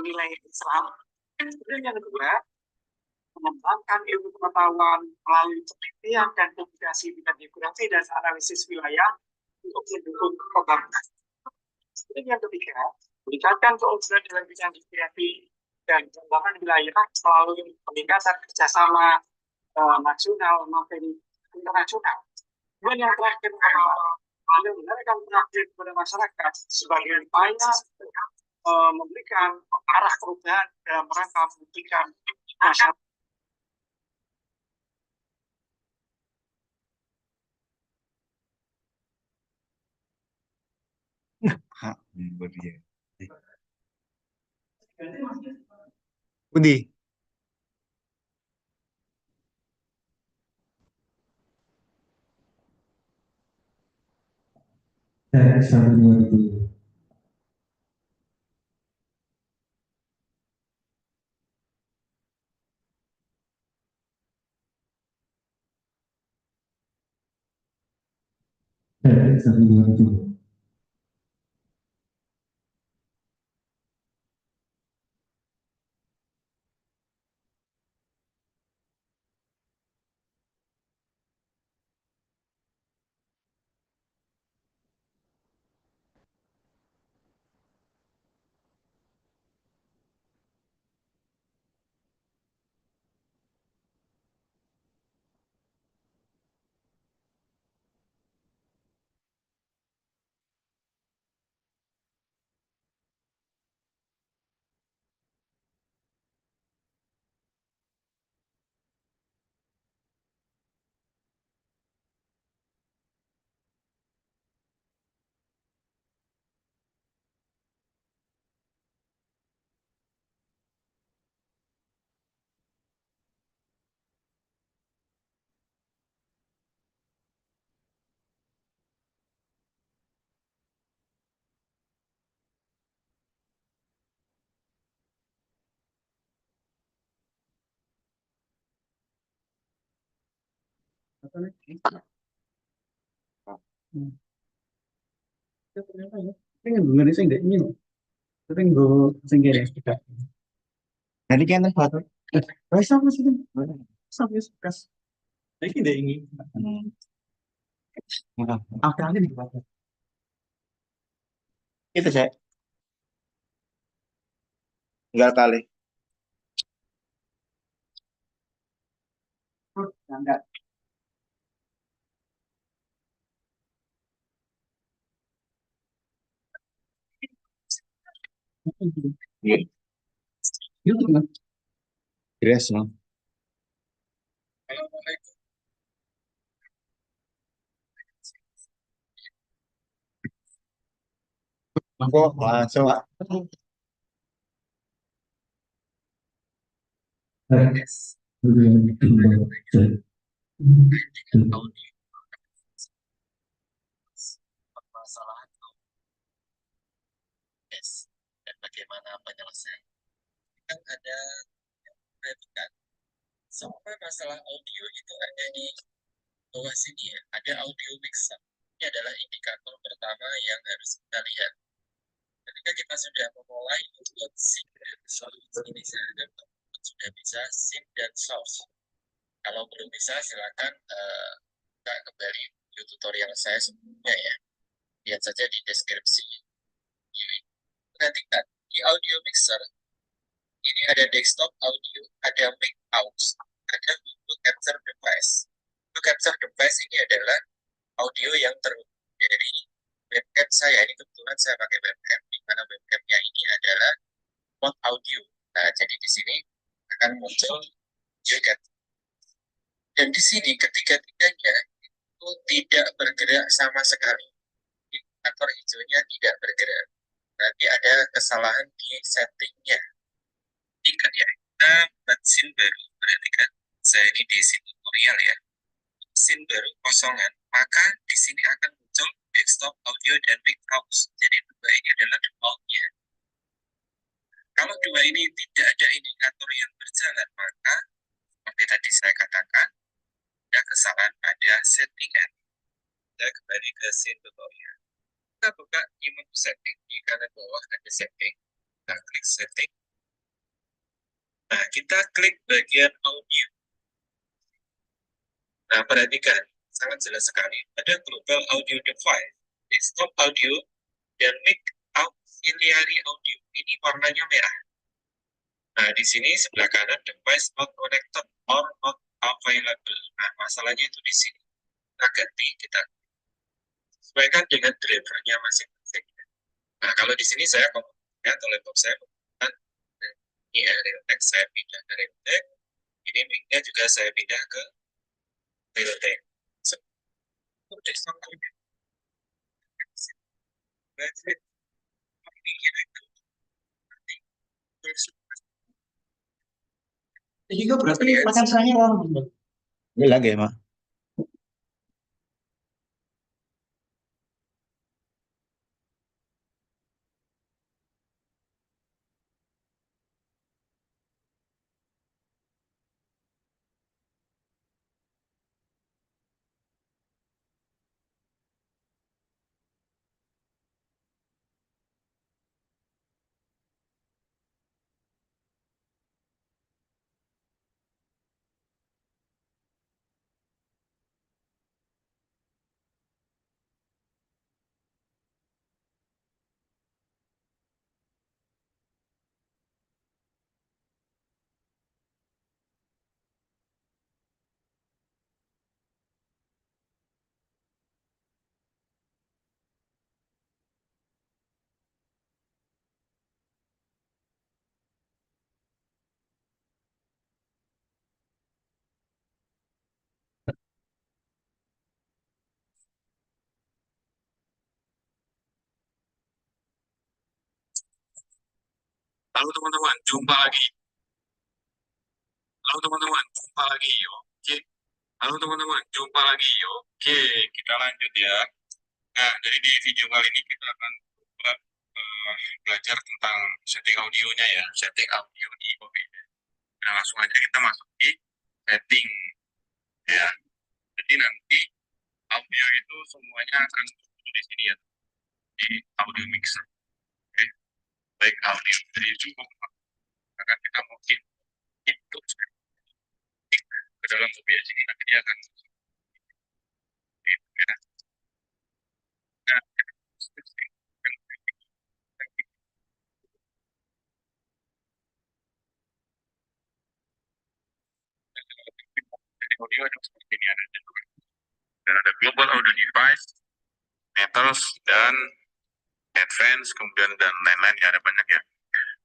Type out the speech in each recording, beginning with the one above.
nilai Islam. Kemudian yang kedua, mengembangkan ilmu pengetahuan melalui penelitian dan publikasi bidang geografi dan analisis wilayah untuk mendukung pembangunan. Dan yang ketiga, meningkatkan keunggulan dalam bidang geografi dan pengembangan wilayah melalui peningkatan kerjasama nasional maupun internasional. Dan yang terakhir, mengenalkan pengabdian kepada masyarakat sebagai upaya memberikan arah perubahan dalam rangka memberikan masyarakat. Budi. Jadi kan satu. Sama sih. Sama kas. Ini tidak ingin. Akhirnya di bawah. Itu saya. Enggak kali. Enggak. Iya. Itu kan. Beres, no. Aku langsung. Permasalahan dan bagaimana penyelesaian. Kan ada yang memperhatikan semua masalah audio itu ada di bawah sini ya. Ada audio mixer. Ini adalah indikator pertama yang harus kita lihat. Ketika kita sudah memulai membuat sync dan source, ini saya ada sudah bisa sync dan source. Kalau belum bisa silakan kita kembali ke tutorial saya sebelumnya ya. Lihat saja di deskripsi. Perhatikan di audio mixer ini ada desktop audio, ada mic aux, ada untuk capture device. Untuk capture device ini adalah audio yang terhubung dari webcam saya. Ini kebetulan saya pakai webcam, di mana webcamnya ini adalah mode audio. Nah, jadi di sini akan muncul juga. Dan di sini ketiga-tiganya itu tidak bergerak sama sekali. Indikator hijaunya tidak bergerak. Berarti ada kesalahan di settingnya. Jika ya, kita buat scene baru, berarti kan saya ini di scene tutorial ya. Scene baru kosongan, maka di sini akan muncul desktop audio dan mic aux. Jadi dua ini adalah defaultnya. Kalau dua ini tidak ada indikator yang berjalan, maka seperti tadi saya katakan, ada kesalahan pada settingan. Kita kembali ke scene tutorial. Kita buka menu setting di kanan bawah ada setting. Kita klik setting. Nah, kita klik bagian audio. Nah, perhatikan, sangat jelas sekali. Ada global audio device, desktop audio, dan mic auxiliary audio. Ini warnanya merah. Nah, di sini sebelah kanan device not connected or not available. Nah, masalahnya itu di sini. Kita ganti, kita sesuaikan dengan drivernya masing-masing. Nah, kalau di sini saya atau laptop saya menggunakan ini ya, Realtek, saya pindah ke Realtek. Ini mic-nya juga saya pindah ke Realtek. Desktop audio. Ini juga berarti makan saya orang. Ini lagi emang. Halo teman-teman, jumpa lagi. Halo teman-teman, jumpa lagi. Oke. Halo teman-teman, jumpa lagi. Oke, kita lanjut ya. Nah, jadi di video kali ini kita akan coba belajar tentang setting audionya ya, setting audio di OBS. Nah, langsung aja kita masuk di setting ya. Jadi nanti audio itu semuanya akan tertulis di sini ya, di audio mixer. Oke, baik audio dari cukup akan kita mungkin itu ke dalam OBS ini nanti dia akan gitu ya. Nah, jadi audio ada seperti ini ada jadwal. Dan ada global audio device, metals dan advance, kemudian dan lain-lain ya ada banyak ya.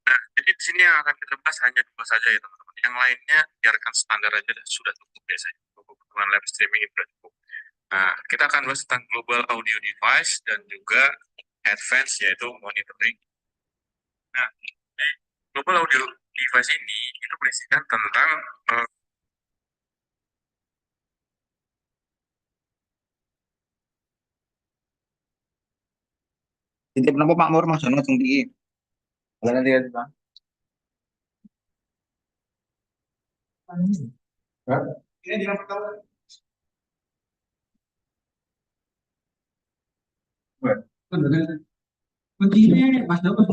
Nah, jadi di sini yang akan kita bahas hanya dua saja ya teman-teman. Yang lainnya biarkan standar aja dan sudah cukup biasanya. Untuk kebutuhan live streaming itu sudah cukup. Nah, kita akan bahas tentang global audio device dan juga advance yaitu monitoring. Nah, di global audio device ini itu berisikan tentang titip nopo Pak Mur Mas Jono tinggi. Kalau dia bilang, ini dia pertama. Kuncinya Mas Jono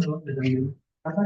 apa?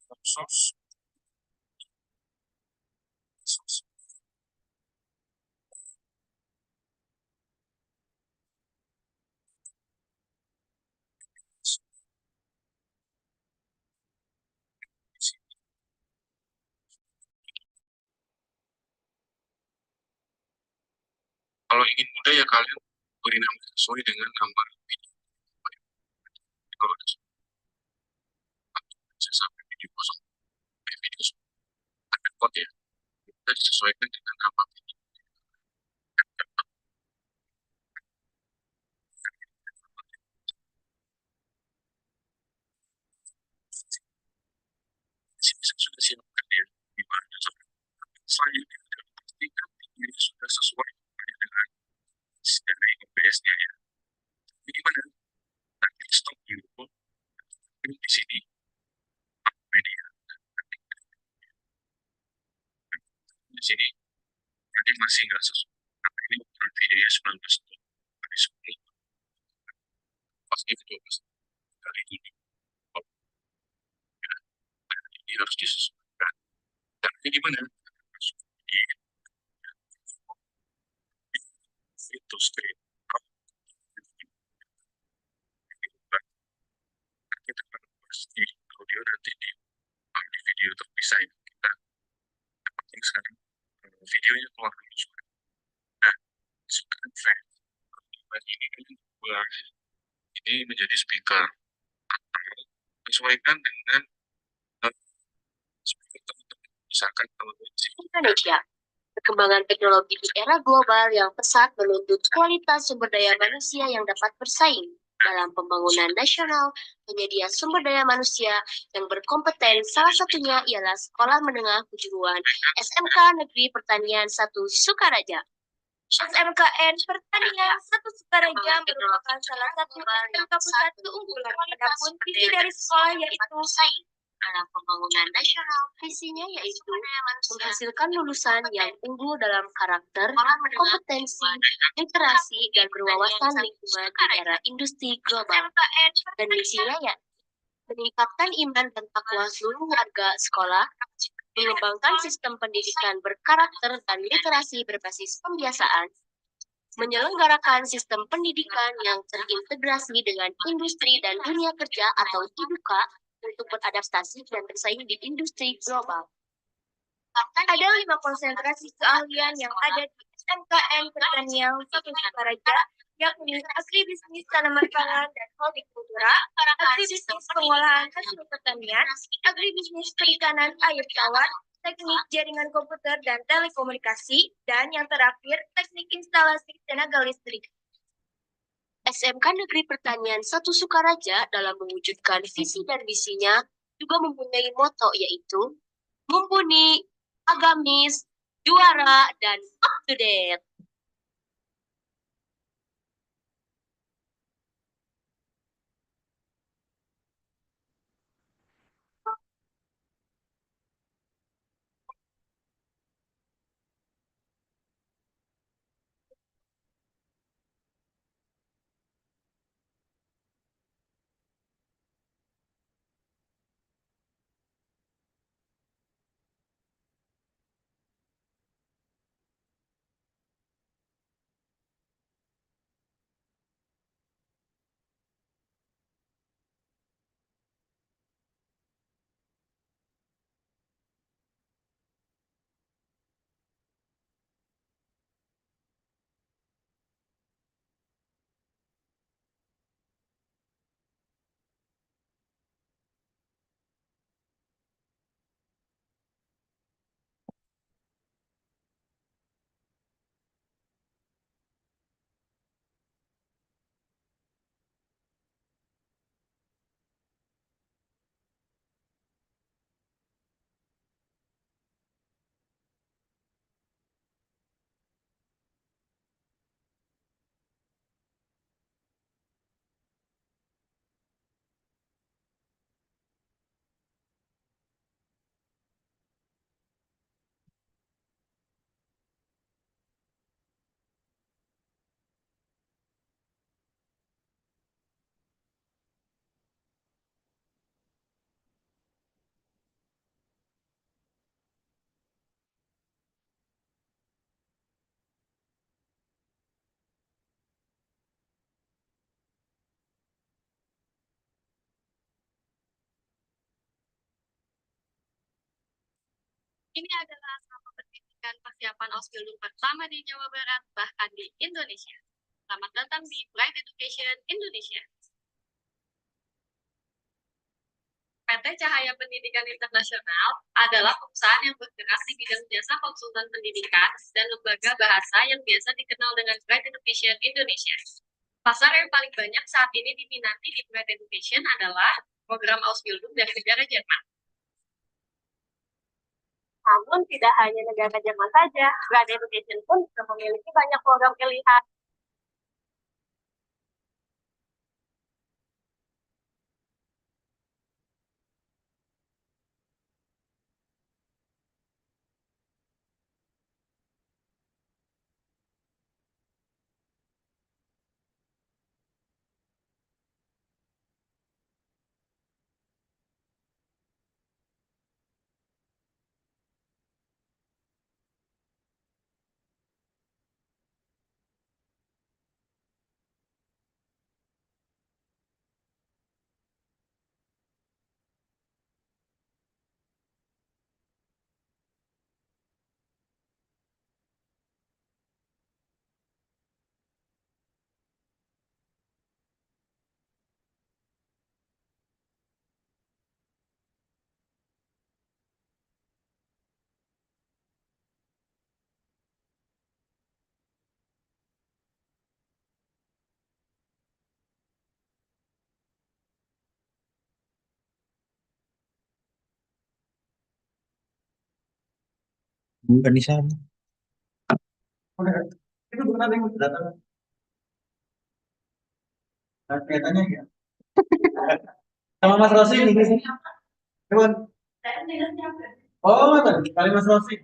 Sos, sos. Kalau ingin mudah ya kalian beri nama sesuai dengan nomor video. Kalau bisa sampai video kosong, video ada code ya, kita disesuaikan dengan nama video. Sudah siapkan ya, di mana selanjutnya kita pastikan ini sudah sesuai dengan dari OBS-nya ya. Ini gimana? Nanti stop dulu. Ini di sini media. Di sini nanti masih nggak sesuai. Karena ini ukuran videonya 19 kali 10 pas itu 12 kali 7. Oh, ya. Ini harus disesuaikan. Dan ini gimana? Di itu screen. Kita akan pasti audio nanti di video terpisah ya. Kita penting sekarang videonya keluar dulu suara. Nah, sekarang fans. Ini kan buat ini menjadi speaker. Sesuaikan dengan speaker teman-teman. Misalkan teman-teman di Indonesia. Perkembangan teknologi di era global yang pesat menuntut kualitas sumber daya manusia yang dapat bersaing dalam pembangunan nasional. Penyedia sumber daya manusia yang berkompeten salah satunya ialah Sekolah Menengah Kejuruan SMK Negeri Pertanian 1 Sukaraja. SMKN Pertanian 1 Sukaraja merupakan salah satu SMK pusat keunggulan. Adapun visi dari sekolah yaitu dalam pembangunan nasional, visinya yaitu menghasilkan lulusan yang unggul dalam karakter, kompetensi, literasi, dan berwawasan lingkungan di era industri global. Dan misinya ya meningkatkan iman dan takwa seluruh warga sekolah, mengembangkan sistem pendidikan berkarakter dan literasi berbasis pembiasaan, menyelenggarakan sistem pendidikan yang terintegrasi dengan industri dan dunia kerja atau IDUKA untuk beradaptasi dan bersaing di industri global. Ada 5 konsentrasi keahlian yang ada di SMKN Pertanian Satu Sukaraja, yakni agribisnis tanaman pangan dan hortikultura, agribisnis pengolahan hasil pertanian, agribisnis perikanan air tawar, teknik jaringan komputer dan telekomunikasi, dan yang terakhir teknik instalasi tenaga listrik. SMK Negeri Pertanian 1 Sukaraja dalam mewujudkan visi dan misinya juga mempunyai moto yaitu mumpuni, agamis, juara, dan up to date. Ini adalah sama pendidikan persiapan Ausbildung pertama di Jawa Barat, bahkan di Indonesia. Selamat datang di Bright Education Indonesia. PT Cahaya Pendidikan Internasional adalah perusahaan yang bergerak di bidang jasa konsultan pendidikan dan lembaga bahasa yang biasa dikenal dengan Bright Education Indonesia. Pasar yang paling banyak saat ini diminati di Bright Education adalah program Ausbildung dari negara Jerman. Namun tidak hanya negara Jerman saja, Bright Education pun juga memiliki banyak program pilihan. Bukan di sana. Itu bukan ada yang datang. Nah, kelihatannya ya. Sama Mas Rosi ini sih. Cuman. Oh, tadi kali Mas Rosi.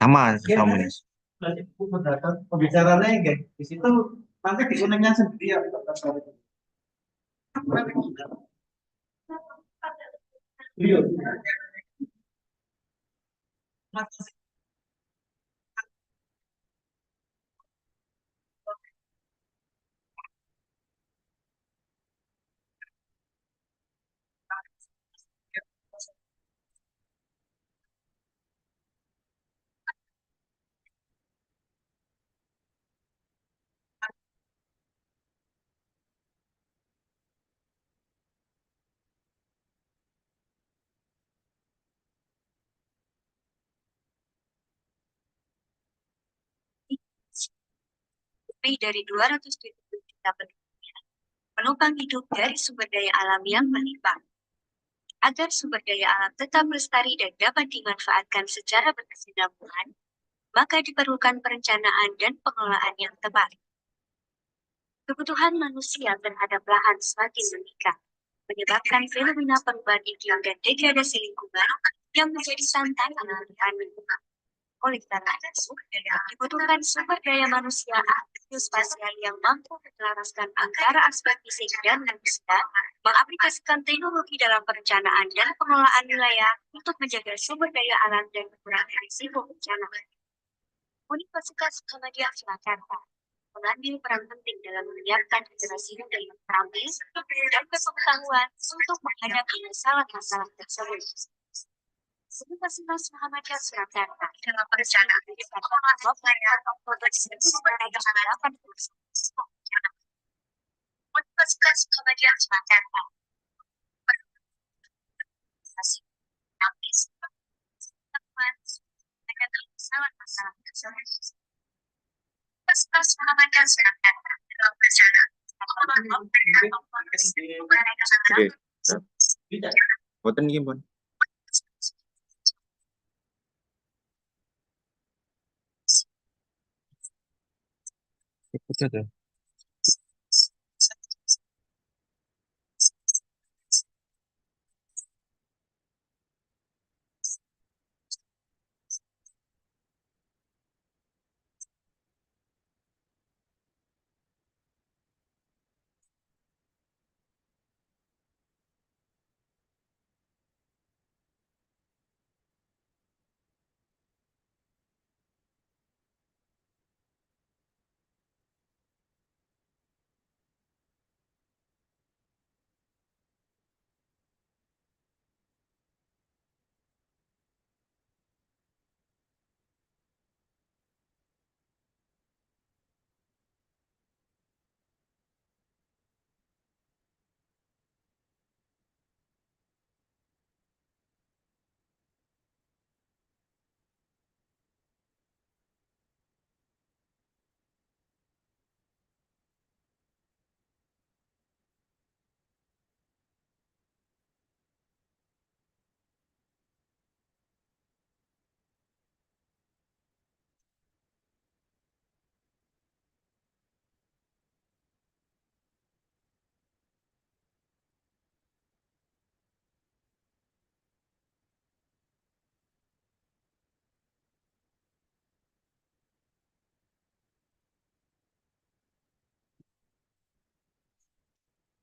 Sama, sama Mas. Nanti buku datang pembicaranya kayak di situ nanti diunengnya sendiri ya. Iya. Lebih dari 270 juta penduduk, menopang hidup dari sumber daya alam yang melimpah. Agar sumber daya alam tetap lestari dan dapat dimanfaatkan secara berkesinambungan, maka diperlukan perencanaan dan pengelolaan yang tepat. Kebutuhan manusia terhadap lahan semakin meningkat, menyebabkan fenomena perubahan iklim dan degradasi lingkungan yang menjadi tantangan lingkungan. Oleh karena itu, dibutuhkan sumber daya manusia spasial yang mampu menyelaraskan antara aspek fisik dan manusia, mengaplikasikan teknologi dalam perencanaan dan pengelolaan wilayah untuk menjaga sumber daya alam dan mengurangi risiko bencana. Universitas Muhammadiyah Surakarta mengambil peran penting dalam menyiapkan generasi muda yang terampil dan berpengetahuan untuk menghadapi masalah-masalah tersebut. Universitas Muhammadiyah Surakarta dalam perencanaan pengelolaan wilayah Oktober 1980. Universitas Muhammadiyah Surakarta menghadapi masalah-masalah tersebut. Universitas Muhammadiyah Surakarta dalam perencanaan pengelolaan wilayah Oktober 1980. Boten gimana? Ikut aja.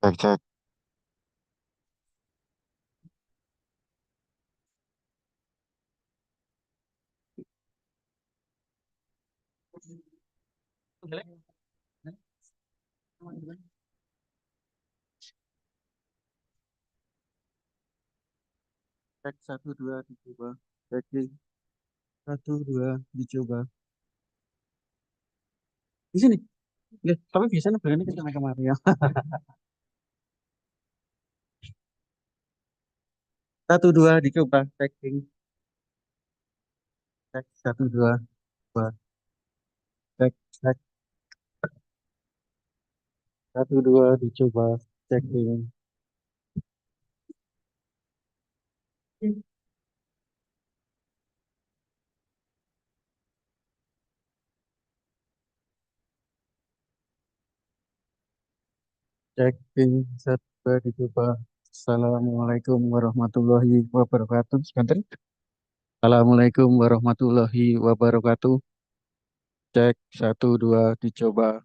Cek, cek. Cek, satu, dua, dicoba. Cek, satu, dua, dicoba. Di sini. Lihat, tapi biasanya berani kita main kemarin ya. Satu, dua, dicoba. Checking. Cek, satu, dua, dua. Cek, cek. Satu, dua, dicoba. Checking. Checking. Satu, dua, dicoba. Assalamualaikum warahmatullahi wabarakatuh. Sebentar. Assalamualaikum warahmatullahi wabarakatuh. Cek, satu, dua, dicoba.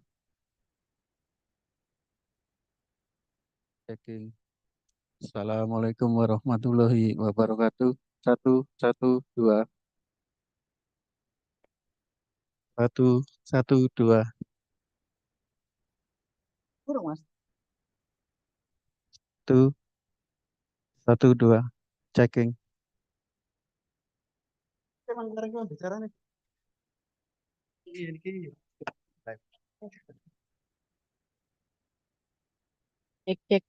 Checking. Assalamualaikum warahmatullahi wabarakatuh. Satu, satu, dua, satu, satu, dua. Kurang, Mas. Satu, satu, dua. Checking. Emang mereka bicara nih. Ini. Cek, cek.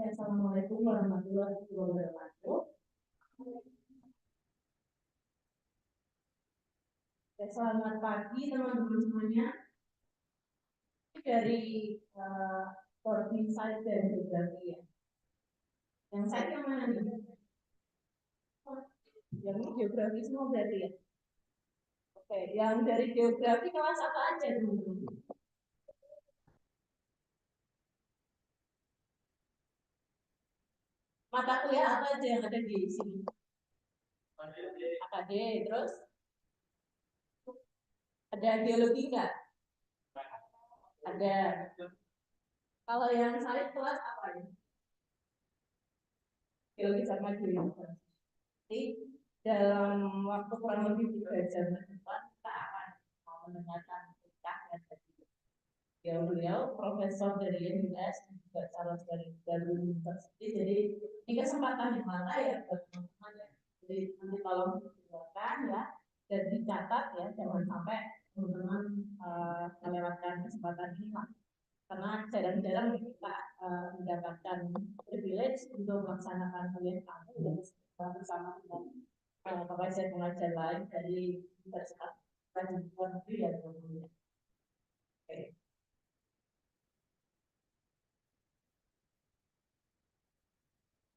Assalamualaikum warahmatullahi wabarakatuh. Selamat pagi teman-teman semuanya. Dari Coding Science dan Geografi ya. Yang saya yang mana nih? Yang ini geografi semua berarti ya. Oke, yang dari geografi kelas apa aja dulu? Mata kuliah apa aja yang ada di sini? AKD, terus ada geologi nggak? Ada. Kalau yang saya kelas apa ya? Geologi sama geologi. Jadi dalam waktu kurang lebih 3 jam ke depan kita akan mendengarkan kisah dari beliau profesor dari UNS dan juga calon dari universitas. Jadi ini kesempatan yang mana ya buat teman-teman ya. Jadi nanti tolong didengarkan ya dan dicatat ya, jangan sampai teman-teman melewatkan kesempatan ini lah. Karena jarang-jarang kita mendapatkan privilege untuk melaksanakan kuliah kampus bersama dengan pengajar-pengajar lain dari universitas dan luar negeri ya tentunya. Oke.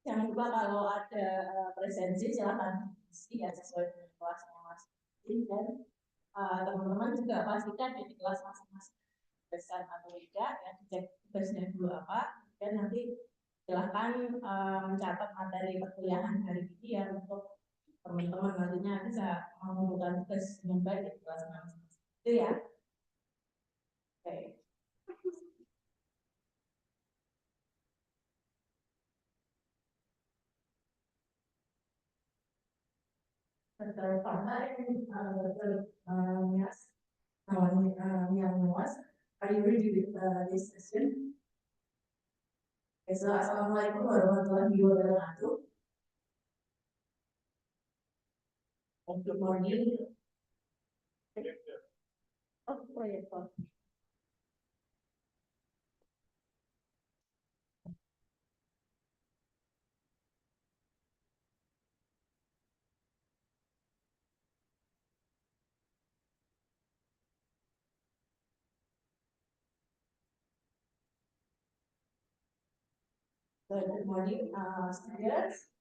Jangan lupa kalau ada presensi silakan isi ya sesuai dengan kelasnya masing-masing dan teman-teman juga pastikan di kelas masing-masing besar atau tidak ya, dicek tugasnya dulu apa dan nanti silahkan mencatat materi perkuliahan hari ini ya untuk teman-teman nantinya bisa mengumpulkan tugas dengan baik di kelas masing-masing. Itu ya. Oke. Dr. Farha and Dr. Mian Nawaz, are you ready with this session? Okay, so Assalamualaikum warahmatullahi wabarakatuh. Good morning. Oh, proyek. Good morning, students,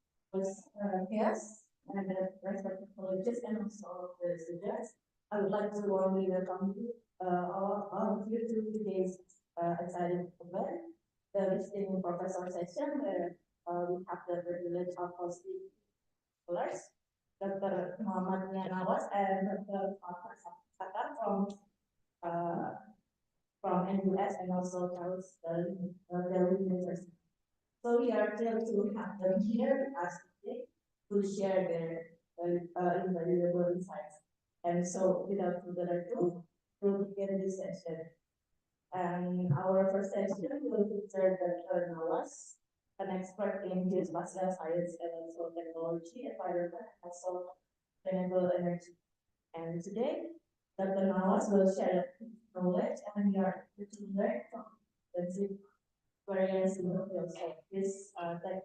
guests, and respected colleagues, and also the students. I would like to warmly welcome you, all of you to today's exciting event, the visiting professor session, where we have the privilege of hosting scholars, Dr. Mian and Dr. Farha from NUS and also Charles Darwin University. So we are thrilled to have them here with us today to share their invaluable insights. And so without further ado, we'll begin this session. And our first session will feature Dr. Nawaz, an expert in geospatial science and also technology, environment, and also renewable energy. And today, Dr. Nawaz will share knowledge and we are here to learn from the various fields. So please take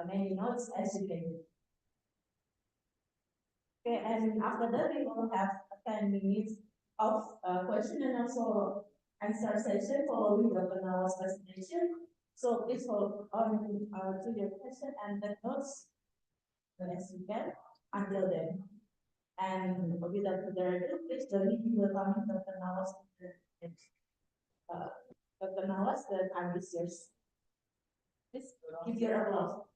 many notes as you can. Okay, and after that we will have 10 minutes of question and also answer session following Dr. Nawaz's presentation. So please hold on to your question and the notes as you can until then. And without further ado, please join me in welcoming Dr. Nawaz. Dr. Nawaz, the time is yours. Please give your applause.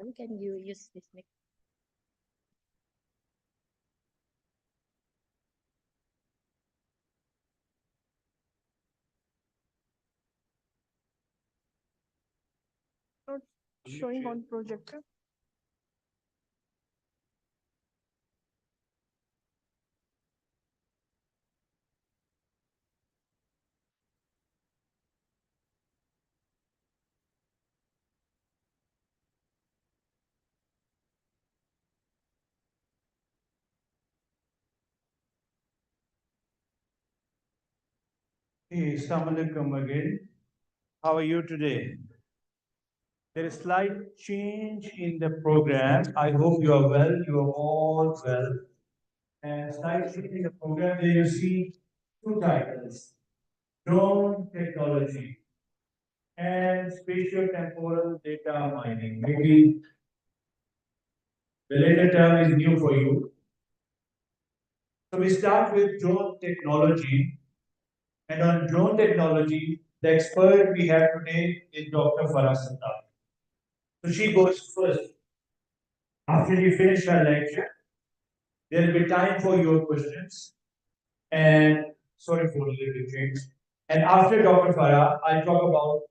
How can you use this mic? Not showing on projector. Hey, Assalamu alaikum again. How are you today? There is slight change in the program. I hope you are well. You are all well. And slight change in the program. There you see two titles: drone technology and spatial temporal data mining. Maybe the latter term is new for you. So we start with drone technology. And on drone technology, the expert we have today is Dr. Farha Sattar. So she goes first. After you finish her lecture, there will be time for your questions. And sorry for the little change. And after Dr. Farah, I'll talk about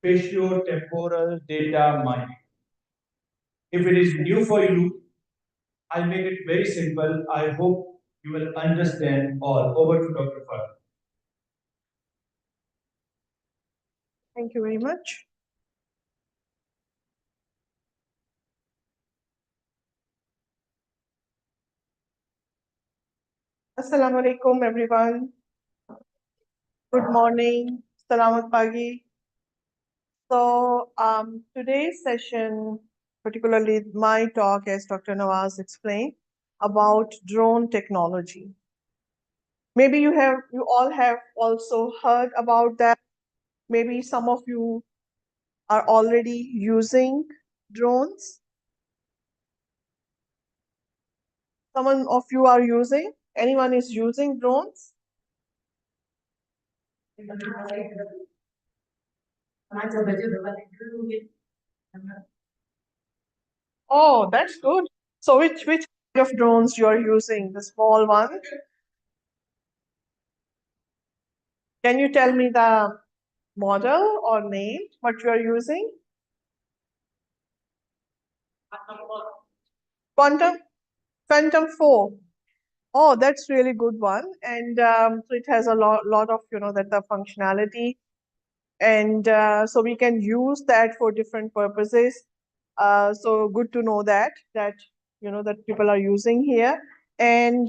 spatio-temporal data mining. If it is new for you, I'll make it very simple. I hope you will understand all. Over to Dr. Farah. Thank you very much. Assalamu alaikum, everyone. Good morning. Salamat pagi. So, today's session, particularly my talk, as Dr. Nawaz explained, about drone technology. Maybe you all have also heard about that. Maybe some of you are already using drones. Someone of you are using? Anyone is using drones? Oh, that's good. So which kind of drones you are using? The small one? Can you tell me the model or name what you are using? Quantum Phantom 4. Oh, that's really good one. And so it has a lot of that the functionality, and so we can use that for different purposes. So good to know that that people are using here. And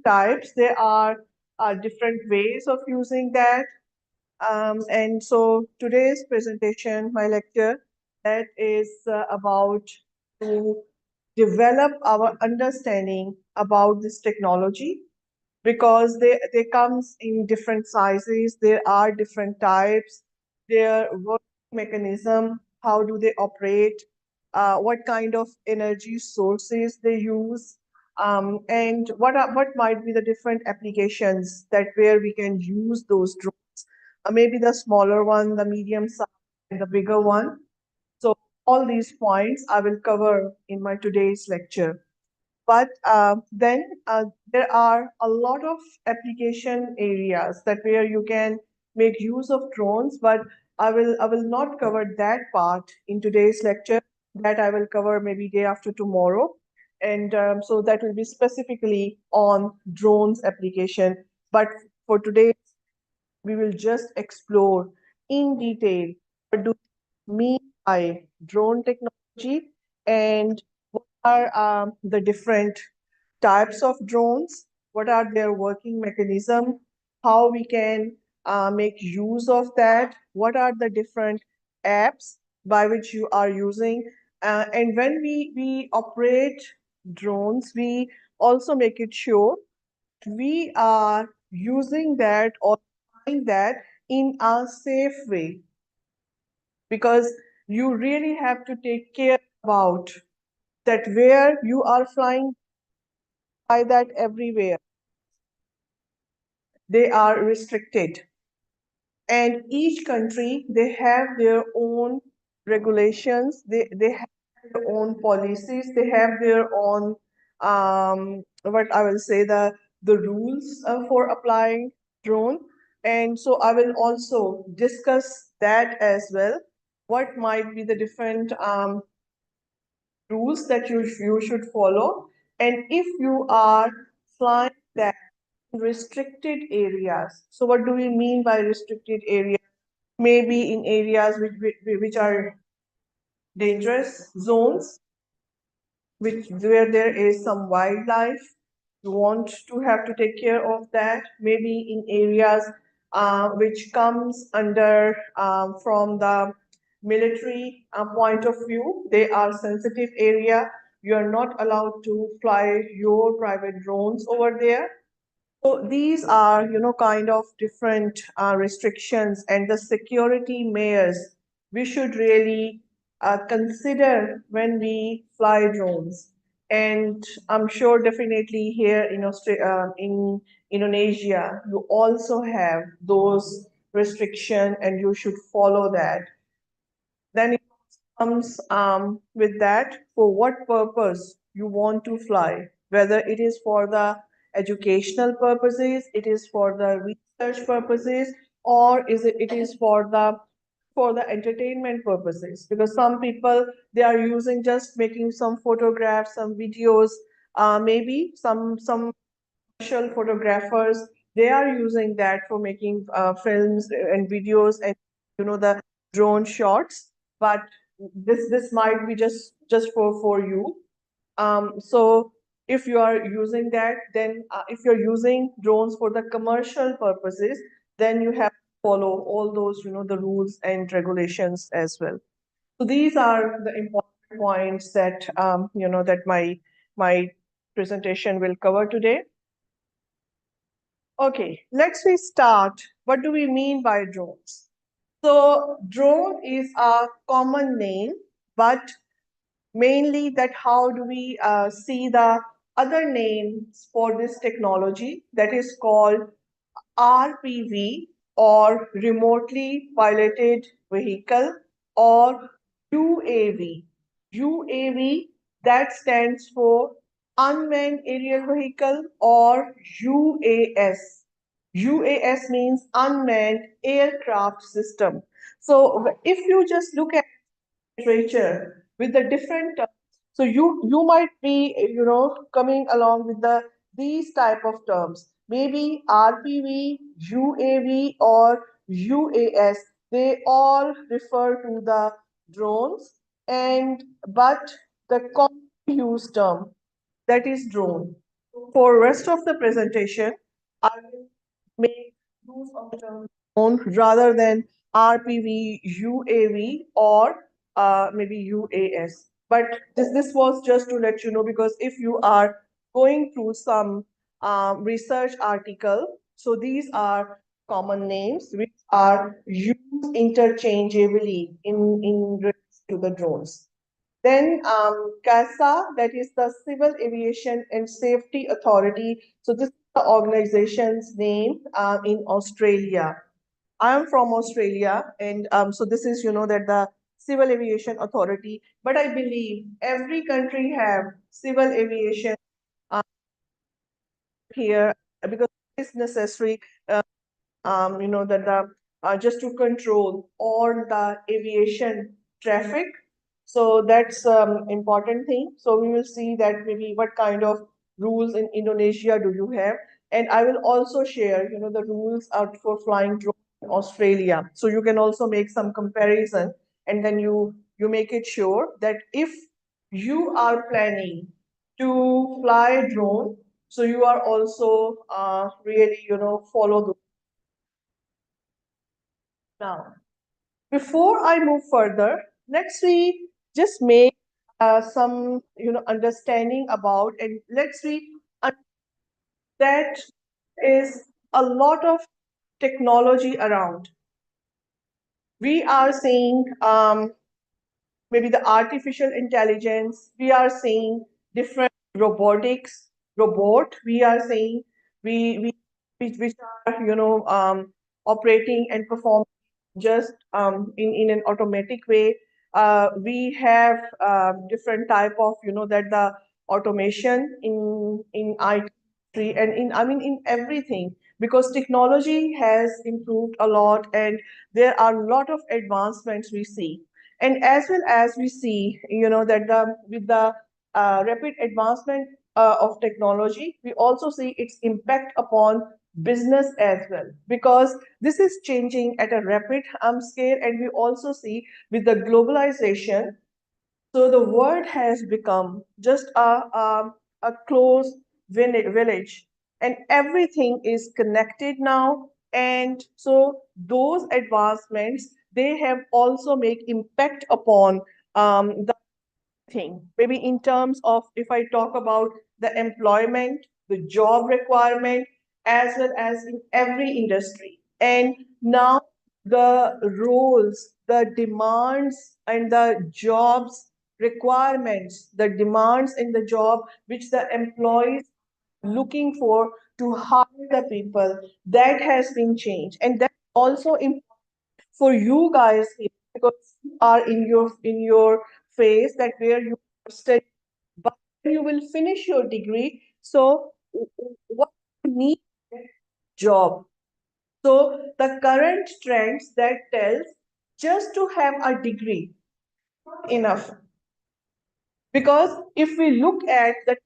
types, there are different ways of using that. And so today's presentation, my lecture, that is about to develop our understanding about this technology, because they comes in different sizes, there are different types, their working mechanism, how do they operate, what kind of energy sources they use, and what might be the different applications that where we can use those drones, maybe the smaller one, the medium size, and the bigger one. So all these points I will cover in my today's lecture. But then there are a lot of application areas that where you can make use of drones, but I will not cover that part in today's lecture. That I will cover maybe day after tomorrow. And so that will be specifically on drones application. But for today, we will just explore in detail what do we mean by drone technology, and what are the different types of drones, what are their working mechanism, how we can make use of that, what are the different apps by which you are using. And when we operate drones, we also make it sure we are using that or applying that in a safe way, because you really have to take care about that where you are flying by that everywhere. They are restricted. And each country, they have their own regulations. They have their own policies. They have their own what I will say, the rules for applying drone. And so I will also discuss that as well. What might be the different rules that you should follow, and if you are flying that in restricted areas. So what do we mean by restricted areas? Maybe in areas which are dangerous zones, which where there is some wildlife. You want to have to take care of that. Maybe in areas which comes under from the military point of view, they are sensitive area. You are not allowed to fly your private drones over there. So these are, kind of different restrictions and the security measures we should really consider when we fly drones. And I'm sure definitely here in in Indonesia, you also have those restrictions and you should follow that. Then it comes with that for what purpose you want to fly, whether it is for the educational purposes, it is for the research purposes, or it is for the entertainment purposes. Because some people, they are using just making some photographs, some videos, maybe some commercial photographers, they are using that for making films and videos and the drone shots. But this might be just for you. So if you are using that, then if you're using drones for the commercial purposes, then you have to follow all those the rules and regulations as well. So these are the important points that that my presentation will cover today. Okay, let's we start. What do we mean by drones? So drone is a common name, but mainly that how do we see the other names for this technology that is called RPV, or remotely piloted vehicle, or UAV. UAV, that stands for unmanned aerial vehicle, or UAS. UAS means unmanned aircraft system. So if you just look at literature with the different terms, so you might be coming along with these type of terms, maybe RPV, UAV, or UAS. They all refer to the drones, and but the common use term, that is drone. For rest of the presentation, I will make use of the term drone rather than RPV, UAV, or maybe UAS. But this was just to let you know, because if you are going through some research article, so these are common names which are used interchangeably in relation to the drones. Then CASA, that is the Civil Aviation and Safety Authority. So this is the organization's name in Australia. I am from Australia, and so this is that the Civil Aviation Authority. But I believe every country have civil aviation here, because it's necessary. That the just to control all the aviation traffic. So that's important thing. So we will see that maybe what kind of rules in Indonesia do you have, and I will also share the rules out for flying drone in Australia. So you can also make some comparison, and then you make it sure that if you are planning to fly drone, so you are also really follow the now. Before I move further, let's we just make some understanding about, and let's we that is a lot of technology around. We are seeing maybe the artificial intelligence. We are seeing different robotics, robot. We are seeing we which are operating and performing just in an automatic way. we have different type of, that the automation in IT industry and in, I mean, in everything, because technology has improved a lot and there are a lot of advancements we see. And as well as we see, that the with the rapid advancement of technology, we also see its impact upon business as well, because this is changing at a rapid scale. And we also see with the globalization, so the world has become just a close village, and everything is connected now. And so those advancements, they have also make impact upon the thing. Maybe in terms of, if I talk about the employment, the job requirement, as well as in every industry. And now the roles, the demands, and the jobs requirements, the demands in the job which the employees looking for to hire the people, that has been changed. And that also for you guys here, because you are in your phase that where you are studying, but you will finish your degree. So what you need job. So the current trends that tells just to have a degree enough, because if we look at the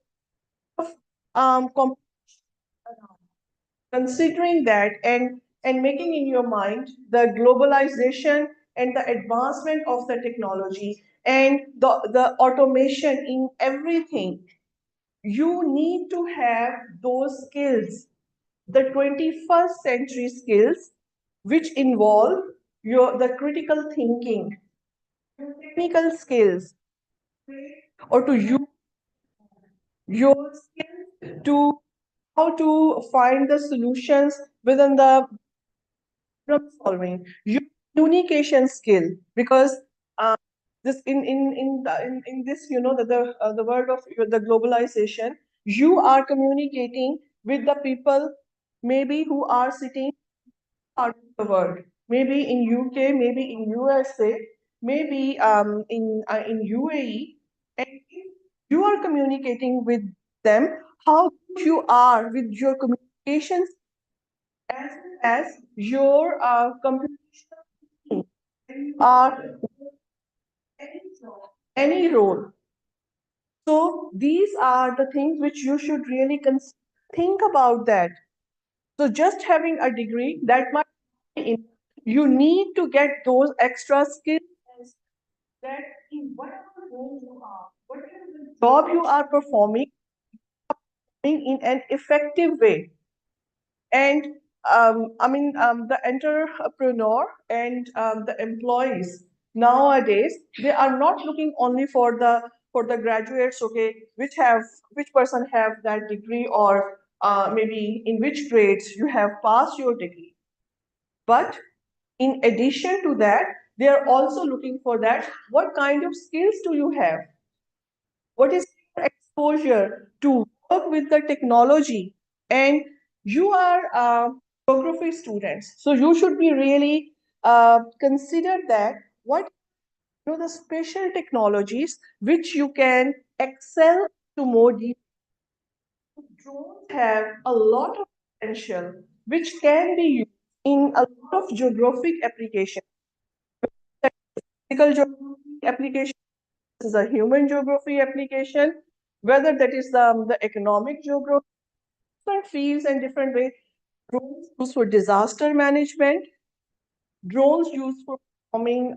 considering that, and making in your mind the globalization and the advancement of the technology and the automation in everything, you need to have those skills, the 21st century skills, which involve the critical thinking, technical skills, or to use your skills to how to find the solutions within the problem solving, your communication skill, because this in this, the world of the globalization, you are communicating with the people maybe who are sitting part of the world, maybe in UK, maybe in USA, maybe in UAE, and if you are communicating with them, how good you are with your communications, as well as your computation are any role. So these are the things which you should really think about that. So just having a degree, that might be enough. You need to get those extra skills that in whatever role you are, whatever job you are performing in an effective way. And the entrepreneur and the employees nowadays, they are not looking only for the graduates, okay, which person have that degree, or maybe in which grades you have passed your degree. But in addition to that, they are also looking for that. What kind of skills do you have? What is your exposure to work with the technology? And you are geography students, so you should be really consider that what the special technologies which you can excel to more deep. Drones have a lot of potential which can be used in a lot of geographic applications. Physical geography application, this is a human geography application, whether that is the economic geography, different fields and different ways. Drones used for disaster management, drones used for performing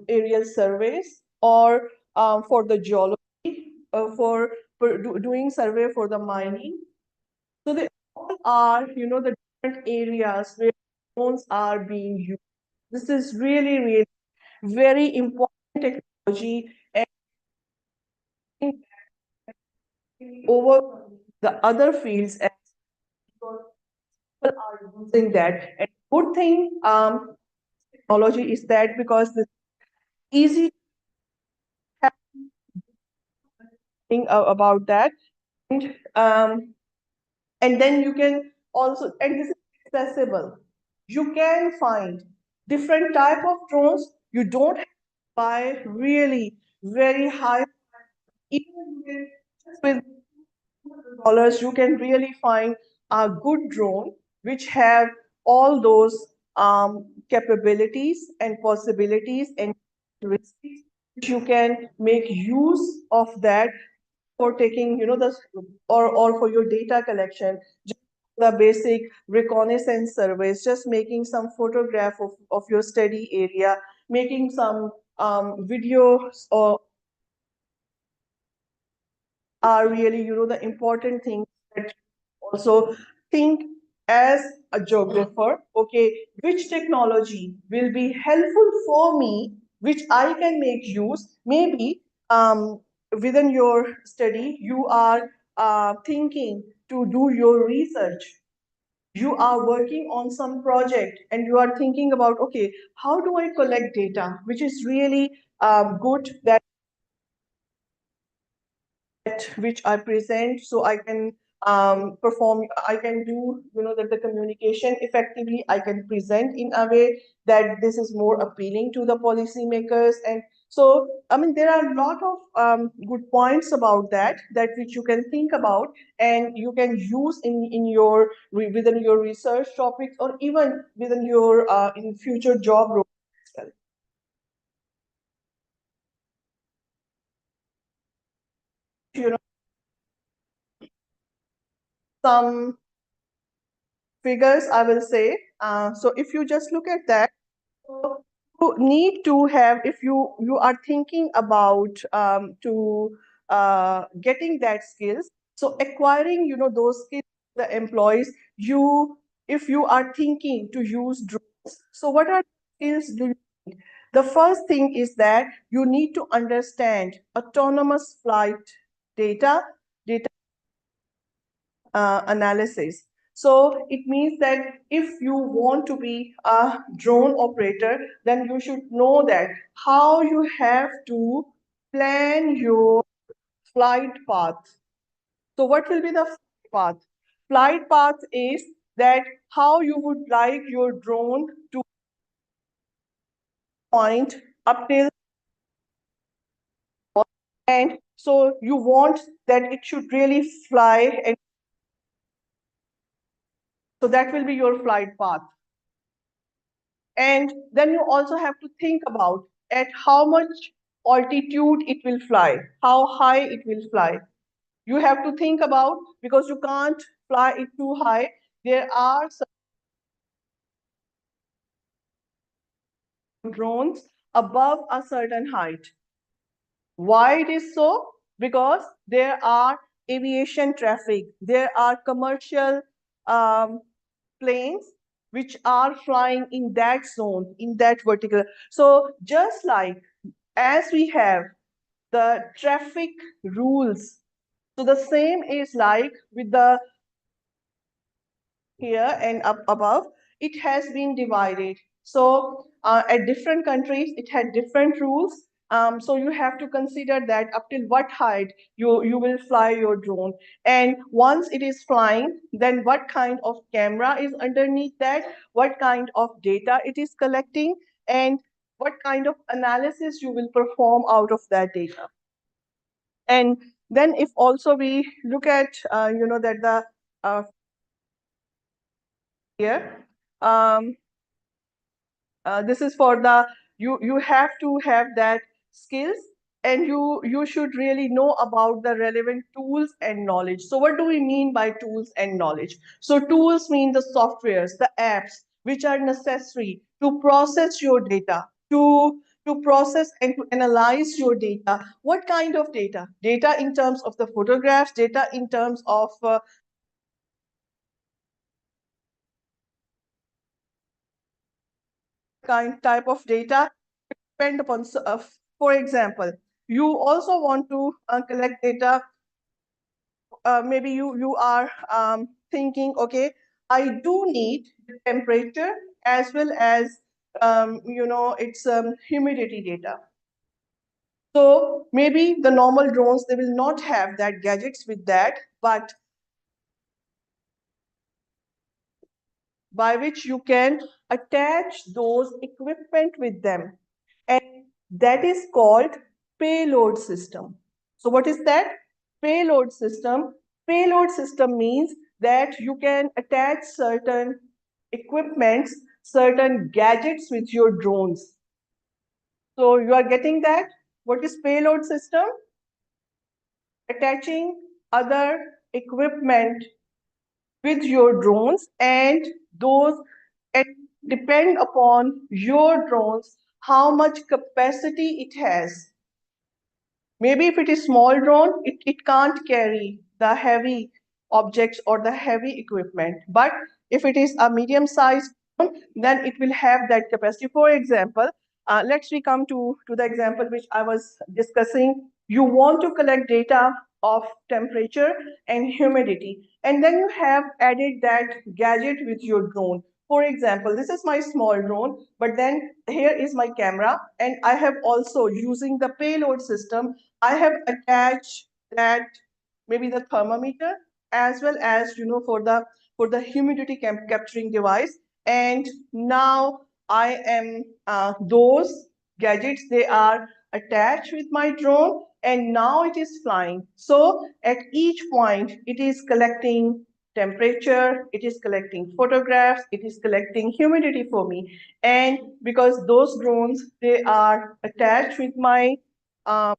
aerial surveys, or for the geology, for doing survey for the mining. So they all are, the different areas where drones are being used. This is really, really very important technology, and over the other fields as people are using that. And good thing technology is that because it's easy thing about that, and then you can also, and this is accessible. You can find different type of drones. You don't have buy really very high, even with dollars, you can really find a good drone which have all those capabilities and possibilities and characteristics which you can make use of that for taking, the or for your data collection, just the basic reconnaissance surveys, just making some photograph of your study area, making some videos or are really, the important things that also think as a geographer, okay, which technology will be helpful for me, which I can make use. Maybe within your study, you are thinking to do your research. You are working on some project and you are thinking about, okay, how do I collect data, which is really good that which I present, so I can perform, I can do, that the communication effectively, I can present in a way that this is more appealing to the policymakers. And so, I mean, there are a lot of good points about that which you can think about and you can use in your within your research topics or even within your in future job roles as well. You know, some figures I will say. So if you just look at that, so you need to have, if you are thinking about to getting that skills, so acquiring, those skills, the employees, you if you are thinking to use drones, so what are skills do you need? The first thing is that you need to understand autonomous flight data, analysis. So it means that if you want to be a drone operator, then you should know that how you have to plan your flight path. So what will be the flight path? Flight path is that how you would like your drone to point up till, and so you want that it should really fly, and so that will be your flight path. And then you also have to think about at how much altitude it will fly, how high it will fly. You have to think about, because you can't fly it too high. There are some drones above a certain height. Why it is so? Because there are aviation traffic, there are commercial um, planes which are flying in that zone, in that vertical. So just like as we have the traffic rules, so the same is like with the here and up above, it has been divided. So at different countries, it had different rules. So you have to consider that up till what height you will fly your drone. And once it is flying, then what kind of camera is underneath that, what kind of data it is collecting, and what kind of analysis you will perform out of that data. And then if also we look at, that the here, um, this is for the, you have to have that skills, and you should really know about the relevant tools and knowledge. So what do we mean by tools and knowledge? So tools mean the softwares, the apps which are necessary to process your data, to process and to analyze your data. What kind of data? Data in terms of the photographs, data in terms of kind type of data depend upon. For example, you also want to collect data. Maybe you are thinking, okay, I do need the temperature as well as it's humidity data. So maybe the normal drones, they will not have that gadgets with that, but by which you can attach those equipment with them. And That is called payload system. So what is that? Payload system. Payload system means that you can attach certain equipments, certain gadgets with your drones. So you are getting that? What is payload system? Attaching other equipment with your drones, and those and depend upon your drones how much capacity it has. Maybe if it is small drone, it can't carry the heavy objects or the heavy equipment. But if it is a medium sized drone, then it will have that capacity. For example, let's we come to the example which I was discussing. You want to collect data of temperature and humidity, and then you have added that gadget with your drone. For example, this is my small drone, but then here is my camera, and I have also using the payload system, I have attached that maybe the thermometer as well as for the humidity capturing device. And now I am those gadgets, they are attached with my drone, and now it is flying. So at each point, it is collecting temperature, it is collecting photographs, it is collecting humidity for me. And because those drones, they are attached with my uh,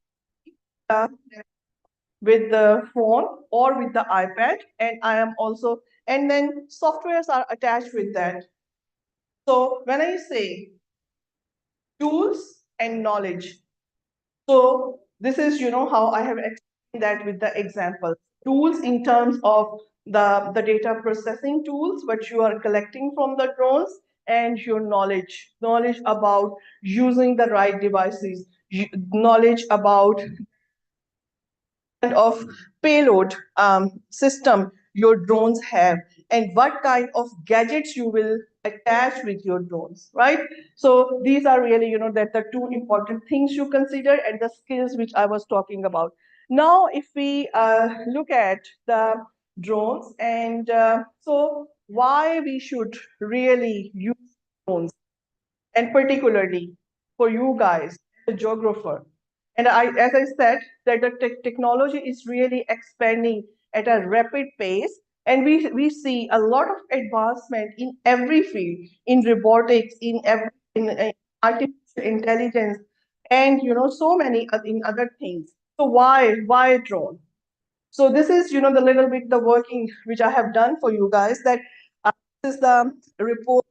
with the phone or with the iPad, and I am also, and then softwares are attached with that. So when I say tools and knowledge, so this is how I have explained that with the example. Tools in terms of the data processing tools, what you are collecting from the drones, and your knowledge about using the right devices, knowledge about kind of payload system your drones have, and what kind of gadgets you will attach with your drones, right? So these are really that the two important things you consider, and the skills which I was talking about. Now if we look at the drones, and so why we should really use drones, and particularly for you guys, the geographer. And as I said, that the technology is really expanding at a rapid pace, and we see a lot of advancement in every field, in robotics, in artificial intelligence, and so many in other things. So why drone? So this is the little bit the working which I have done for you guys. That this is the report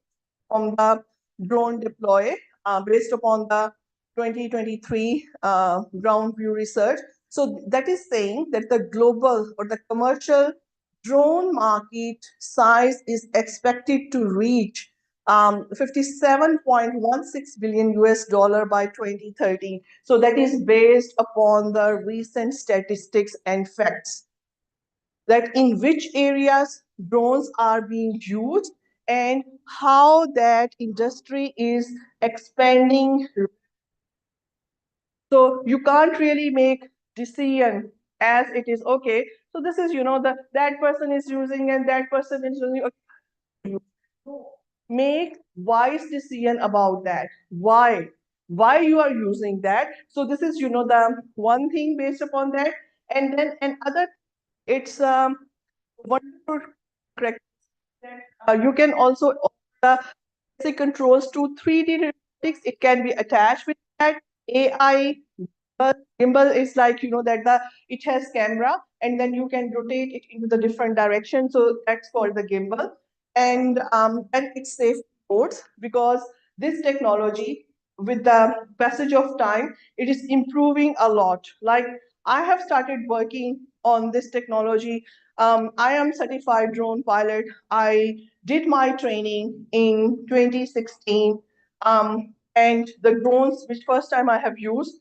from the drone deploy based upon the 2023 ground view research. So that is saying that the global or the commercial drone market size is expected to reach 57.16 billion US dollar by 2030. So that is based upon the recent statistics and facts, that in which areas drones are being used and how that industry is expanding. So you can't really make decision as it is. Okay, so this is that person is using and that person is using. Okay, make wise decision about that. Why you are using that? So this is the one thing based upon that. And then another, it's wonderful. Correct. You can also the basic controls to 3D robotics. It can be attached with that AI. Gimbal is like that it has camera, and then you can rotate it into the different direction. So that's called the gimbal, and it's safe modes, because this technology, with the passage of time, it is improving a lot. Like, I have started working on this technology. I am certified drone pilot. I did my training in 2016, and the drones which first time I have used,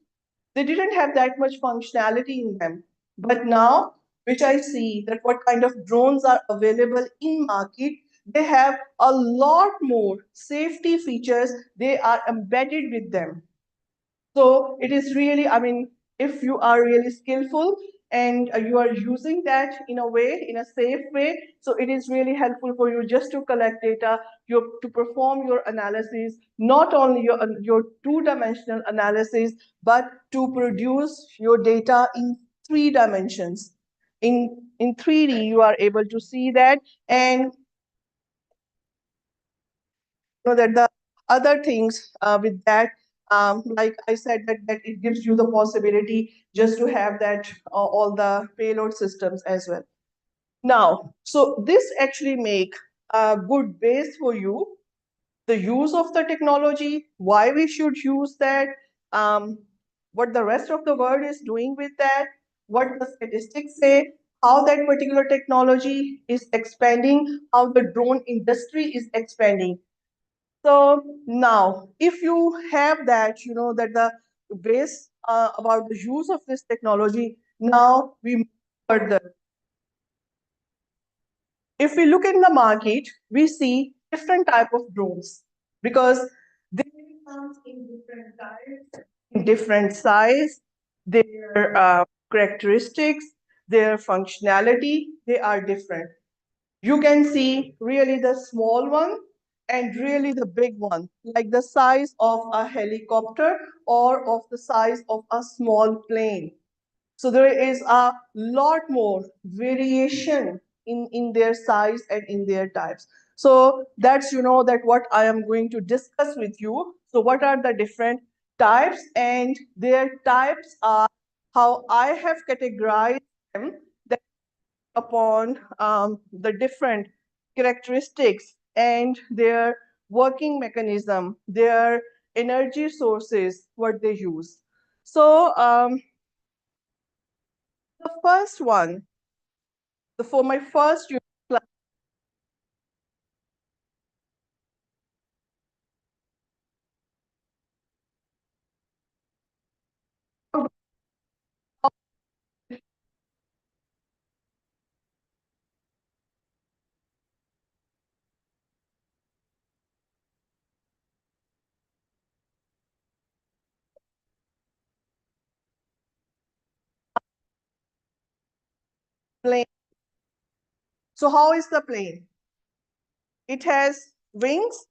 they didn't have that much functionality in them. But now, which I see that what kind of drones are available in market, they have a lot more safety features. They are embedded with them. So it is really, I mean, if you are really skillful, and you are using that in a way, in a safe way. So it is really helpful for you just to collect data, to perform your analysis, not only your two-dimensional analysis, but to produce your data in 3 dimensions. In 3D, you are able to see that, and know that the other things with that, like I said, that it gives you the possibility just to have that all the payload systems as well. Now, so this actually make a good base for you, the use of the technology, why we should use that, what the rest of the world is doing with that, what the statistics say, how that particular technology is expanding, how the drone industry is expanding. So now, if you have that, you know that the base about the use of this technology, now we move further. If we look in the market, we see different type of drones because they come in different types, in different size, their characteristics, their functionality, they are different. You can see really the small one and really the big one, like the size of a helicopter or of the size of a small plane. So there is a lot more variation in their size and in their types. So that's, you know, that what I am going to discuss with you. So what are the different types, and their types are how I have categorized them upon the different characteristics and their working mechanism, their energy sources, what they use. So the first one, for my first unit class, plane. So how is the plane? It has wings.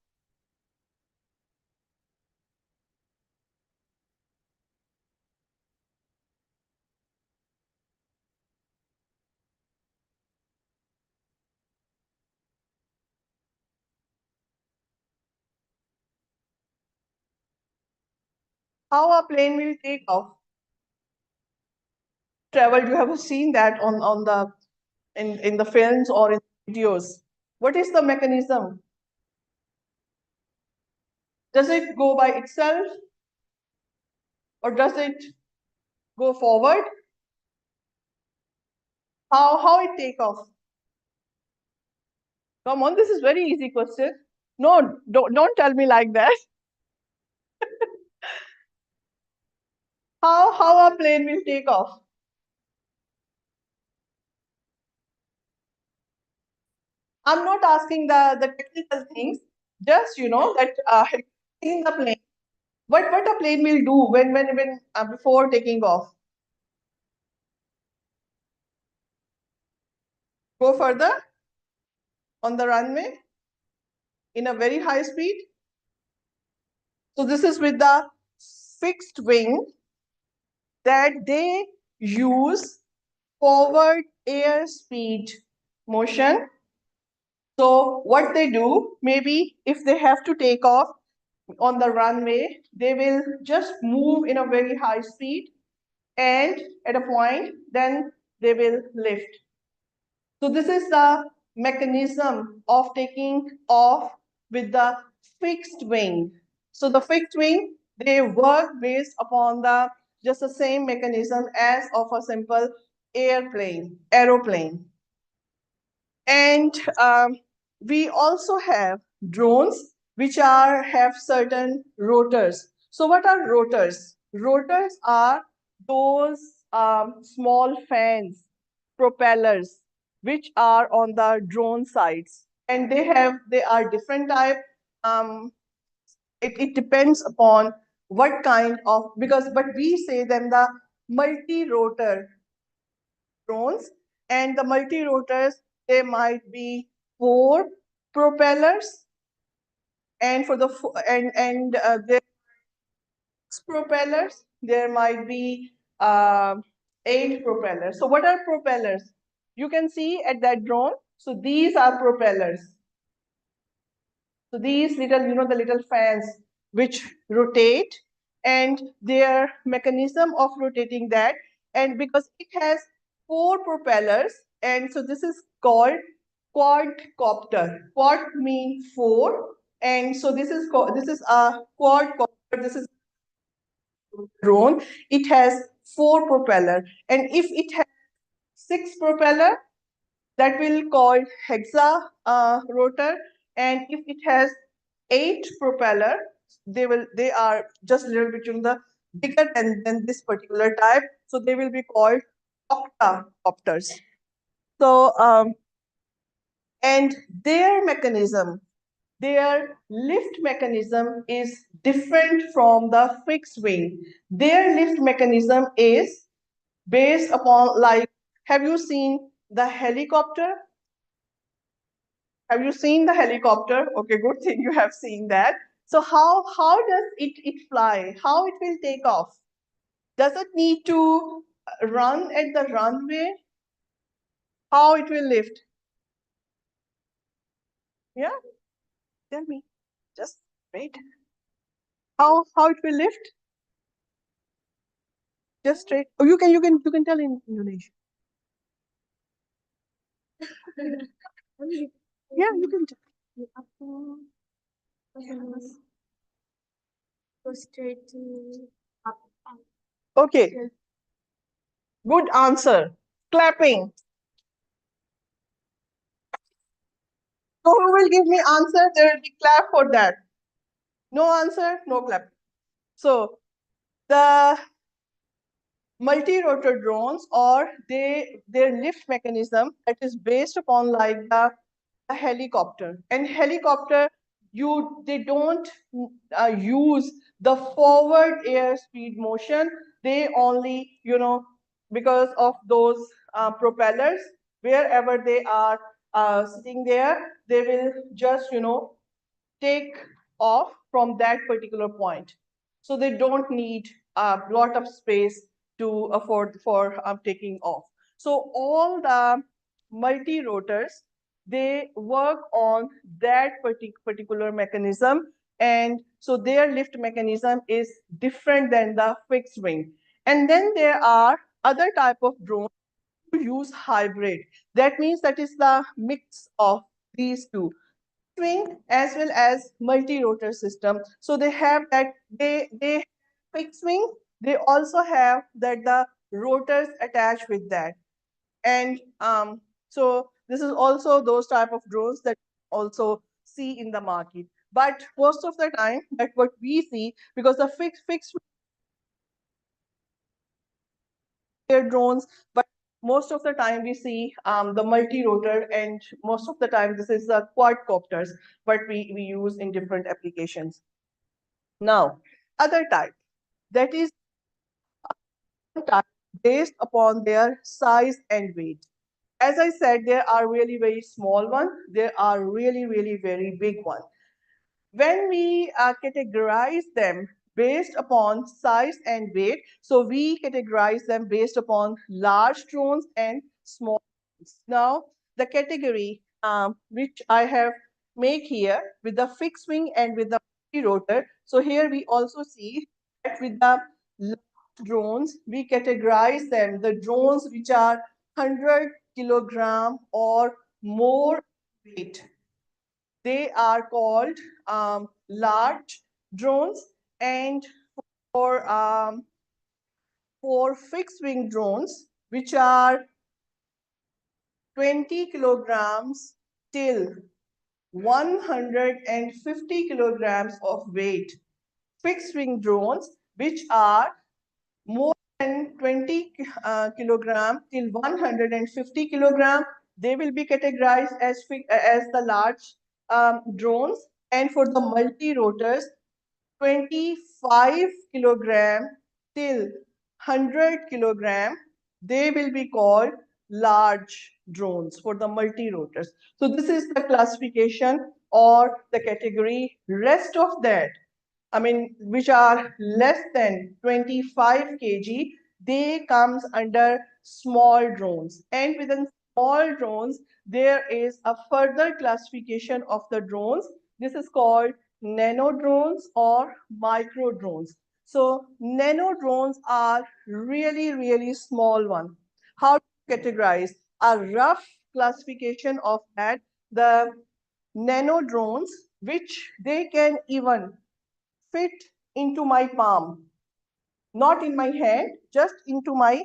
How a plane will take off? Travel, you have seen that on the in the films or in videos. What is the mechanism? Does it go by itself or does it go forward? How it take off? Come on, this is very easy question. No, don't tell me like that. How a plane will take off? I'm not asking the technical things. Just, you know, that in the plane, what a plane will do when before taking off. Go further on the runway in a very high speed. So this is with the fixed wing that they use forward airspeed motion. So what they do, maybe if they have to take off on the runway, they will just move in a very high speed, and at a point, then they will lift. So this is the mechanism of taking off with the fixed wing. So the fixed wing, they work based upon the just the same mechanism as of a simple aeroplane. And we also have drones which have certain rotors. So what are rotors? Rotors are those small fans, propellers, which are on the drone sides, and they are different type. It depends upon what kind of, because but we say them the multi rotor drones, and the multi-rotors, there might be 4 propellers, and for the there propellers, there might be 8 propellers. So what are propellers? You can see at that drone. So these are propellers. So these little, the little fans which rotate, and their mechanism of rotating that, and because it has 4 propellers, and so this is called quadcopter. Quad means 4, and so this is a quadcopter. This is drone. It has 4 propeller, and if it has 6 propeller, that will call hexa rotor, and if it has 8 propeller, they are just a little bit bigger than this particular type, so they will be called octacopters. So and their mechanism, their lift mechanism is different from the fixed wing. Their lift mechanism is based upon, like, have you seen the helicopter? Have you seen the helicopter? Okay, good thing you have seen that. So how does it fly? How it will take off? Does it need to run at the runway? How it will lift? Yeah, tell me. Just wait. How it will lift? Just straight. Oh, you can tell in Indonesian. Yeah, you can tell. Go straight to up. Okay. Good answer. Clapping. So who will give me answer? There will be clap for that. No answer, no clap. So the multi-rotor drones, or their lift mechanism, that is based upon like the helicopter. And helicopter, they don't use the forward airspeed motion. They only, because of those propellers, wherever they are sitting there, they will just take off from that particular point. So they don't need a lot of space to afford for taking off. So all the multi-rotors, they work on that particular mechanism, and so their lift mechanism is different than the fixed wing. And then there are other type of drones who use hybrid. That means that is the mix of these two, wing as well as multi-rotor system. So they have that, they fixed wing, they also have that the rotors attached with that. And so this is also those type of drones that also see in the market. But most of the time that what we see, because the fixed their drones, but most of the time we see the multi-rotor, and most of the time this is the quadcopters, but we use in different applications. Now, other type, that is type based upon their size and weight. As I said, there are really very small ones, there are really very big ones. When we categorize them based upon size and weight, so we categorize them based upon large drones and small drones. Now, the category which I have make here with the fixed wing and with the rotor. So here we also see that with the large drones, we categorize them, the drones which are 100 kilogram or more weight. They are called large drones, and for fixed wing drones, which are 20 kilograms till 150 kilograms of weight. Fixed wing drones, which are more than 20 kilogram till 150 kilogram, they will be categorized as the large drones. And for the multi-rotors, 25 kilogram till 100 kilogram, they will be called large drones, for the multi-rotors. So this is the classification or the category. Rest of that, I mean, which are less than 25 kg, they comes under small drones. And within small drones, there is a further classification of the drones. This is called nano drones or micro drones. So nano drones are really, really small one. How to categorize? A rough classification of that, the nano drones, which they can even fit into my palm, not in my hand, just into my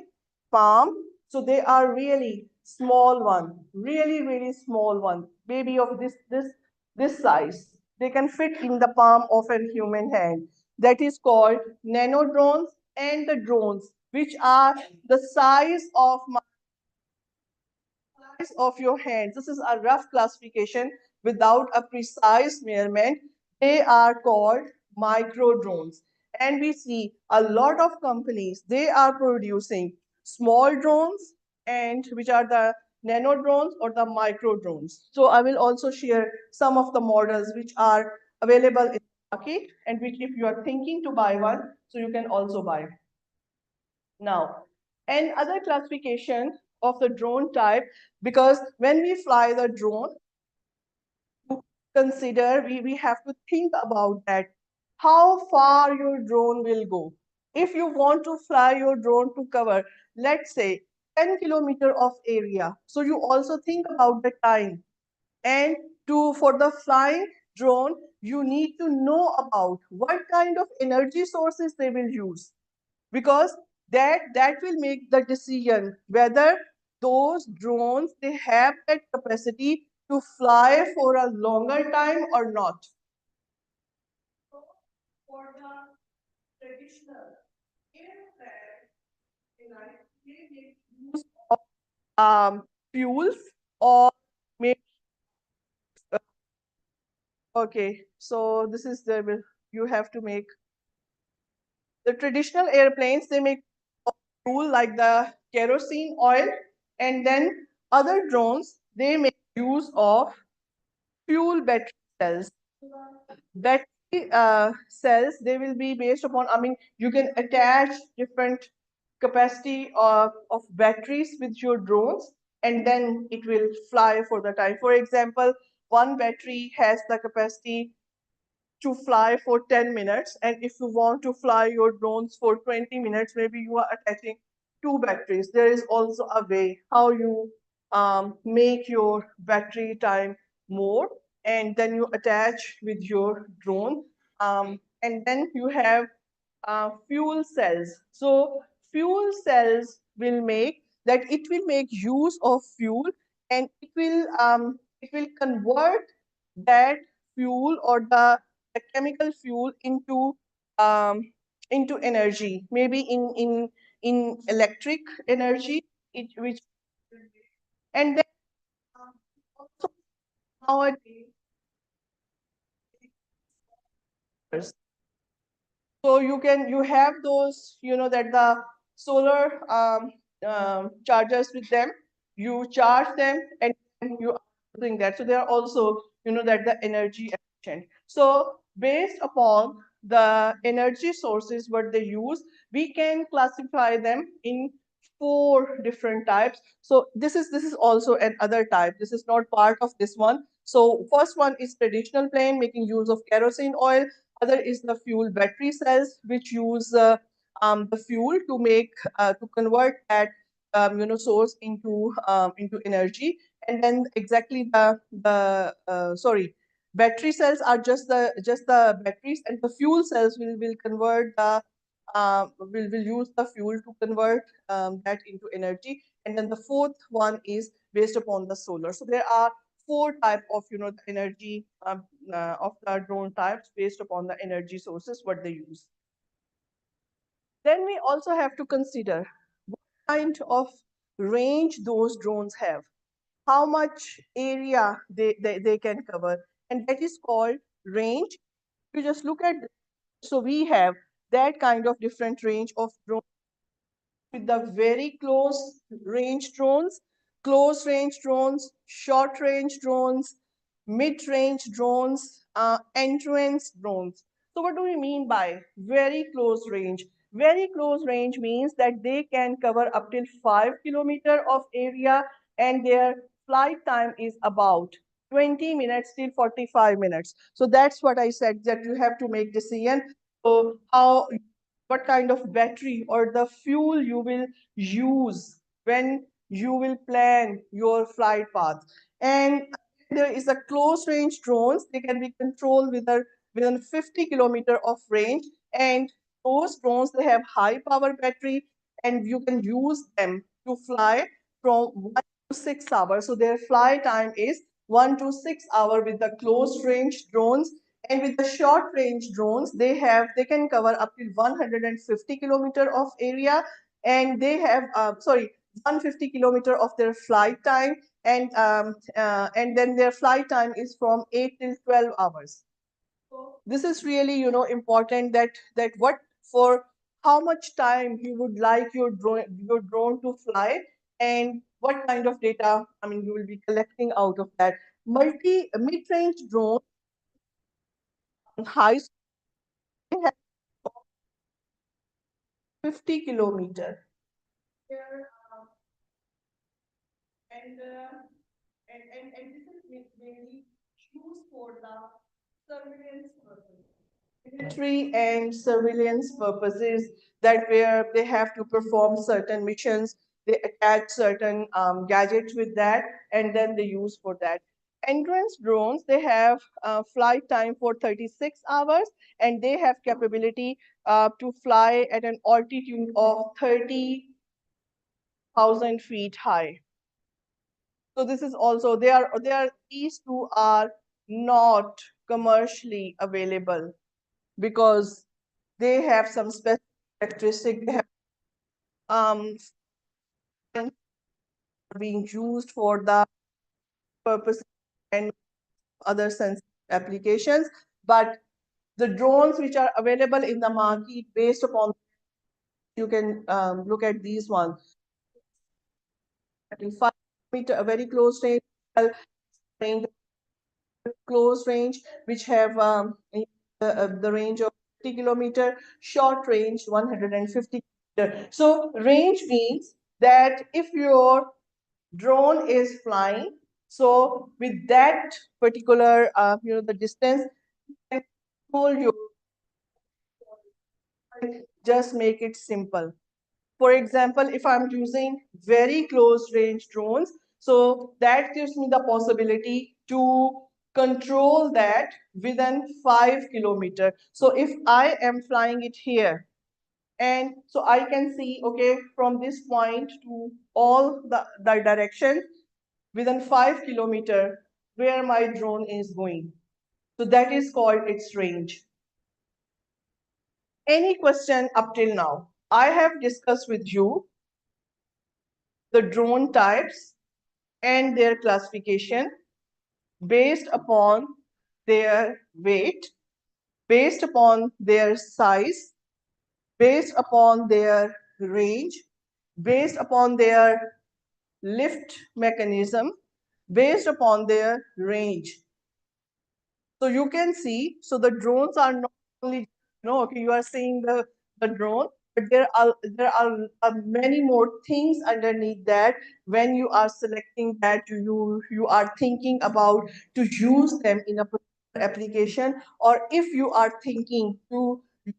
palm. So they are really small one, really, really small one, maybe of this size. They can fit in the palm of a human hand. That is called nano drones, and the drones which are the size of of your hands. This is a rough classification without a precise measurement. They are called micro drones. And we see a lot of companies, they are producing small drones, and which are the nano drones or the micro drones. So I will also share some of the models which are available in the market, and which if you are thinking to buy one, so you can also buy. Now, and other classification of the drone type, because when we fly the drone, consider, we have to think about that, how far your drone will go. If you want to fly your drone to cover, let's say 10 kilometer of area, so you also think about the time. And for the flying drone, you need to know about what kind of energy sources they will use, because that will make the decision whether those drones, they have that capacity to fly for a longer time or not. For the traditional aircraft, they make use of fuels, or maybe, okay, so this is the, you have to make the traditional airplanes, they make fuel like the kerosene oil, and then other drones, they make use of fuel battery cells. Battery cells, they will be based upon, I mean, you can attach different capacity of batteries with your drones, and then it will fly for the time. For example, one battery has the capacity to fly for 10 minutes, and if you want to fly your drones for 20 minutes, maybe you are attaching two batteries. There is also a way how you make your battery time more, and then you attach with your drone, and then you have fuel cells. So fuel cells will make that, it will make use of fuel, and it will convert that fuel or the chemical fuel into energy, maybe in electric energy, which, and then also nowadays, so you have those, that the solar chargers with them, you charge them, and you are doing that. So they are also, that the energy efficient. So based upon the energy sources what they use, we can classify them in four different types. So this is also another type. This is not part of this one. So first one is traditional plane, making use of kerosene oil. Other is the fuel battery cells, which use the fuel to make to convert that source into energy. And then exactly the sorry, battery cells are just the batteries, and the fuel cells will convert the will use the fuel to convert that into energy. And then the fourth one is based upon the solar. So there are four type of the energy of the drone types based upon the energy sources what they use. Then we also have to consider what kind of range those drones have, how much area they can cover, and that is called range. You just look at, so we have that kind of different range of drones, with the very close range drones, close range drones, short range drones, mid range drones, entrance drones. So, what do we mean by very close range? Very close range means that they can cover up till 5 kilometers of area, and their flight time is about 20 minutes till 45 minutes. So that's what I said, that you have to make decision. So how, what kind of battery or the fuel you will use when you will plan your flight path. And there is a close range drones. They can be controlled within 50 kilometers of range. And those drones, they have high power battery, and you can use them to fly from 1 to 6 hours. So their fly time is 1 to 6 hours with the close range drones. And with the short range drones, they can cover up to 150 kilometer of area, and they have 150 kilometer of their flight time, and then their flight time is from 8 till 12 hours. This is really, important, that what, for how much time you would like your drone to fly, and what kind of data, I mean, you will be collecting out of that. Mid-range drone, high speed, they have 50 kilometer. Here, and this is mainly used for the surveillance purpose. Military and surveillance purposes, that where they have to perform certain missions, they attach certain gadgets with that, and then they use for that. Entrance drones, they have flight time for 36 hours, and they have capability to fly at an altitude of 30,000 feet high. So this is also, these two are not commercially available, because they have some specific characteristic. They have um, being used for the purpose and other sensitive applications. But the drones which are available in the market, based upon, you can look at these ones. 5 meter, a very close range, close range, which have the range of 50 kilometer, short range 150 kilometer. So range means that if your drone is flying, so with that particular, the distance, you can control your, just make it simple. For example, if I'm using very close range drones, so that gives me the possibility to control that within 5 kilometers. So if I am flying it here, and so I can see, okay, from this point to all the direction within 5 kilometers where my drone is going. So that is called its range. Any question up till now? I have discussed with you the drone types and their classification based upon their weight, based upon their size, based upon their range, based upon their lift mechanism, based upon their range. So you can see, so the drones are not only, okay, you are seeing the drone, but there are many more things underneath that. When you are selecting that, you are thinking about to use them in a particular application, or if you are thinking to use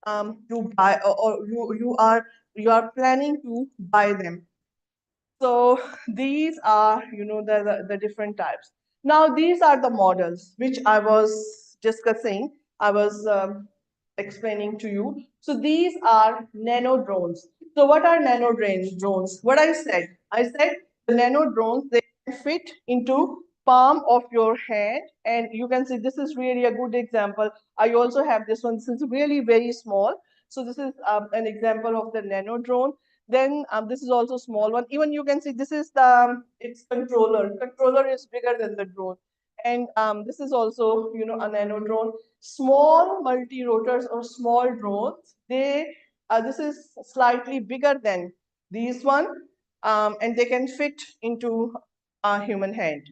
them to buy, or you are planning to buy them. So these are, the different types. Now these are the models which I was discussing. I was explaining to you. So these are nano drones. So what are nano drones? What I said the nano drones, they can fit into palm of your hand, and you can see this is really a good example. I also have this one. This is really very small. So this is an example of the nano drone. Then this is also small one. Even you can see this is the its controller. Controller is bigger than the drone. And this is also, a nano drone. Small multi-rotors or small drones, this is slightly bigger than these one. and they can fit into a human hand.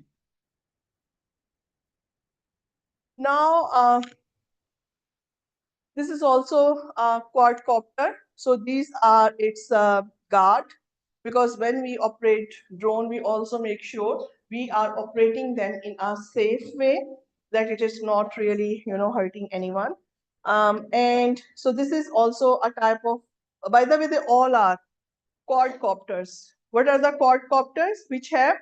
Now, this is also a quadcopter. So these are its guard, because when we operate drone, we also make sure we are operating them in a safe way, that it is not really, hurting anyone. And so this is also a type of, by the way, they all are quadcopters. What are the quadcopters? Which have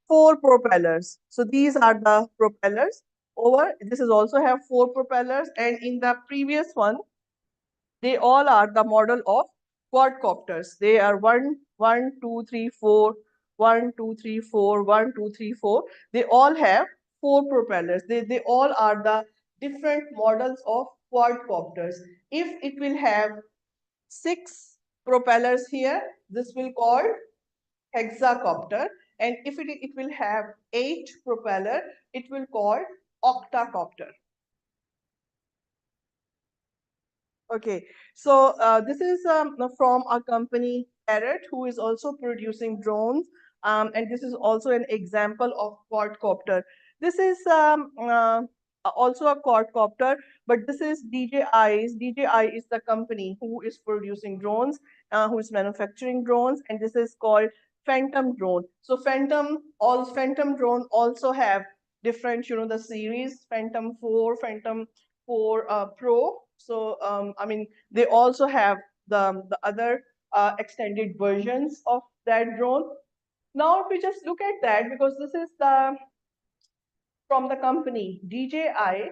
four propellers. So these are the propellers. Over this is also have four propellers, and in the previous one, they all are the model of quadcopters. They are one, two, three, four, 1, 2, 3, 4, 1, 2, 3, 4. They all have four propellers. They all are the different models of quadcopters. If it will have six propellers here, this will call hexacopter. And if it will have eight propeller, it will call octacopter. Okay, so this is from a company Parrot, who is also producing drones, and this is also an example of quadcopter. This is also a quadcopter, but this is DJI. DJI is the company who is producing drones, who is manufacturing drones, and this is called Phantom drone. So Phantom drone also have different, the series Phantom 4, Phantom 4 Pro. So I mean, they also have the other extended versions of that drone. Now, if we just look at that, because this is the from the company DJI,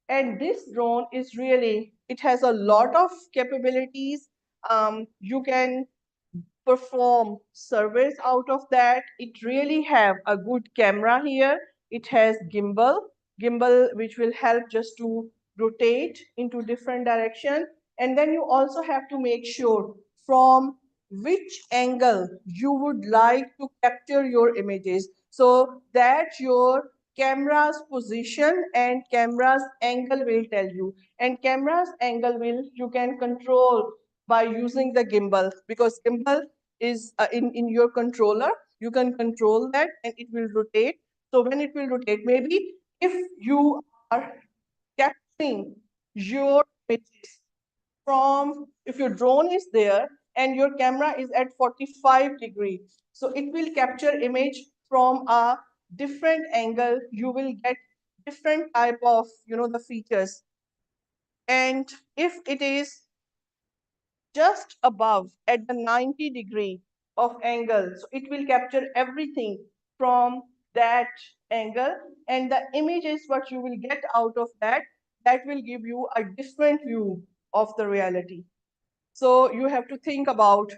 and this drone is really, it has a lot of capabilities. You can perform surveys out of that. It really have a good camera here. It has gimbal which will help just to rotate into different direction. And then you also have to make sure from which angle you would like to capture your images, so that your camera's position and camera's angle will tell you. And camera's angle will, you can control by using the gimbal, because gimbal is in your controller. You can control that and it will rotate. So when it will rotate, maybe if you are capturing your images from, if your drone is there and your camera is at 45 degree, so it will capture image from a different angle. You will get different type of, the features. And if it is just above at the 90 degree of angle, so it will capture everything from that angle, and the images what you will get out of that, that will give you a different view of the reality. So you have to think about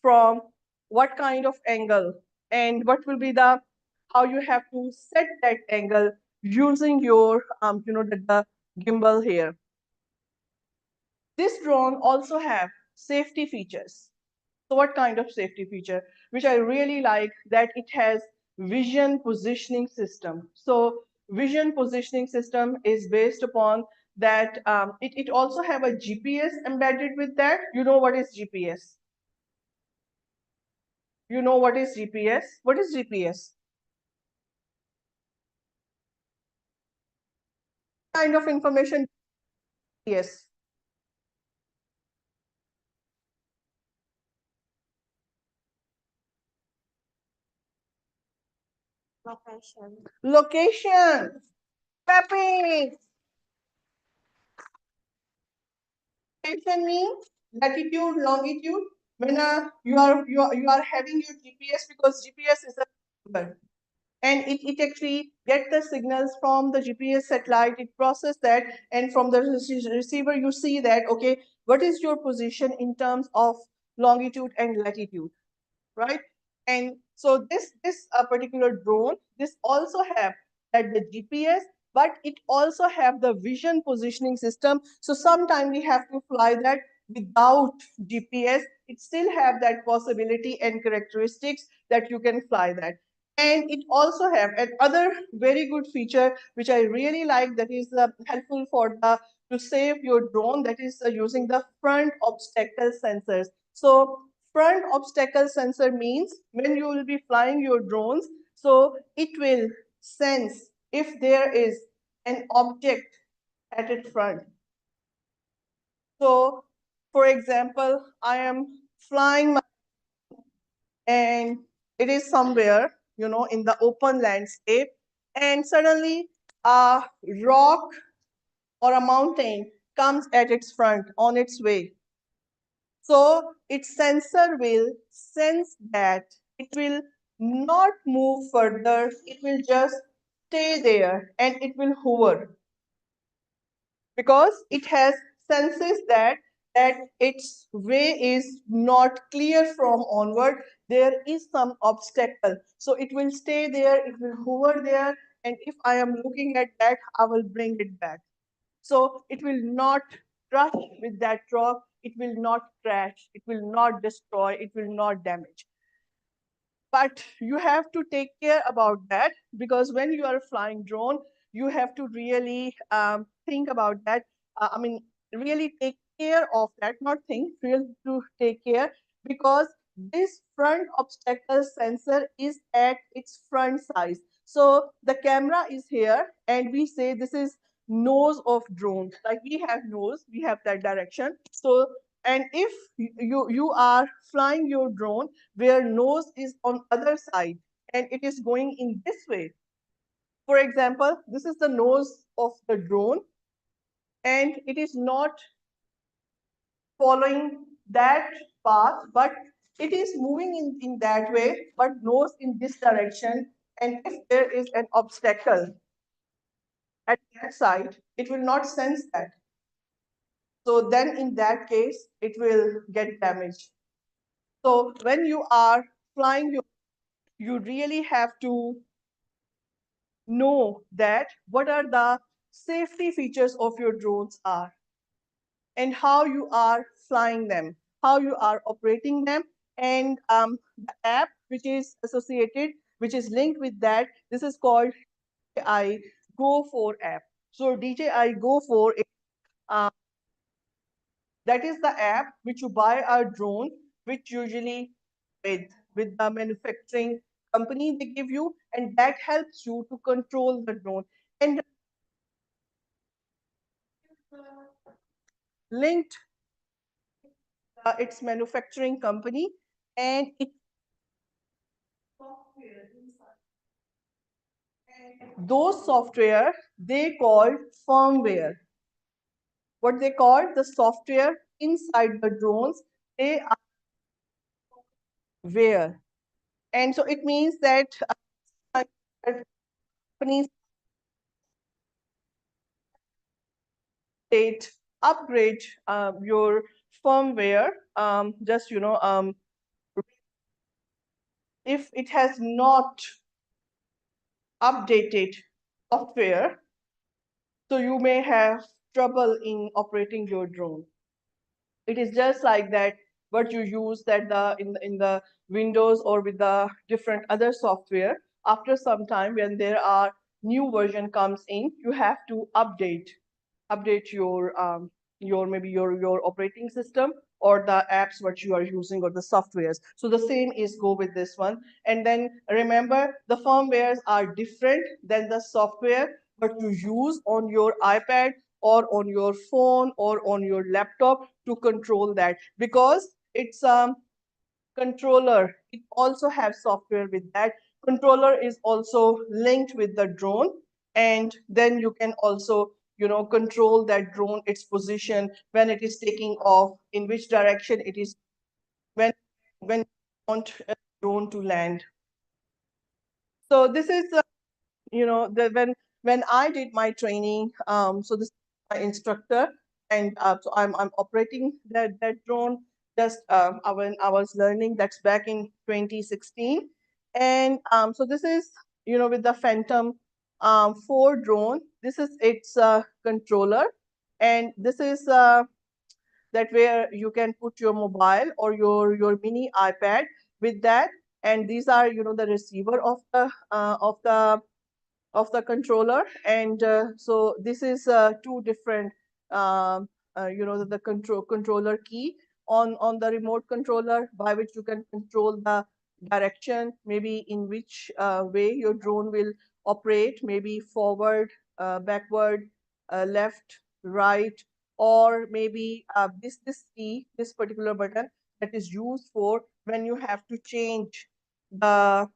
from what kind of angle, and what will be the, how you have to set that angle using your the gimbal here. This drone also have safety features. So what kind of safety feature? Which I really like, that it has vision positioning system. So vision positioning system is based upon that it also have a GPS embedded with that. You know what is GPS? You know what is GPS? What is GPS? Kind of information? Yes. Location. Mapping. Location means latitude, longitude. When you are having your GPS, because GPS is a number, and it actually get the signals from the GPS satellite. It process that, and from the receiver you see that, okay, what is your position in terms of longitude and latitude, right? And so this particular drone, this also have that the GPS, but it also have the vision positioning system. So sometime we have to fly that without GPS. It still have that possibility and characteristics that you can fly that. And it also have another very good feature which I really like, that is helpful for the to save your drone, that is using the front obstacle sensors. So front obstacle sensor means when you will be flying your drones, so it will sense if there is an object at its front. So, for example, I am flying my, and it is somewhere, in the open landscape, and suddenly a rock or a mountain comes at its front on its way. So its sensor will sense that it will not move further, it will just stay there and it will hover because it has senses that its way is not clear from onward. There is some obstacle, so it will stay there, it will hover there, and if I am looking at that, I will bring it back. So it will not rush with that rock, it will not crash, it will not destroy, it will not damage. But you have to take care about that, because when you are flying drone, you have to really think about that. I mean, really take care of that, not think, really to take care, because this front obstacle sensor is at its front size. So the camera is here, and we say this is nose of drone. Like we have nose, we have that direction. So, and if you are flying your drone where nose is on other side and it is going in this way. For example, this is the nose of the drone and it is not following that path, but it is moving in that way, but nose in this direction. And if there is an obstacle at that side, it will not sense that. So then in that case, it will get damaged. So when you are flying, you really have to know that what are the safety features of your drones are and how you are flying them, how you are operating them, and the app which is associated, which is linked with that, this is called DJI Go 4 app. So DJI Go 4 is, that is the app which you buy a drone, which usually with the manufacturing company they give you, and that helps you to control the drone. And linked its manufacturing company, and it those software they called firmware. What they call the software inside the drones, they are where. And so it means that companies state upgrade your firmware, just if it has not updated software, so you may have trouble in operating your drone. It is just like that what you use that in the Windows or with the different other software. After some time, when there are new version comes in, you have to update your maybe your operating system or the apps what you are using or the softwares. So the same is go with this one. And then remember, the firmwares are different than the software what you use on your iPad or on your phone or on your laptop to control that, because it's controller, it also has software with that. Controller is also linked with the drone, and then you can also control that drone, its position, when it is taking off, in which direction it is, when you want a drone to land. So this is when I did my training, so this is my instructor, and so I'm operating that drone just when I was learning. That's back in 2016, and so this is with the Phantom 4 drone. This is its controller, and this is that where you can put your mobile or your mini iPad with that, and these are the receiver of the controller. And so this is two different the controller key. on the remote controller by which you can control the direction, maybe in which way your drone will operate, maybe forward, backward, left, right, or maybe this key, this particular button that is used for when you have to change the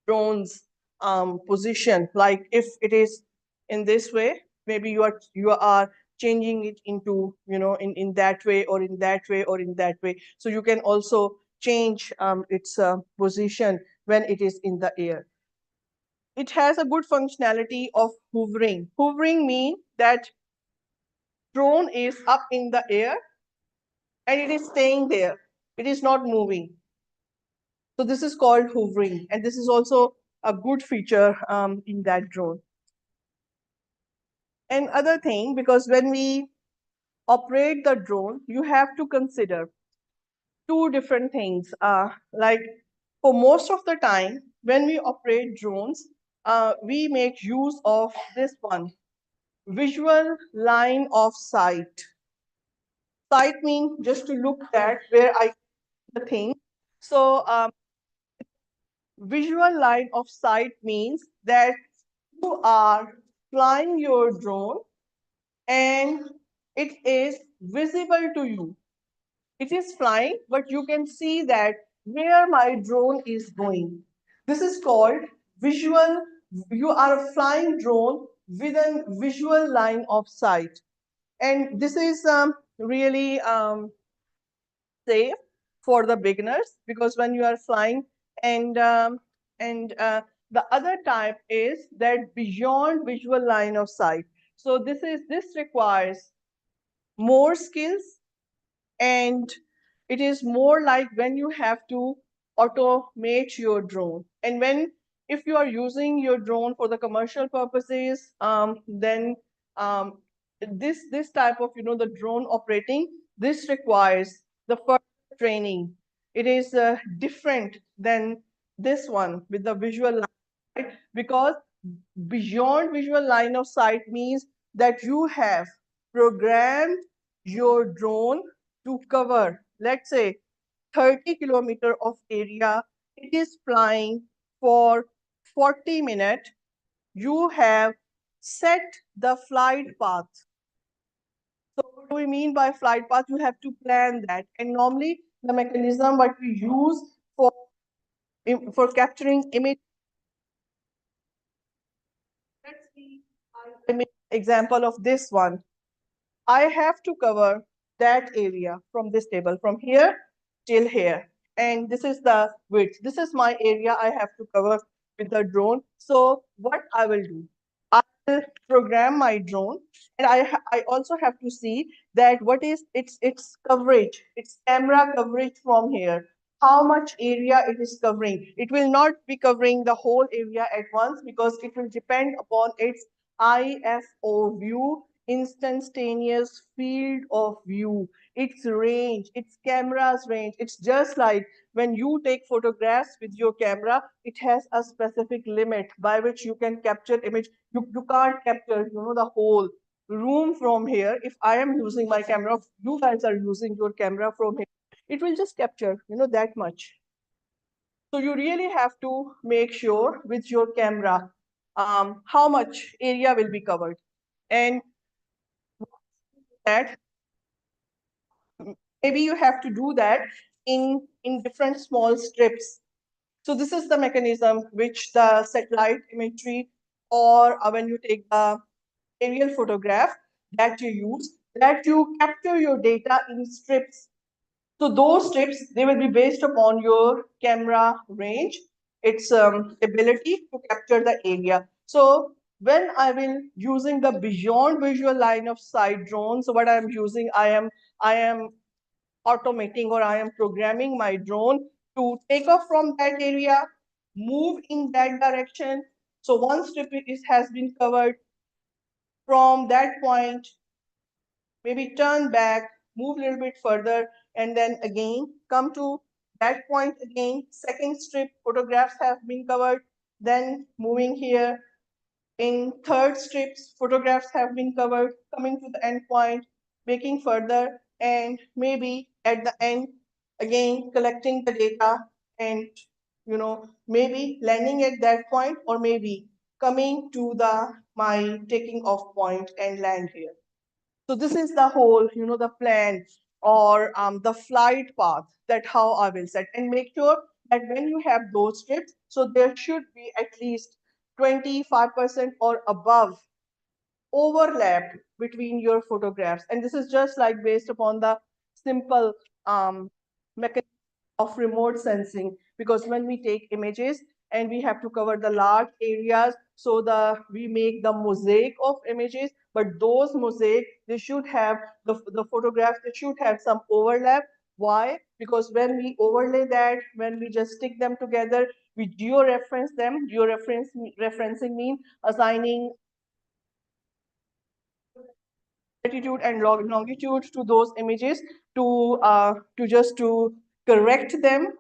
drone's position. Like if it is in this way, maybe you are changing it into, in that way or in that way or in that way. So you can also change its position when it is in the air. It has a good functionality of hovering. Hovering means that drone is up in the air and it is staying there. It is not moving. So this is called hovering, and this is also a good feature in that drone. And other thing, because when we operate the drone, you have to consider two different things. Like for most of the time, when we operate drones, we make use of this one, visual line of sight. Sight means just to look at where I the thing. So visual line of sight means that you are flying your drone and it is visible to you. It is flying, but you can see that where my drone is going. This is called visual. You are a flying drone within visual line of sight. And this is really safe for the beginners, because when you are flying, and the other type is that beyond visual line of sight. So this requires more skills, and it is more like when you have to automate your drone. And when if you are using your drone for the commercial purposes, then um, this type of the drone operating, this requires the further training. It is different than this one with the visual line, right? Because beyond visual line of sight means that you have programmed your drone to cover, let's say, 30 kilometer of area. It is flying for 40 minutes. You have set the flight path. So what do we mean by flight path? You have to plan that. And normally the mechanism what we use for capturing image. Let's see example of this one. I have to cover that area from this table, from here till here. And this is the width. This is my area I have to cover with the drone. So what I will do, I will program my drone, and I also have to see that what is its coverage, its camera coverage from here. How much area it is covering. It will not be covering the whole area at once, because it will depend upon its IFO view, instantaneous field of view, its range, its camera's range. It's just like when you take photographs with your camera, it has a specific limit by which you can capture image. You can't capture, the whole room from here. If I am using my camera, you guys are using your camera from here, it will just capture, that much. So you really have to make sure with your camera how much area will be covered. And that maybe you have to do that in different small strips. So this is the mechanism which the satellite imagery, or when you take the aerial photograph, that you use, that you capture your data in strips. So those strips, they will be based upon your camera range, its ability to capture the area. So when I will using the beyond visual line of sight drone, so what I am using, I am automating, or I am programming my drone to take off from that area, move in that direction. So once strip has been covered, from that point, maybe turn back, move a little bit further, and then again come to that point again. Second strip, photographs have been covered, then moving here. In third strips, photographs have been covered, coming to the end point, making further, and maybe at the end, again, collecting the data and, maybe landing at that point, or maybe coming to my taking off point and land here. So this is the whole, the plan or the flight path that how I will set, and make sure that when you have those trips, so there should be at least 25% or above overlap between your photographs. And this is just like based upon the simple mechanism of remote sensing, because when we take images and we have to cover the large areas, so we make the mosaic of images, but those mosaic, they should have the photographs, they should have some overlap. Why? Because when we overlay that, when we just stick them together, we georeference them. Referencing means assigning latitude and longitude to those images to correct them,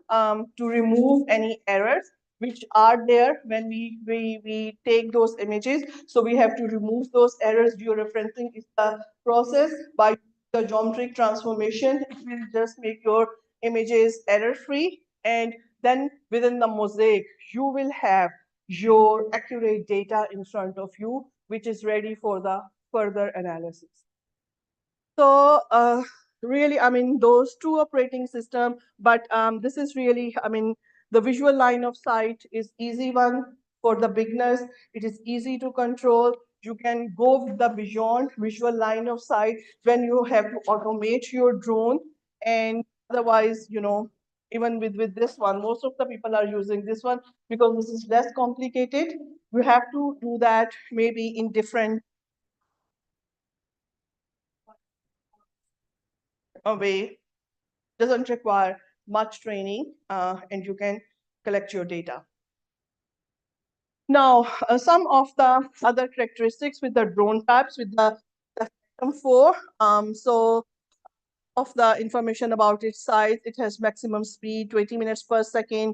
to remove any errors which are there when we take those images. So we have to remove those errors. Georeferencing is the process by the geometric transformation. It will just make your images error free, and then within the mosaic you will have your accurate data in front of you, which is ready for the further analysis. So really, I mean, those two operating system, but this is really, I mean, the visual line of sight is easy one for the beginners. It is easy to control. You can go with the beyond visual line of sight when you have to automate your drone. And otherwise, even with this one, most of the people are using this one because this is less complicated. You have to do that maybe in different way, doesn't require much training, and you can collect your data. Now, some of the other characteristics with the drone types, with the Phantom 4. So of the information about its size, it has maximum speed, 20 minutes per second.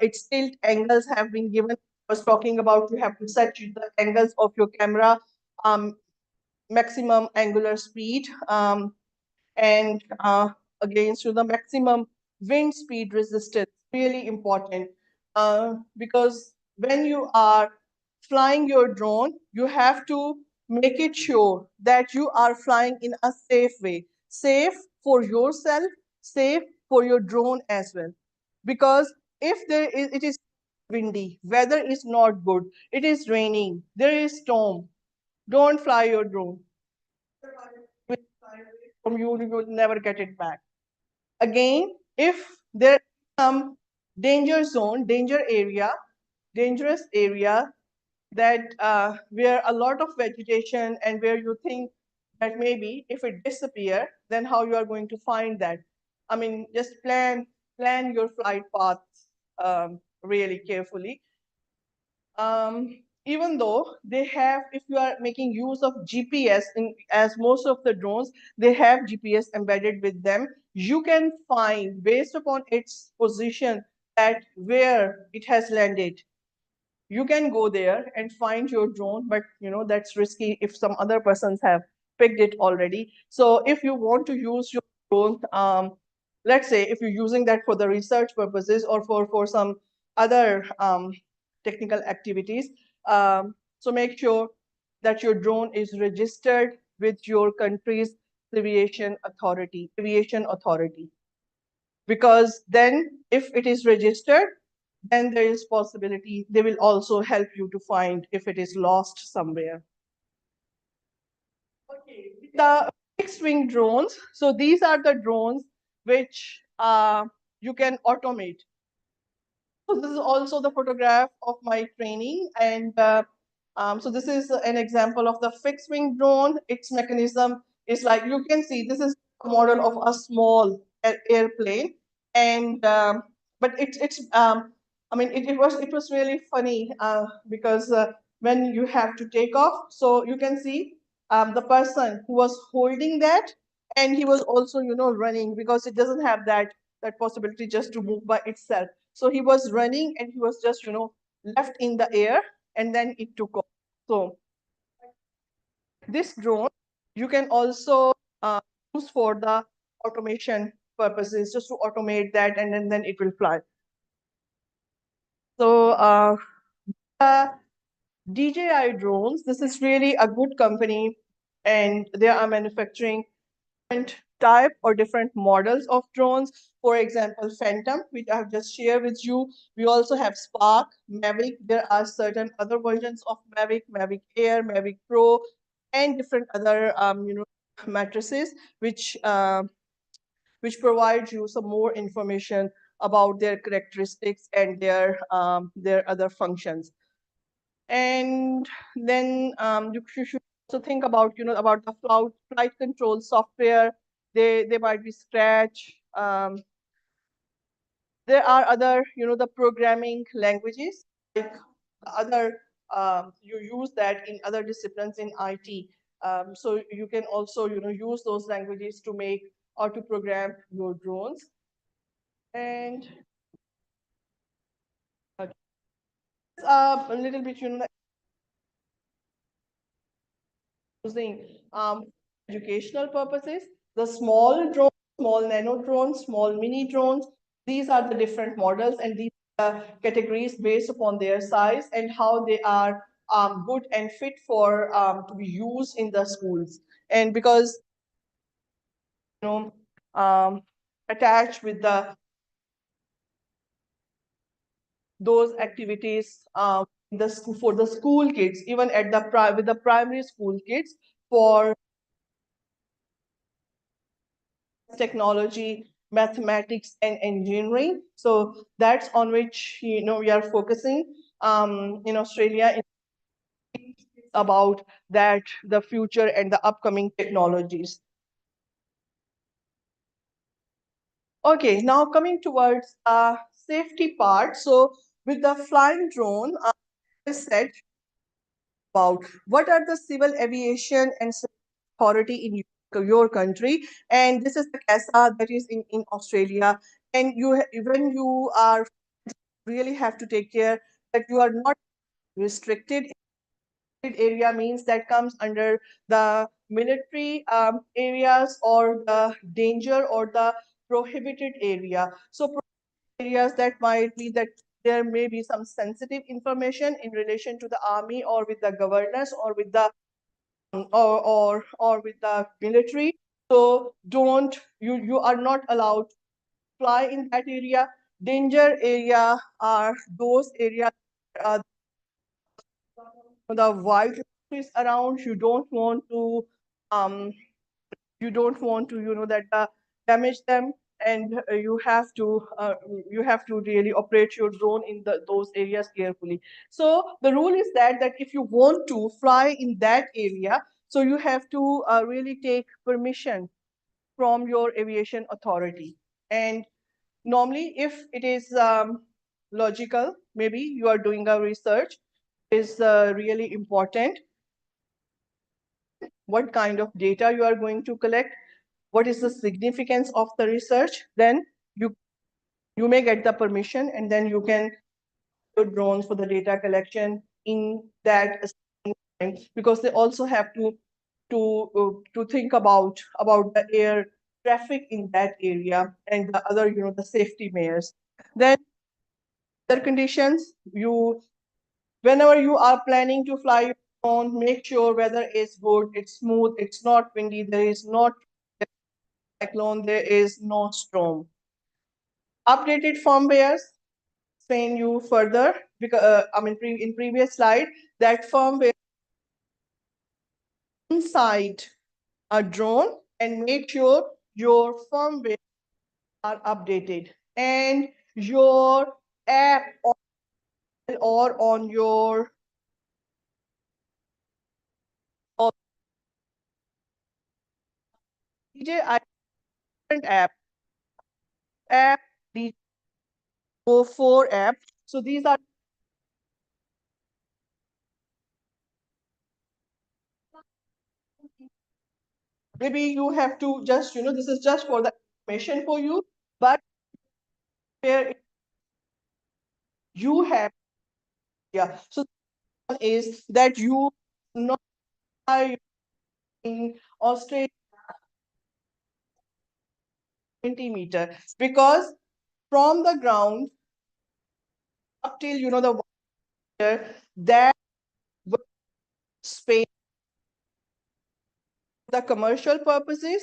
Its tilt angles have been given. I was talking about you have to set the angles of your camera, maximum angular speed, and again, so the maximum wind speed resistance, really important, because when you are flying your drone, you have to make it sure that you are flying in a safe way, safe for yourself, safe for your drone as well. Because if it is windy, weather is not good, it is raining, there is storm, don't fly your drone. From you, you will never get it back. Again, if there is some danger zone, dangerous area that where a lot of vegetation and where you think that maybe if it disappear, then how you are going to find that? I mean, just plan your flight paths really carefully. Even though they have, if you are making use of GPS, as most of the drones, they have GPS embedded with them, you can find based upon its position that where it has landed. You can go there and find your drone, but that's risky if some other persons have picked it already. So if you want to use your drone, let's say if you're using that for the research purposes or for some other technical activities, so make sure that your drone is registered with your country's aviation authority, because then if it is registered, then there is possibility they will also help you to find if it is lost somewhere. Okay, the fixed wing drones. So these are the drones which you can automate. So this is also the photograph of my training, and so this is an example of the fixed wing drone. Its mechanism is like you can see. This is a model of a small airplane, and but it's I mean it was really funny because when you have to take off, so you can see the person who was holding that, and he was also running because it doesn't have that possibility just to move by itself. So he was running and he was just, left in the air, and then it took off. So this drone, you can also use for the automation purposes, just to automate that, and then it will fly. So DJI drones, this is really a good company, and they are manufacturing different type or different models of drones. For example, Phantom, which I have just shared with you. We also have Spark, Mavic. There are certain other versions of Mavic, Mavic Air, Mavic Pro, and different other matrices, which provide you some more information about their characteristics and their other functions. And then you should also think about about the flight control software. They might be Scratch. There are other the programming languages, like other you use that in other disciplines in IT. So you can also use those languages to make or to program your drones. And a little bit using educational purposes. The small drones, small nano drones, small mini drones, these are the different models, and these are categories based upon their size and how they are good and fit for to be used in the schools. And because um, attached with those activities for the school kids, even at with the primary school kids, for technology, mathematics, and engineering. So that's on which we are focusing in Australia about that the future and the upcoming technologies. Okay, now coming towards safety part. So with the flying drone, I said about what are the civil aviation and safety authority in your country, and this is the CASA that is in Australia. And when you are really have to take care that you are not restricted area, means that comes under the military areas or the danger or the prohibited area. So areas that might be that there may be some sensitive information in relation to the army or with the governors or with the or with the military. So don't you are not allowed to fly in that area. Danger area are those areas the wild is around. You don't want to um that damage them, and you have to really operate your drone in those areas carefully. So the rule is that if you want to fly in that area, so you have to really take permission from your aviation authority. And normally if it is logical, maybe you are doing a research, is really important what kind of data you are going to collect, what is the significance of the research, then you may get the permission, and then you can use drones for the data collection in that time, because they also have to think about the air traffic in that area and the other the safety measures. Then other conditions, whenever you are planning to fly your drone, make sure weather is good, it's smooth, it's not windy, there is not cyclone, there is no storm. Updated firmwares, explain you further, because in previous slide, that firmware inside a drone, and make sure your firmware are updated, and your app or on your or DJI different app DJI Go 4 app. So these are maybe you have to just this is just for the information for you, but where you have so one is that you not are in Australia 20 meter, because from the ground up till the water, that space, the commercial purposes,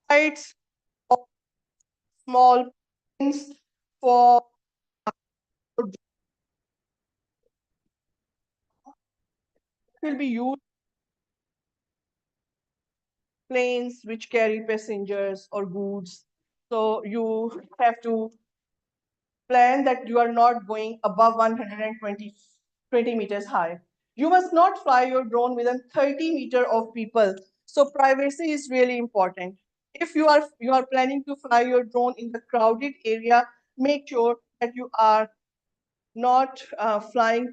sites, small planes for will be used, planes which carry passengers or goods. So you have to plan that you are not going above 120 meters high. You must not fly your drone within 30 meter of people. So privacy is really important. If you are planning to fly your drone in the crowded area, make sure that you are not flying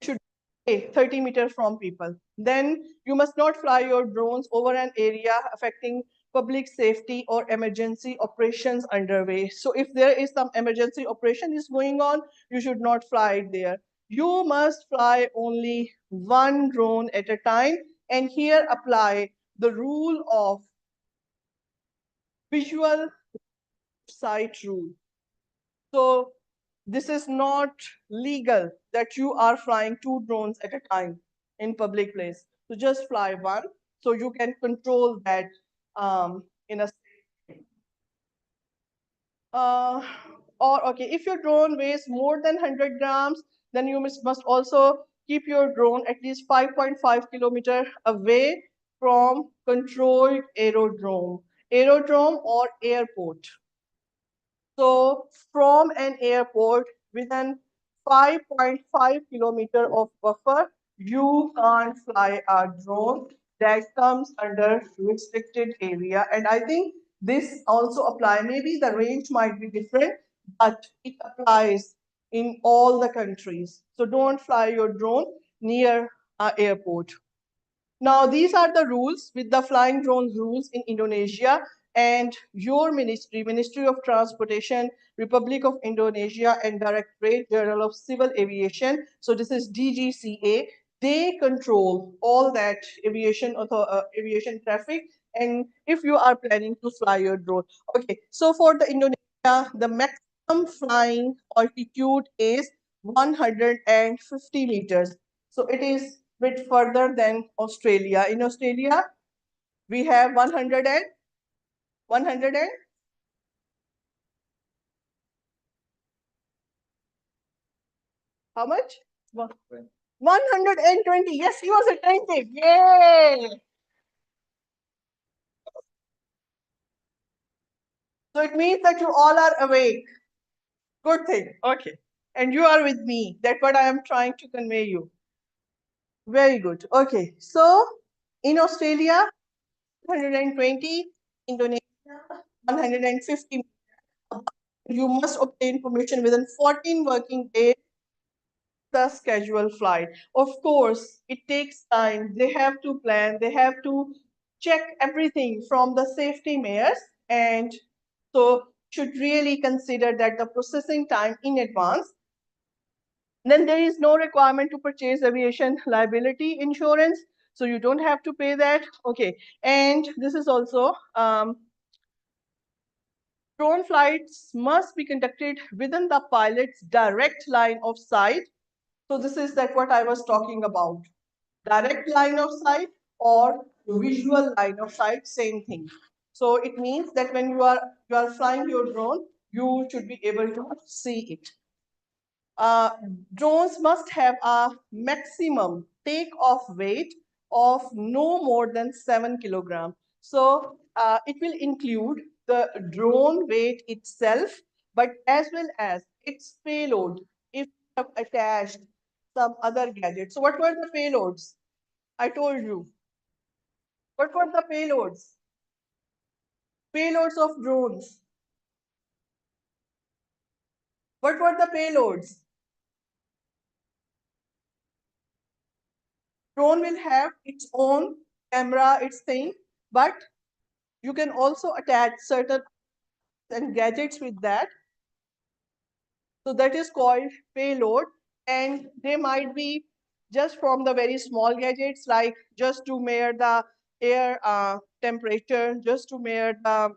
should be 30 meters from people. Then you must not fly your drones over an area affecting public safety or emergency operations underway. So if there is some emergency operation is going on, you should not fly it there. You must fly only one drone at a time, and here apply the rule of visual sight rule. So this is not legal that you are flying two drones at a time in public place. So just fly one, so you can control that in a uh, or okay, if your drone weighs more than 100 grams, then you must also keep your drone at least 5.5 kilometer away from controlled aerodrome or airport. So from an airport within 5.5 kilometer of buffer, you can't fly a drone that comes under restricted area. And I think this also apply. Maybe the range might be different, but it applies in all the countries. So don't fly your drone near an airport. Now, these are the rules with the flying drones rules in Indonesia, and your ministry, Ministry of Transportation, Republic of Indonesia, and Directorate General of Civil Aviation. So this is DGCA. They control all that aviation traffic. And if you are planning to fly your drone, okay. So for the Indonesia, the maximum flying altitude is 150 meters. So it is bit further than Australia. In Australia, we have 100 and how much? 120. Yes, he was attentive. Yay! So it means that you all are awake. Good thing. Okay. And you are with me. That's what I am trying to convey you. Very good. Okay. So in Australia, 120, Indonesia, 150. You must obtain permission within 14 working days the scheduled flight. Of course, it takes time. They have to plan, they have to check everything from the safety measures, and so should really consider that the processing time in advance. Then there is no requirement to purchase aviation liability insurance, so you don't have to pay that. Okay, and this is also drone flights must be conducted within the pilot's direct line of sight. So this is that what I was talking about. Direct line of sight or visual line of sight, same thing. So it means that when you are flying your drone, you should be able to see it. Uh, Drones must have a maximum take-off weight of no more than 7 kilograms. So it will include the drone weight itself, but as well as its payload if you have attached some other gadgets. So what were the payloads? I told you. What were the payloads? Payloads of drones. What were the payloads? Drone will have its own camera, its thing, but you can also attach certain and gadgets with that. So that is called payload, and they might be just from the very small gadgets like just to measure the air temperature, just to measure the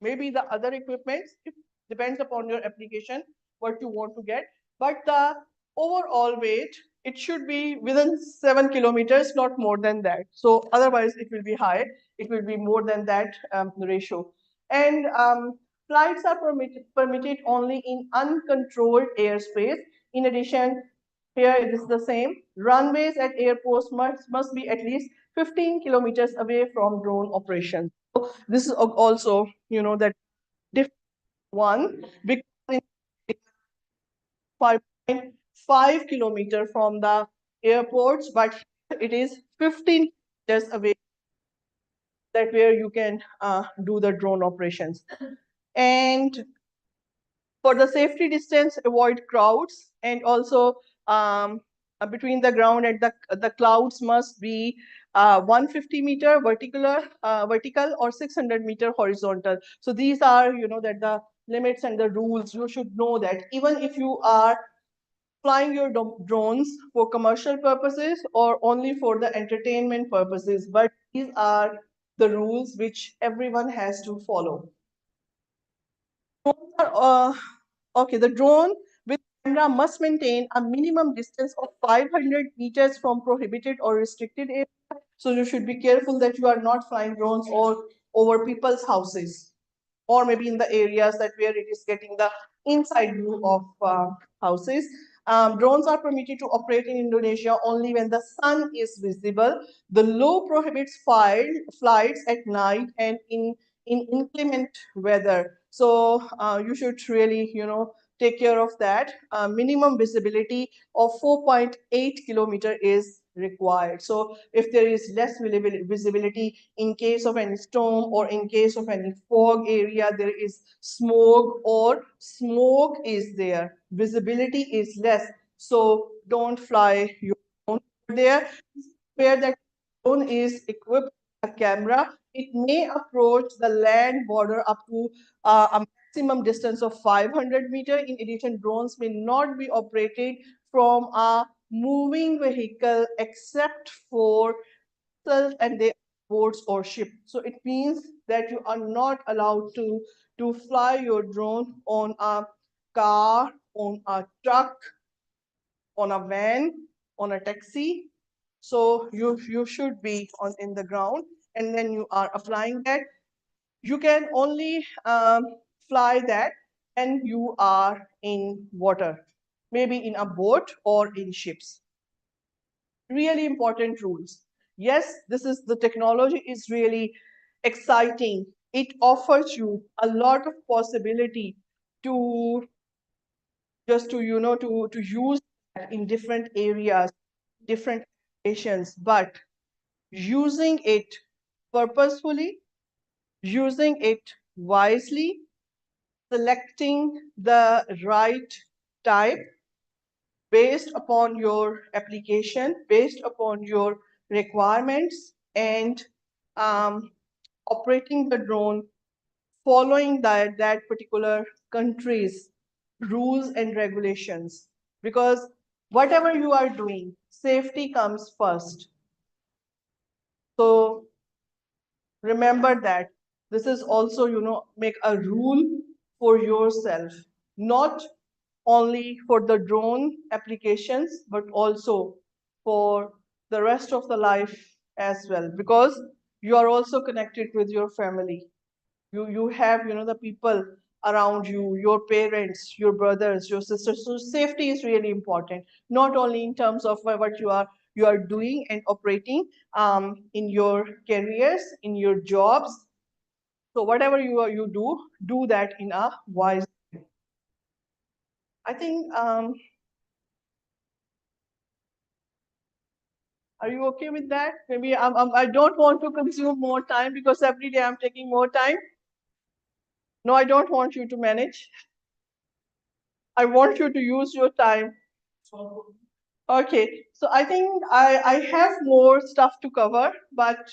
maybe the other equipments. It depends upon your application, what you want to get. But the overall weight, it should be within 7 kilometers, not more than that. So otherwise, it will be high. It will be more than that ratio. And flights are permitted only in uncontrolled airspace. In addition, here it is the same. Runways at airports must be at least 15 kilometers away from drone operations. So this is also, that different one, because it's 5.5 kilometers from the airports, but it is 15 kilometers away, that where you can do the drone operations. And for the safety distance, avoid crowds, and also between the ground and the clouds must be 150-meter vertical or 600-meter horizontal. So these are, that the limits and the rules. You should know that even if you are flying your drones for commercial purposes or only for the entertainment purposes, but these are the rules which everyone has to follow. Okay, the drone with camera must maintain a minimum distance of 500 meters from prohibited or restricted area. So you should be careful that you are not flying drones or over people's houses, or maybe in the areas that where it is getting the inside view of houses. Drones are permitted to operate in Indonesia only when the sun is visible. The law prohibits flights at night and in inclement weather. So you should really, take care of that. Minimum visibility of 4.8 kilometer is required. So if there is less visibility in case of any storm or in case of any fog area, there is smoke is there, visibility is less. So don't fly your drone there. Where that drone is equipped with a camera, it may approach the land border up to a maximum distance of 500 meters. In addition, drones may not be operated from a moving vehicle except for and they boats or ship. So it means that you are not allowed to fly your drone on a car, on a truck, on a van, on a taxi. So you should be on in the ground, and then you are applying that. You can only fly that when you are in water, maybe in a boat or in ships. Really important rules. Yes, this is the technology is really exciting. It offers you a lot of possibility to just to to use that in different areas, different applications, but using it purposefully, using it wisely, selecting the right type based upon your application, based upon your requirements, and um, operating the drone, following that particular country's rules and regulations. Because whatever you are doing, safety comes first. So remember that this is also, make a rule for yourself, not only for the drone applications, but also for the rest of the life as well, because you are also connected with your family. You have, the people around you, your parents, your brothers, your sisters. So safety is really important, not only in terms of what you are doing and operating in your careers, in your jobs. So whatever you do that in a wise way. I think are you okay with that? Maybe I don't want to consume more time because every day I'm taking more time. No, I don't want you to manage. I want you to use your time. Okay, so I think I have more stuff to cover, but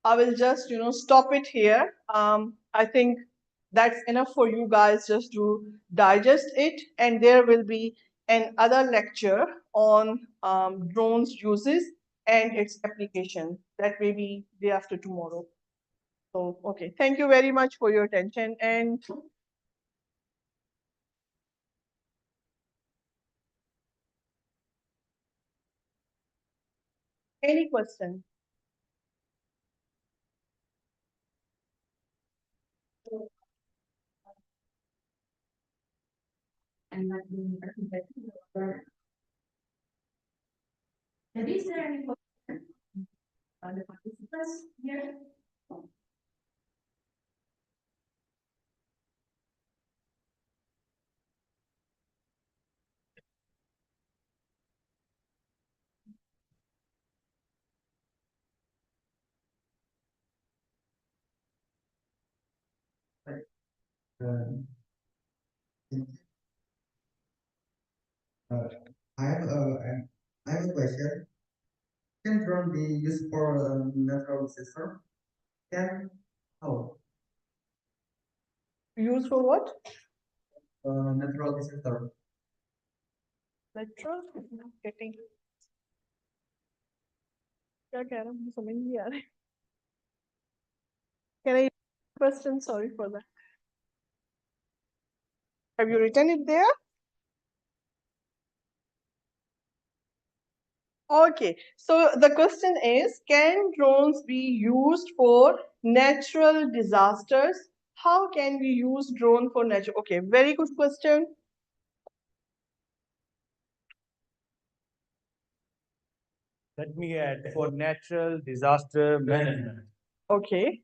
I will just, stop it here. I think that's enough for you guys just to digest it, and there will be another lecture on drones uses and its application. That may be day after tomorrow. So, okay, thank you very much for your attention. And any question? Is there any question on the participants here? Um, uh, I have I have a question. Can drone be used for natural disaster? Can how? Use for what? Natural disaster. Lecture? Getting. क्या कह रहा हूँ मुझे समझ नहीं आ रहा है. Can I question? Sorry for that. Have you written it there? Okay, so the question is, can drones be used for natural disasters? How can we use drone for natural? Okay, very good question. Let me add for natural disaster management. Okay,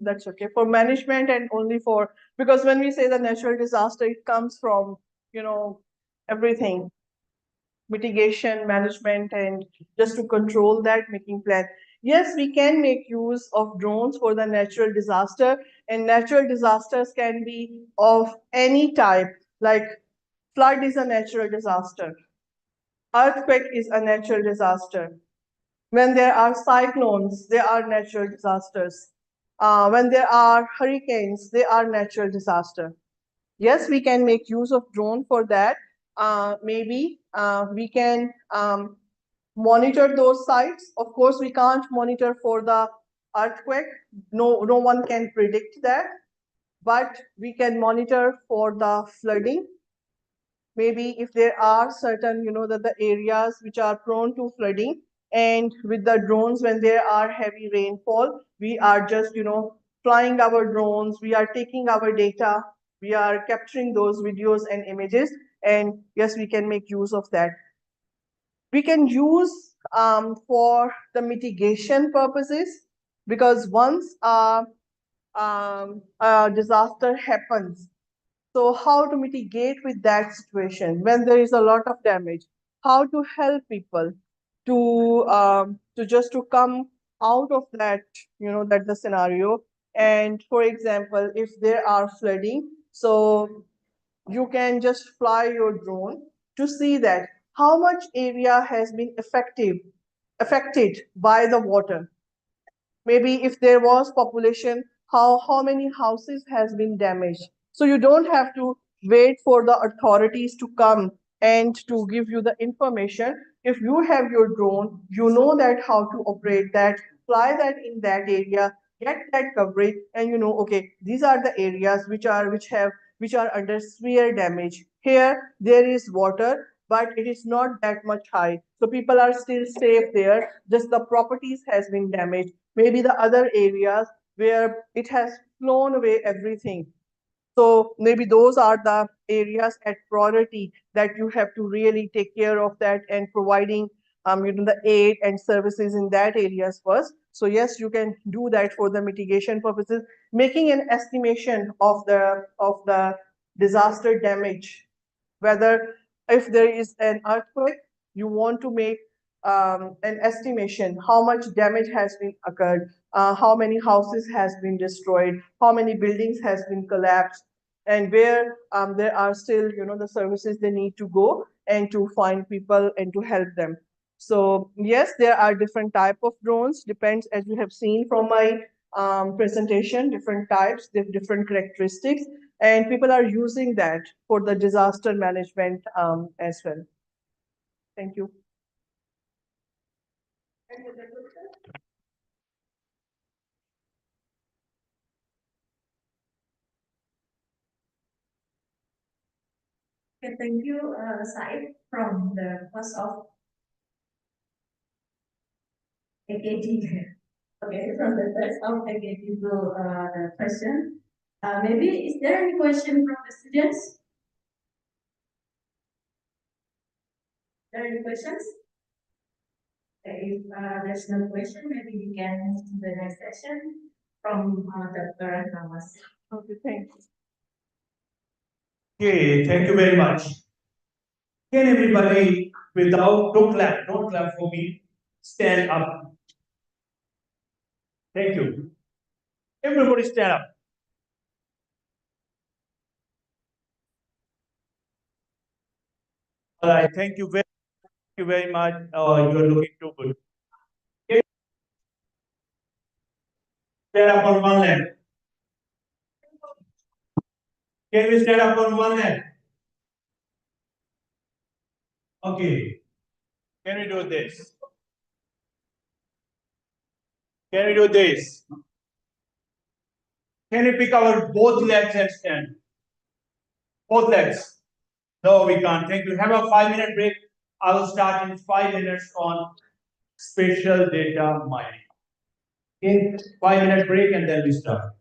that's okay for management and only for, because when we say the natural disaster, it comes from, everything, mitigation, management, and just to control that, making plan. Yes, we can make use of drones for the natural disaster, and natural disasters can be of any type, like flood is a natural disaster, earthquake is a natural disaster. When there are cyclones, they are natural disasters. When there are hurricanes, they are natural disaster. Yes, we can make use of drone for that. Maybe we can monitor those sites. Of course, we can't monitor for the earthquake. No one can predict that, but we can monitor for the flooding. Maybe if there are certain, that the areas which are prone to flooding, and with the drones, when there are heavy rainfall, we are just, flying our drones, we are taking our data, we are capturing those videos and images, and yes, we can make use of that. We can use for the mitigation purposes, because once a disaster happens, so how to mitigate with that situation when there is a lot of damage? How to help people to just to come out of that, that the scenario. And for example, if there are flooding, so you can just fly your drone to see that how much area has been affected by the water. Maybe if there was population, how many houses has been damaged. So you don't have to wait for the authorities to come and to give you the information. If you have your drone, you know that how to operate that, fly that in that area, get that coverage, and okay, these are the areas which are under severe damage. Here there is water, but it is not that much high, so people are still safe there, just the properties has been damaged. Maybe the other areas where it has flown away everything. So maybe those are the areas at priority that you have to really take care of that, and providing the aid and services in that areas first. So yes, you can do that for the mitigation purposes, making an estimation of the disaster damage, whether if there is an earthquake, you want to make an estimation how much damage has been occurred, how many houses has been destroyed, how many buildings has been collapsed, and where there are still the services they need to go and to find people and to help them. So yes, there are different type of drones, depends, as you have seen from my presentation, different types, different characteristics, and people are using that for the disaster management as well. Thank you. Okay, thank you, Said, from the course of AKT. Okay, from the first of AKT to the question. Maybe is there any question from the students? There any questions? Okay, if there's no question, maybe we can move to the next session from Dr. Nawaz. Okay, thanks. Okay, thank you very much. Can everybody, without, don't clap for me, stand up. Thank you. Everybody stand up. All right, thank you very much. You're looking too good. Okay. Stand up on one leg. Can we stand up on one leg? Okay. Can we do this? Can we do this? Can we pick our both legs and stand? Both legs. No, we can't. Thank you. Have a 5-minute break. I will start in 5 minutes on spatial data mining. Okay, 5-minute break and then we start.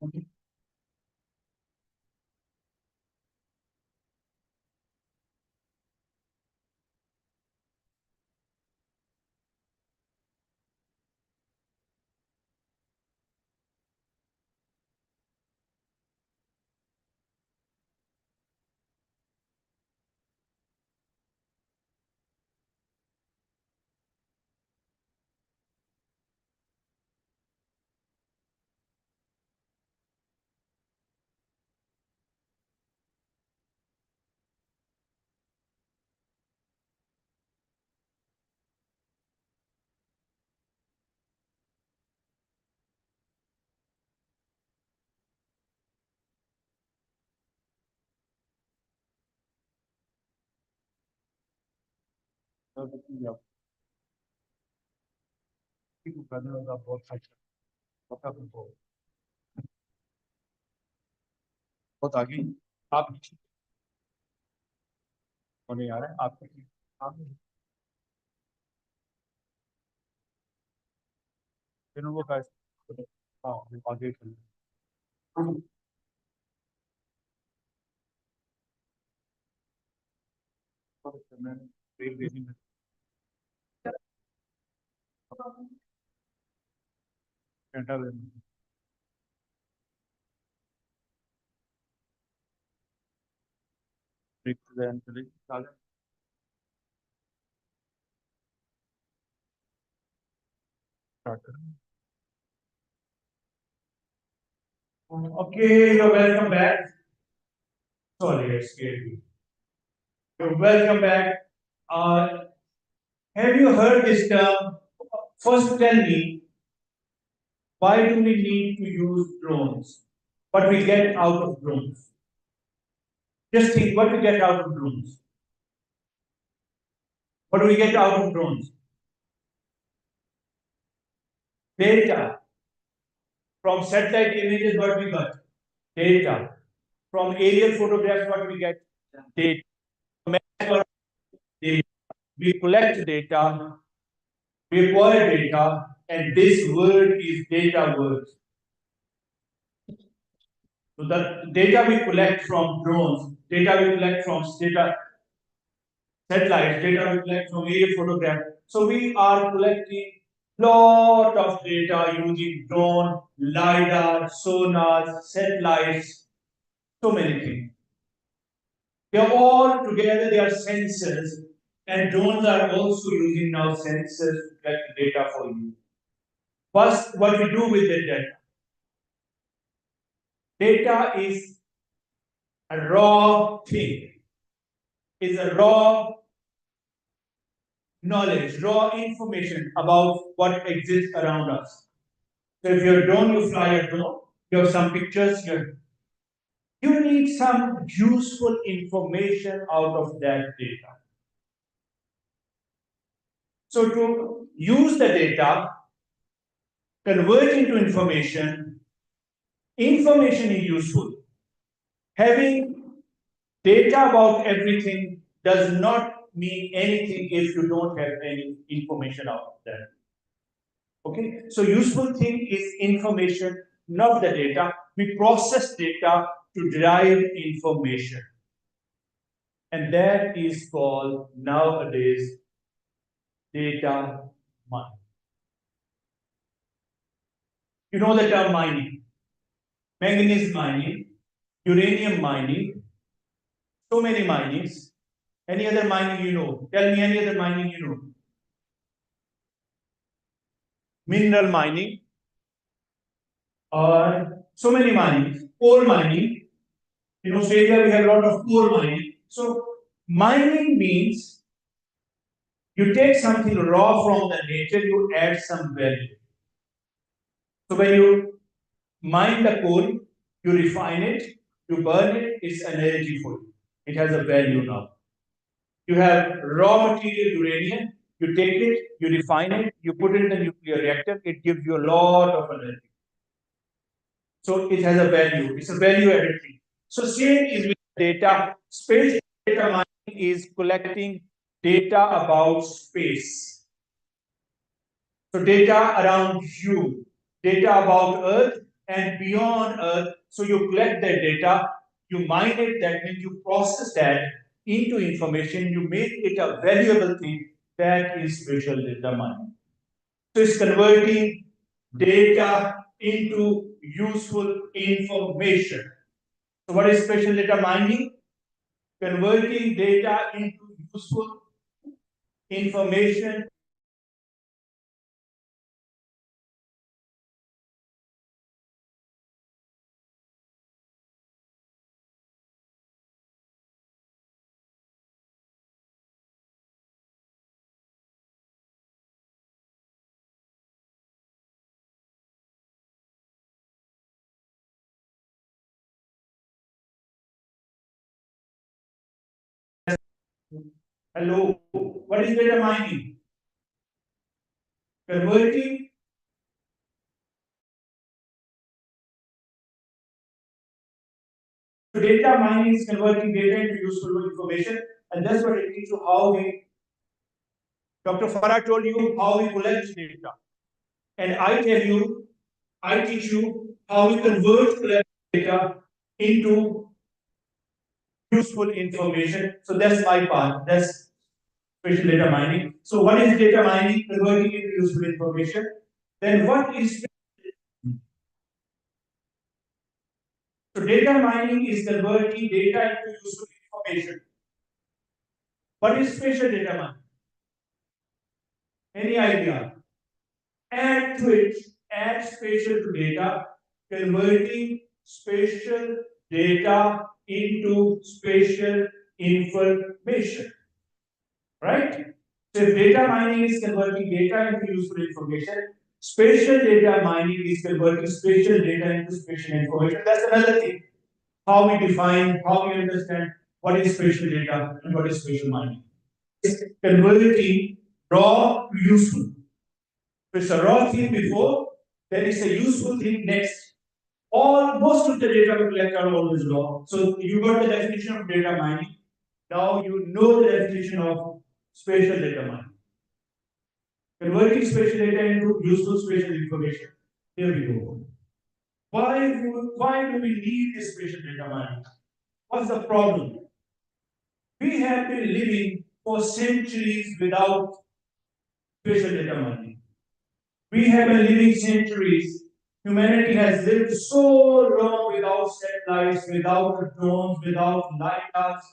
Okay. बहुत आगे आप होने आ रहा है आपको आप वो का हाँ आगे चलिए Okay, you're welcome back. Sorry, I scared you. You're welcome back. Uh, have you heard this term? First, tell me, why do we need to use drones? What we get out of drones? Just think what we get out of drones. What do we get out of drones? Data. From satellite images, what we got? Data. From aerial photographs, what we get? Data. We collect data, we acquire data, and this word is data word. So the data we collect from drones, data we collect from satellites, data we collect from aerial photograph. So we are collecting lot of data using drone, lidar, sonars, satellites, so many things. They are all together, they are sensors, and drones are also using now sensors to collect data for you. First, what we do with the data? Data is a raw thing, is a raw knowledge, raw information about what exists around us. So if you're a drone, you fly a drone, you have some pictures, you need some useful information out of that data. So to use the data, convert into information, information is useful. Having data about everything does not mean anything if you don't have any information out of that. Okay, so useful thing is information, not the data. We process data to derive information. And that is called nowadays data mining. You know the term mining, manganese mining, uranium mining, so many minings. Any other mining you know? Tell me any other mining you know. Mineral mining, or so many mining, coal mining. In Australia, we have a lot of coal mining. So mining means you take something raw from the nature, you add some value. So when you mine the coal, you refine it, you burn it, it's energy for you. It has a value now. You have raw material uranium, you take it, you refine it, you put it in the nuclear reactor, it gives you a lot of energy. So it has a value, it's a value added thing. So same is with data. Space data mining is collecting data about space. So data around you, data about Earth and beyond Earth. So you collect that data, you mine it, that means you process that into information, you make it a valuable thing. That is spatial data mining. So it's converting data into useful information. So what is spatial data mining? Converting data into useful information. Hello, what is data mining? Converting data mining is converting data into useful information, and that's what it means to how we. Dr. Farah told you how we collect data, and I tell you, I teach you how we convert collected data into useful information. So that's my part. That's spatial data mining. So what is data mining? Converting into useful information. Then what is so data mining is converting data into useful information. What is spatial data mining? Any idea? Add to it, add spatial to data, converting spatial data into spatial information. Right? So if data mining is converting data into useful information, spatial data mining is converting spatial data into spatial information. That's another thing. How we define, how we understand what is spatial data and what is spatial mining. It's converting raw to useful. If it's a raw thing before, then it's a useful thing next. All most of the data we collect are always raw. So you got the definition of data mining. Now you know the definition of spatial data mining. Converting spatial data into useful spatial information. Here we go. Why do we need this spatial data mining? What's the problem? We have been living for centuries without spatial data mining. We have been living centuries. Humanity has lived so long without satellites, without drones, without lighthouse,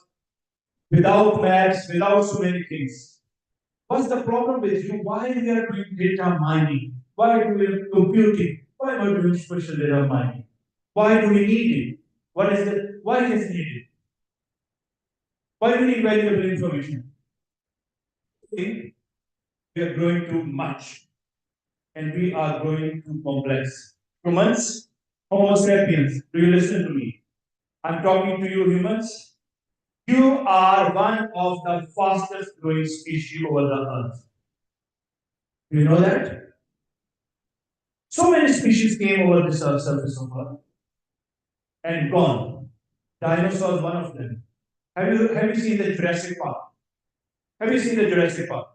without maps, without so many things. What's the problem with you? Why we are doing data mining? Why do we computing? Why are we doing spatial data mining? Why do we need it? What is the why is it needed? Why do we need valuable information? We are growing too much and we are growing too complex. Humans, Homo sapiens, do you listen to me? I'm talking to you, humans. You are one of the fastest growing species over the earth. Do you know that? So many species came over the surface of Earth and gone. Dinosaurs, one of them. Have you seen the Jurassic Park? Have you seen the Jurassic Park?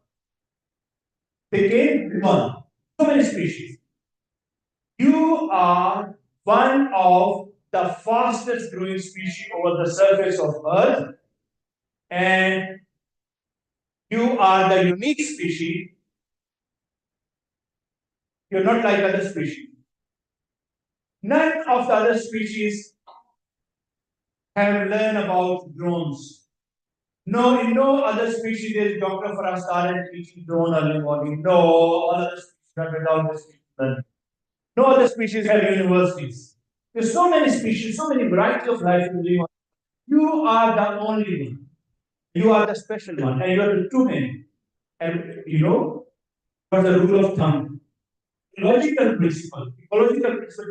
They came, gone. So many species. You are one of the fastest growing species over the surface of Earth, and you are the unique species. You're not like other species. None of the other species have learned about drones. No, in no other species is Dr. Farah started teaching drone early morning. No, all other species are without this learning. No other species have universities. There's so many species, so many variety of life to live on. You are the only one. You are the special one, and you are the too many. And you know what's the rule of thumb? Ecological principle,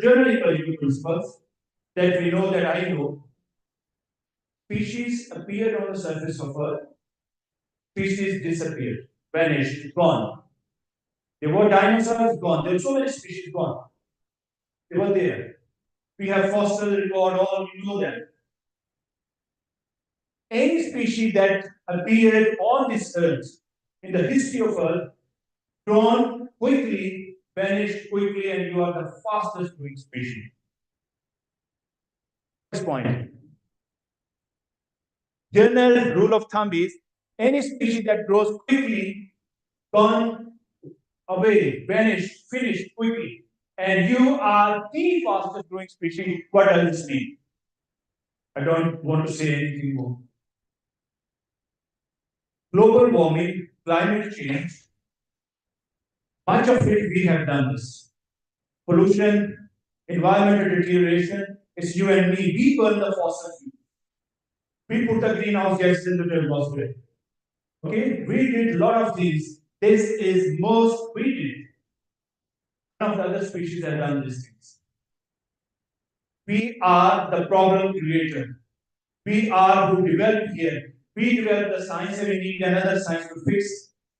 general ecological principles that we know that I know. Species appeared on the surface of Earth, species disappeared, vanished, gone. There were dinosaurs gone. There were so many species gone. They were there. We have fossil record, all you know that. Any species that appeared on this earth in the history of Earth, grown quickly, vanished quickly, and you are the fastest growing species. Next point. General rule of thumb is any species that grows quickly, gone away, vanished, finished quickly, and you are the fastest growing species. What does this mean? I don't want to say anything more. Global warming, climate change, much of it we have done this. Pollution, environmental deterioration, it's you and me. We burn the fossil fuel. We put the greenhouse gases into the atmosphere. Okay, we did a lot of things. This is most we did. None of the other species have done these things. We are the problem creator. We are who developed here. We develop the science and we need another science to fix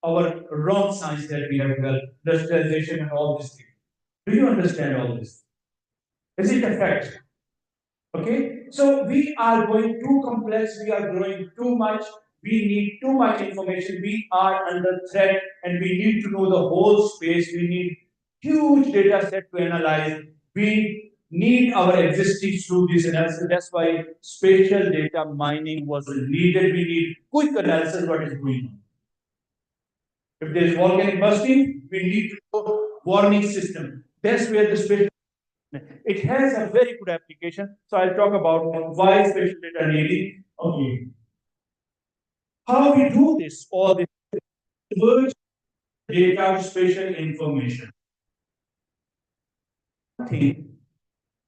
our wrong science that we have developed, industrialization and all this thing. Do you understand all this? Is it a fact? Okay, so we are going too complex, we are growing too much, we need too much information, we are under threat, and we need to know the whole space, we need huge data set to analyze, we need our existing to do this analysis. That's why spatial data mining was needed. We need quick analysis what is going on. If there is volcanic bursting, we need to know warning system. That's where the spatial it has a very good application. So I'll talk about why spatial data needed. Okay. How we do this, all this converge data to spatial information. Thing,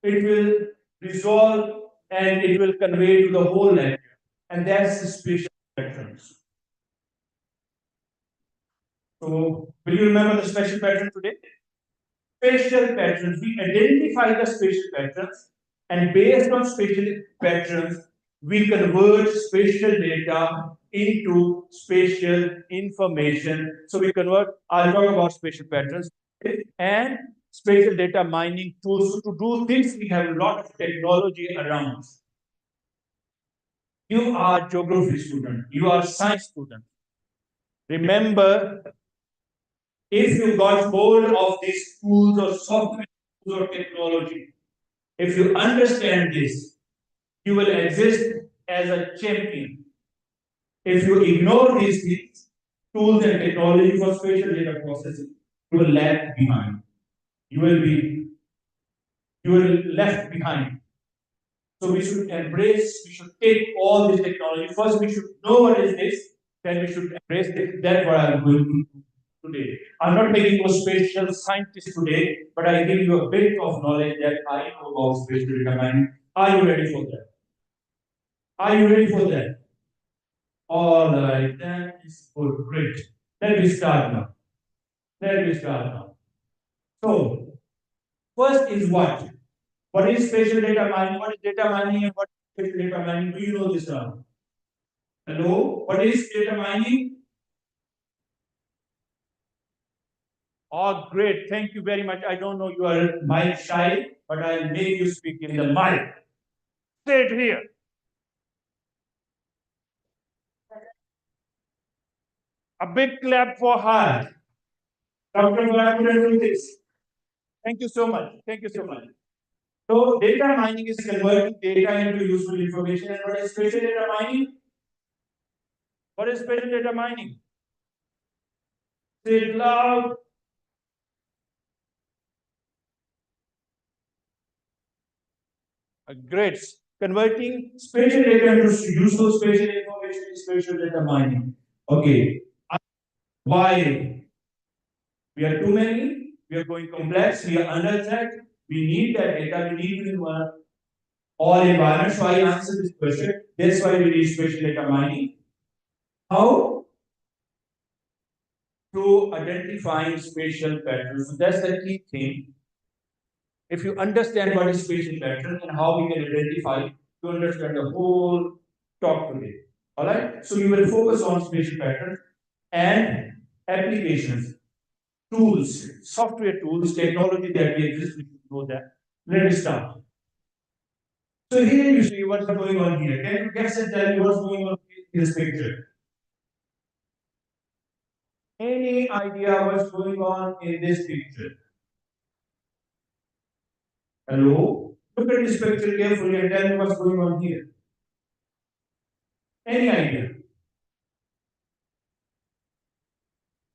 it will resolve and it will convey to the whole network. And that's the spatial patterns. So will you remember the spatial pattern today? Spatial patterns. We identify the spatial patterns, and based on spatial patterns, we convert spatial data into spatial information. So we convert, I'll talk about spatial patterns and spatial data mining tools. To do this, we have a lot of technology around. You are geography student, you are science student. Remember, if you got hold of these tools or software tools or technology, if you understand this, you will exist as a champion. If you ignore these things, tools and technology for spatial data processing, you will lag behind. You will left behind. So we should embrace, we should take all this technology. First, we should know what is this, then we should embrace it. That's what I'm going to do today. I'm not making you a spatial scientist today, but I give you a bit of knowledge that I know about spatial data mining. Are you ready for that? Are you ready for that? All right, that is good, great. Let me start now. Let me start now. So, first is what? What is spatial data mining? What is data mining and what is spatial data mining? Do you know this term? Hello? What is data mining? Oh, great. Thank you very much. I don't know you are mic shy, but I'll make you speak in the mic. Say it here. A big clap for her. Dr. Farha couldn't do this. Thank you so much. Thank you so much. So data mining is converting data into useful information. And what is spatial data mining? What is spatial data mining? Say it loud. Great. Converting spatial data into useful spatial information is spatial data mining. Okay. Why? We are too many, we are going complex, we are under threat, we need that data, we need to all environments. So I answer this question. That's why we need spatial data mining. How? Through identifying spatial patterns. So that's the key thing. If you understand what is spatial pattern and how we can identify, you understand the whole talk today. All right. So you will focus on spatial patterns and applications, tools, software tools, technology that we exist. We should know that. Let me start. So here you see what's going on here. Can you guess and tell me what's going on in this picture? Any idea what's going on in this picture? Hello? Look at this picture carefully and tell me what's going on here. Any idea?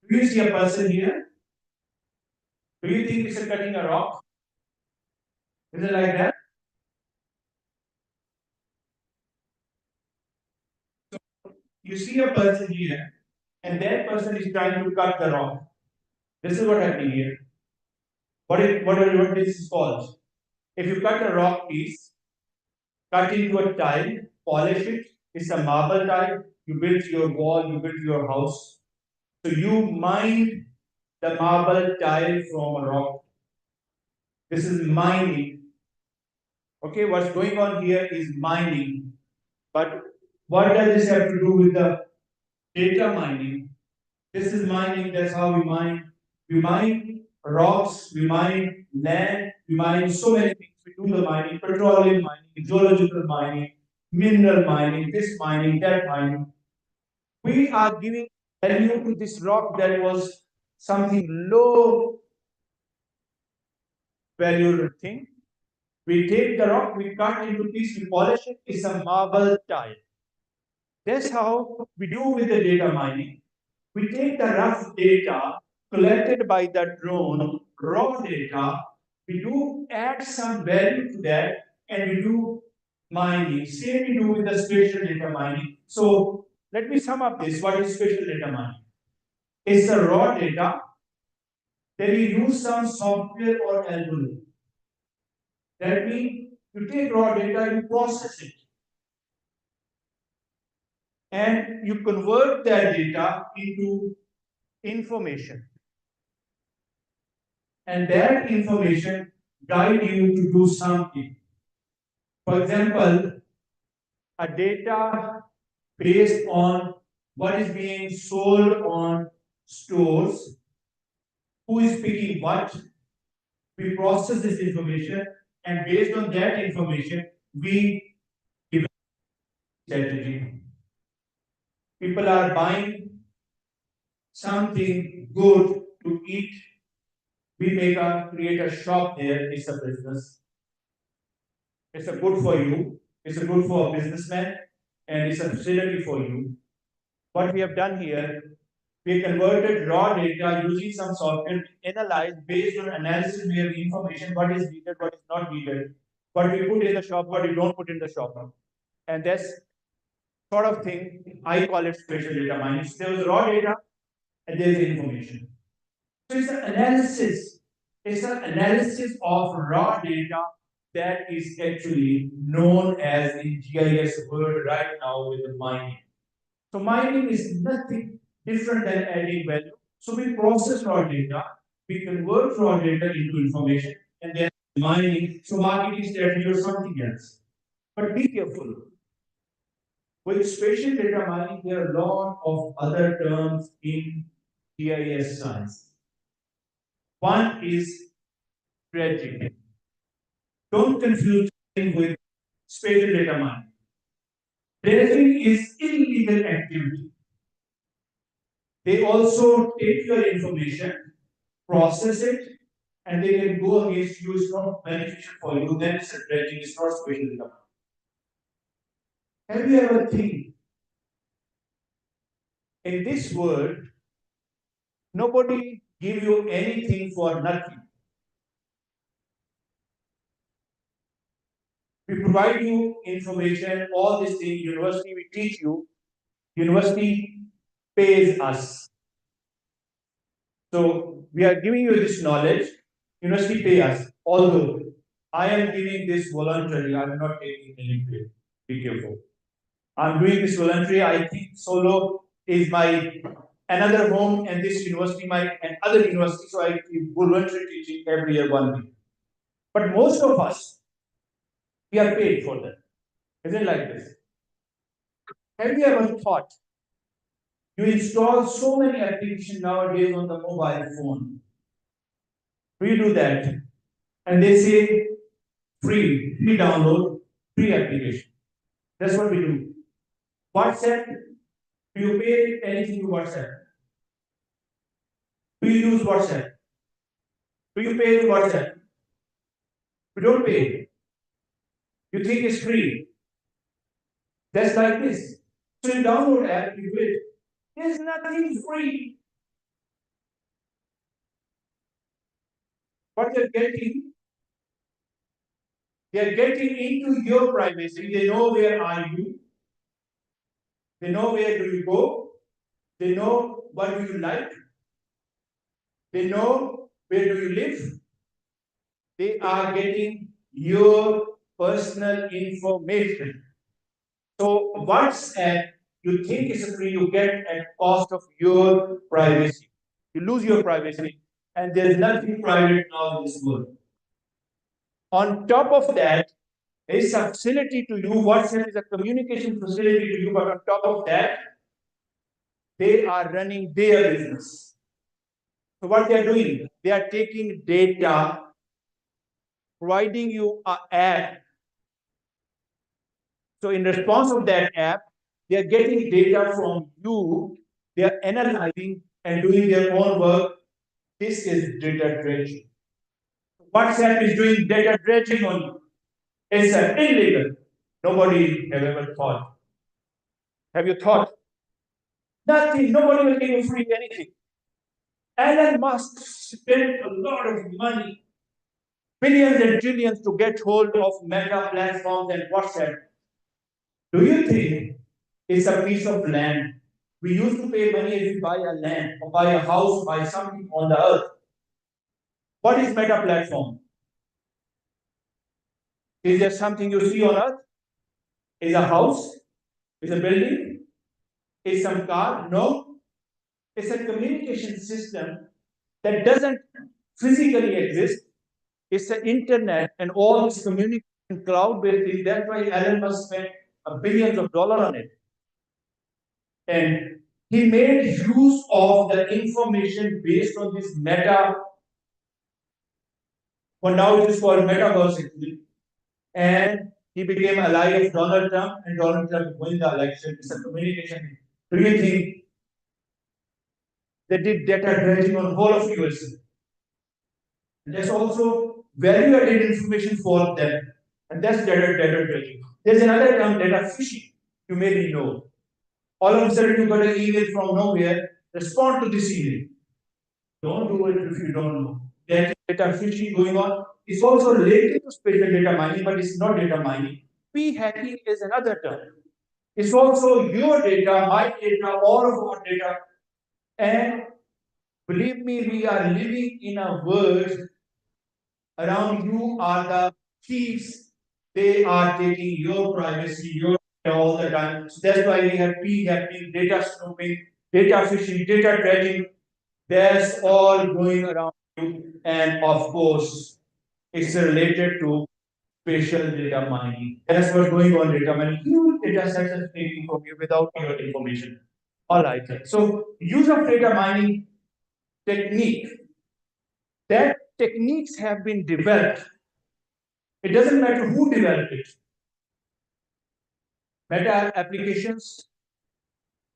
Do you see a person here? Do you think it's a cutting a rock? Is it like that? You see a person here, and that person is trying to cut the rock. This is what happening here. What this is called? If you cut a rock piece, cut into a tile, polish it, it's a marble tile, you build your wall, you build your house. So you mine the marble tile from a rock. This is mining. Okay, what's going on here is mining. But What does this have to do with the data mining? This is mining, that's how we mine. We mine rocks, we mine land, we mine so many things. We do the mining, petroleum mining, geological mining, mineral mining, this mining, that mining. We are giving value to this rock that was something low valued thing. We take the rock, we cut into pieces, we polish it, it's a marble tile. That's how we do with the data mining. We take the rough data collected by the drone, raw data, we do add some value to that, and we do mining. Same we do with the spatial data mining. So let me sum up this. What is spatial data mining? It's the raw data. Then you use some software or algorithm. That means you take raw data, you process it, and you convert that data into information. And that information guide you to do something. For example, a data based on what is being sold on stores, who is picking what, we process this information, and based on that information, we develop strategy. People are buying something good to eat. We create a shop there. It's a business. It's a good for you. It's a good for a businessman, and it's a facility for you. What we have done here, we converted raw data using some software, analyzed based on analysis. We have information what is needed, what is not needed, what we put in the shop, what we don't put in the shop, and that's sort of thing I call it spatial data mining. So there was raw data, and there is information. So it's an analysis. It's an analysis of raw data that is actually known as in GIS word right now with the mining. So mining is nothing different than adding value. So we process raw data, we convert raw data into information, and then mining. So marketing strategy or something else. But be careful. With spatial data mining, there are a lot of other terms in GIS science. One is dredging. Don't confuse dredging with spatial data mining. Dredging is illegal activity. They also take your information, process it, and they can go against you. It's not beneficial for you. Then it's a dredging. It's not spatial data mining. Have you ever think in this world, nobody give you anything for nothing. We provide you information, all these things, university, we teach you. University pays us. So we are giving you this knowledge, university pay us. Although I am giving this voluntary, I am not taking any pay. Be careful. I'm doing this voluntary. I think solo is my another home, and this university my and other university. So I give voluntary teaching every year 1 week. But most of us, we are paid for that. Isn't it like this? Have you ever thought you install so many applications nowadays on the mobile phone? We do that, and they say free download, free application. That's what we do. WhatsApp, do you pay anything to WhatsApp? Do you use WhatsApp? Do you pay to WhatsApp? We don't pay. You think it's free. That's like this. So you download app, you do it. There's nothing free. What they're getting into your privacy. They know where are you. They know where do you go. They know what do you like. They know where do you live. They are getting your personal information. So WhatsApp, you think is free, you get at cost of your privacy. You lose your privacy, and there's nothing private now in this world. On top of that, It's a facility to you. WhatsApp is a communication facility to you, but on top of that, they are running their business. So what they are doing? They are taking data, providing you an app. So in response of that app, they are getting data from you. They are analyzing and doing their own work. This is data dredging. WhatsApp is doing data dredging on you. It's illegal. Nobody have ever thought. Have you thought? Nothing. Nobody will give you free anything. Elon Musk spent a lot of money, billions and trillions, to get hold of Meta platforms and WhatsApp. Do you think it's a piece of land? We used to pay money if we buy a land or buy a house, buy something on the earth. What is Meta platform? Is there something you see on earth? Is a house? Is a building? Is some car? No. It's a communication system that doesn't physically exist. It's the internet and all this communication cloud-based thing. That's why Elon Musk spent billions of dollars on it. And he made use of the information based on this meta, what now it is called metaverse actually. And he became ally of Donald Trump, and Donald Trump won the election. It's a communication. Do you think they did data dredging on whole of USA? That's also value-added information for them, and that's data dredging. There's another term, data fishing. You may know. All of a sudden, you got an email from nowhere. Respond to this email. Don't do it if you don't know. There's data fishing going on. It's also related to spatial data mining, but it's not data mining. P-hacking is another term. It's also your data, my data, all of our data. And believe me, we are living in a world around you are the thieves. They are taking your privacy, your data all the time. So that's why we have P-hacking, data snooping, data fishing, data dredging. That's all going around you. And of course, it's related to spatial data mining. That's what's going on data mining. Huge data sets are taking from you without your information. All right. So use of data mining technique. That techniques have been developed. It doesn't matter who developed it. Meta applications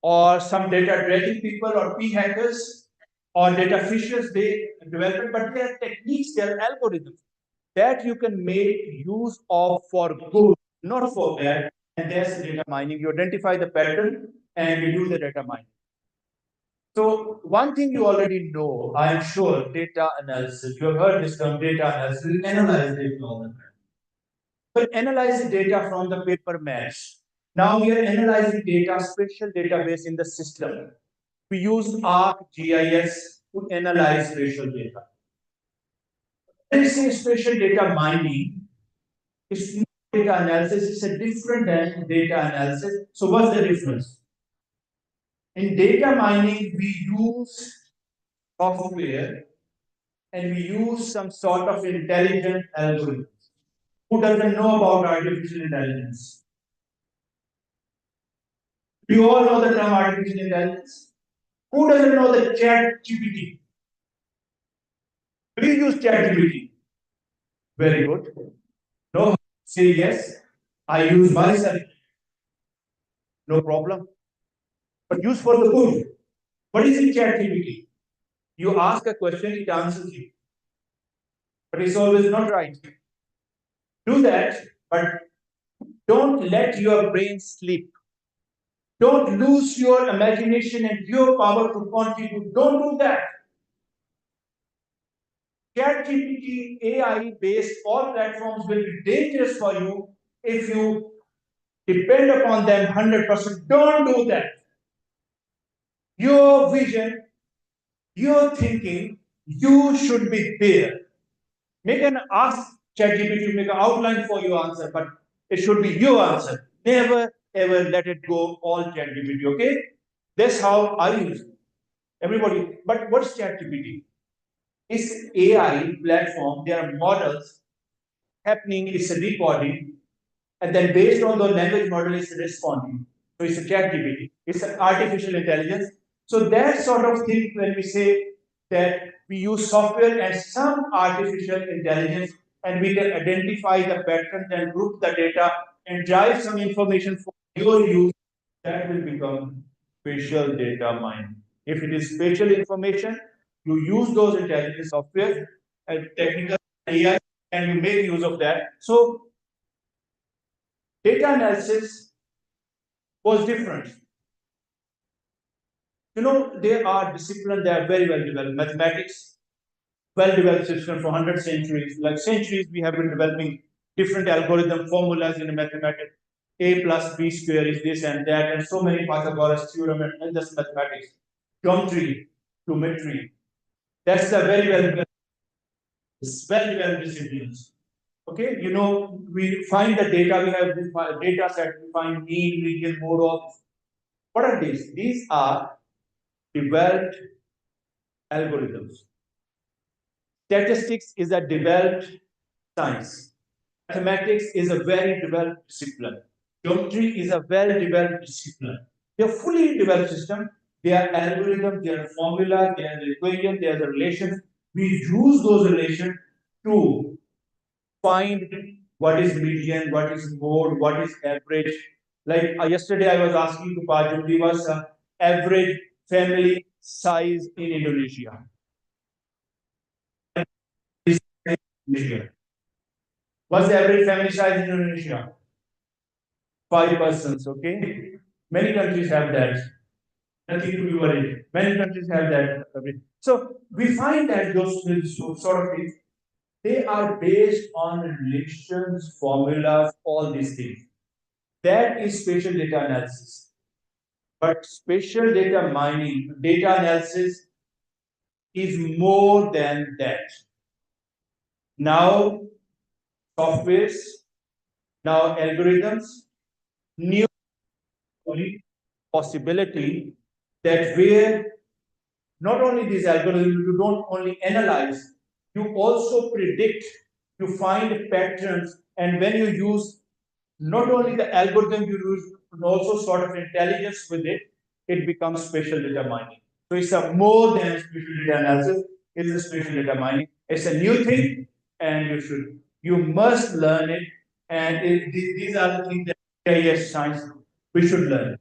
or some data dredging people or P hackers or data fishers, they develop it, but there are techniques, there are algorithms that you can make use of for good, not for bad. And that's data mining. You identify the pattern and you do the data mining. So one thing you already know, I'm sure, data analysis. You have heard this term, data analysis. We analyze data all the time. But analyze the data from the paper match. Now we are analyzing data, spatial database in the system. We use ArcGIS to analyze spatial data. When I say spatial data mining, it's not data analysis, it's a different than data analysis. So what's the difference? In data mining, we use software and we use some sort of intelligent algorithm. Who doesn't know about artificial intelligence? You all know the term artificial intelligence. Who doesn't know the chat GPT? Do you use chat GPT? Very good. No, say yes. I use myself. No problem. But use for the good. What is in chat GPT? You ask a question, it answers you. But it's always not right. Do that, but don't let your brain sleep. Don't lose your imagination and your power to contribute. Don't do that. ChatGPT, AI-based all platforms will be dangerous for you if you depend upon them 100%. Don't do that. Your vision, your thinking, you should be there. Make an ask ChatGPT to make an outline for your answer, but it should be your answer. Never ever let it go all ChatGPT, okay? That's how I use it. Everybody, but what's ChatGPT? It's AI platform, there are models happening, it's a recording. and then based on the language model is responding. So it's a chat GPT. It's an artificial intelligence. So that sort of thing when we say that we use software and some artificial intelligence and we can identify the patterns and group the data and drive some information for your use, that will become spatial data mining. If it is spatial information, you use those intelligence software and technical AI and you make use of that. So data analysis was different. You know, there are disciplines that are very well developed. Mathematics, well developed system for 100 centuries. Like centuries, we have been developing different algorithm formulas in mathematics. A plus B square is this and that, and so many Pythagoras theorem and just mathematics. Geometry, geometry. That's a very well developed disciplines. Okay, you know, we find the data, we have this data set, we find mean, median, mode of. What are these? These are developed algorithms. Statistics is a developed science. Mathematics is a very developed discipline. Geometry is a well-developed discipline. They are fully developed system. They are algorithms, they are formula, they are the equation, they are the relations. We use those relations to find what is median, what is mode, what is average. Like yesterday, I was asking to Pajumdi was average family size in Indonesia. What's the average family size in Indonesia? 5 persons, okay? Many countries have that. Nothing to be worried. Many countries have that. So we find that those sort of things, they are based on relations, formulas, all these things. That is spatial data analysis. But spatial data mining, data analysis is more than that. Now, softwares, now algorithms, new possibility that where not only these algorithms, you don't only analyze, you also predict, you find patterns, and when you use not only the algorithm you use, but also sort of intelligence with it, it becomes spatial data mining. So it's a more than spatial data analysis, it is a spatial data mining. It's a new thing, and you must learn it, and these are the things that AIS science we should learn.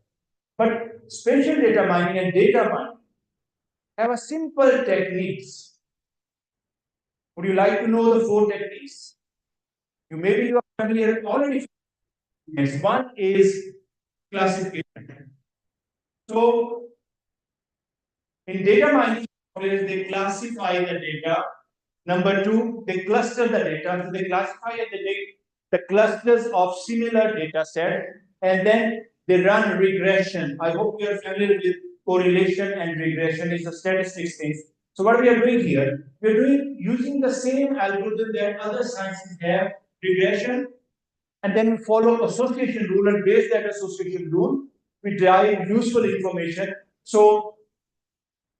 But spatial data mining and data mining have a simple techniques. Would you like to know the 4 techniques? Maybe you are familiar already. Yes, one is classification. So in data mining, they classify the data. Number two, they cluster the data. So they classify the clusters of similar data set, and then they run regression. I hope you are familiar with correlation and regression. It's a statistics thing. So what we are doing here, we are doing using the same algorithm that other sciences have, regression, and then we follow association rule, and based that association rule, we derive useful information. So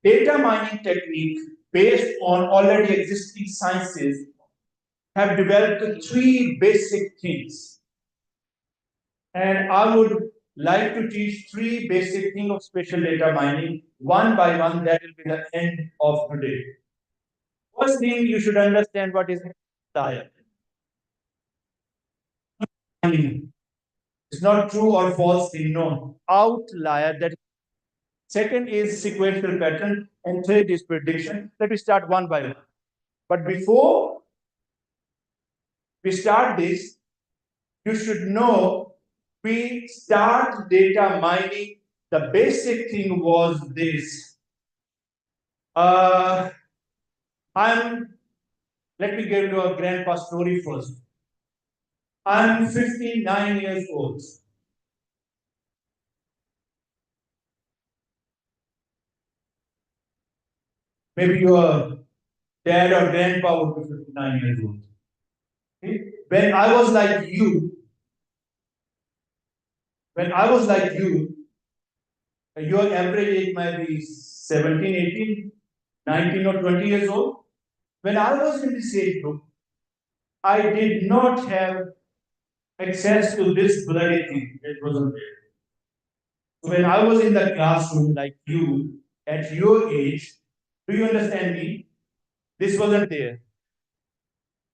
data mining technique based on already existing sciences have developed 3 basic things. And I would like to teach 3 basic things of spatial data mining one by one. That will be the end of today. First thing, you should understand what is outlier. It's not true or false thing, no. Outlier. That second is sequential pattern, and third is prediction. Let me start one by one. But before we start this, you should know we start data mining. The basic thing was this. Let me give you a grandpa story first. I'm 59 years old. Maybe your dad or grandpa would be 59 years old. Okay? When I was like you, your average age might be 17, 18, 19 or 20 years old. When I was in this age group, I did not have access to this bloody thing. It wasn't there. So when I was in the classroom like you, at your age, do you understand me? This wasn't there.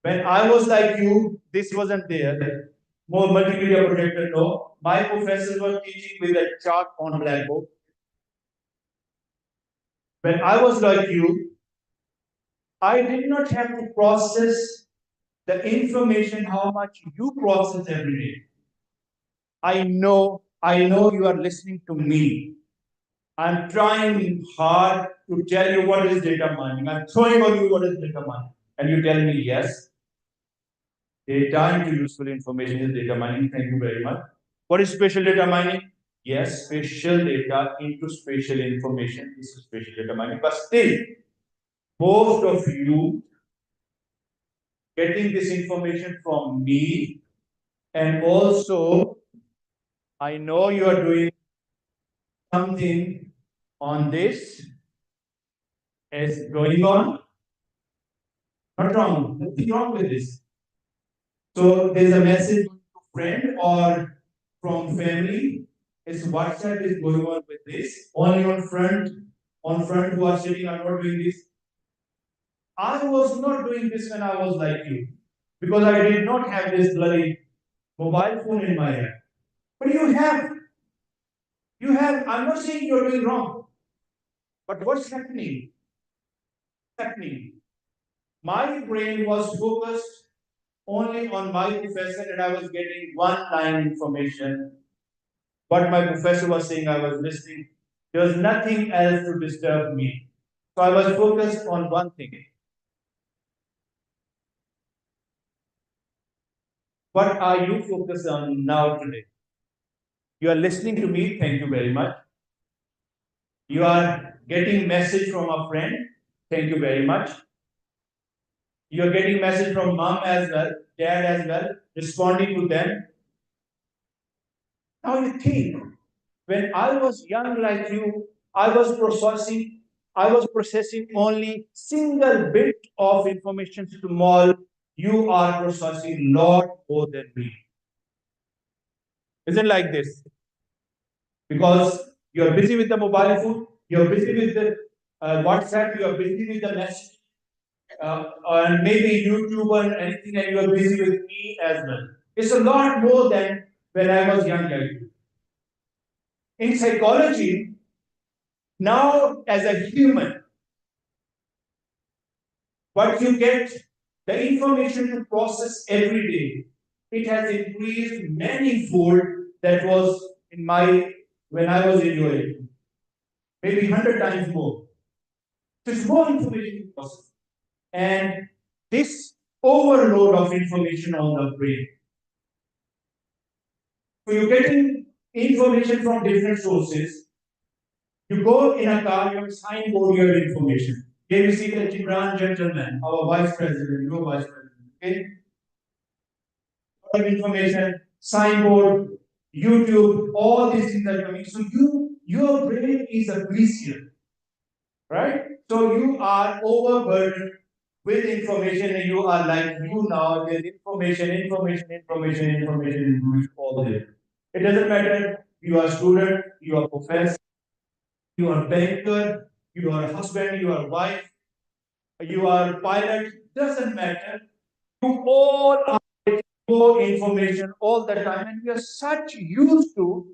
When I was like you, this wasn't there. More multimedia projector, no. My professors were teaching with a chalk on blackboard. When I was like you, I did not have to process the information how much you process every day. I know you are listening to me. I'm trying hard to tell you what is data mining. I'm throwing on you what is data mining. And you tell me yes. Data into useful information is data mining. Thank you very much. What is spatial data mining? Yes, spatial data into spatial information is spatial data mining. But still, most of you getting this information from me, and also I know you are doing something on this is going on. Not wrong. Nothing wrong with this. So there's a message to friend or from family. It's WhatsApp is going on with this. Only on front who are sitting are not doing this. I was not doing this when I was like you. Because I did not have this bloody mobile phone in my hand. But you have. You have. I'm not saying you're doing wrong. But what's happening? Happening. My brain was focused only on my professor and I was getting one line information. What my professor was saying, I was listening. There was nothing else to disturb me. So I was focused on one thing. What are you focused on now today? You are listening to me. Thank you very much. You are getting message from a friend. Thank you very much. You are getting message from mom as well, dad as well, responding to them. Now you think, when I was young like you, I was processing only single bit of information small. You are processing lot more than me. Isn't like this? Because you're busy with the mobile phone, you're busy with the WhatsApp, you're busy with the message, and maybe YouTube or anything, and you're busy with me as well. It's a lot more than when I was young like you. In psychology, now as a human, what you get, the information to process every day, it has increased many-fold that was in my when I was in your age, maybe 100 times more. So it's more information to process. And this overload of information on the brain. So you're getting information from different sources. You go in a car, you have a signboard, you have information. Here we see the Gibran gentleman, our vice president, your vice president. Okay? Lot of information, signboard, YouTube, all these things are coming. So your brain is a glacier, right? So you are overburdened with information, and you are like you now. There's information all there. It doesn't matter. You are a student, you are a professor, you are a banker, you are a husband, you are a wife, you are a pilot. Doesn't matter. You all are more information all the time, and we are such used to.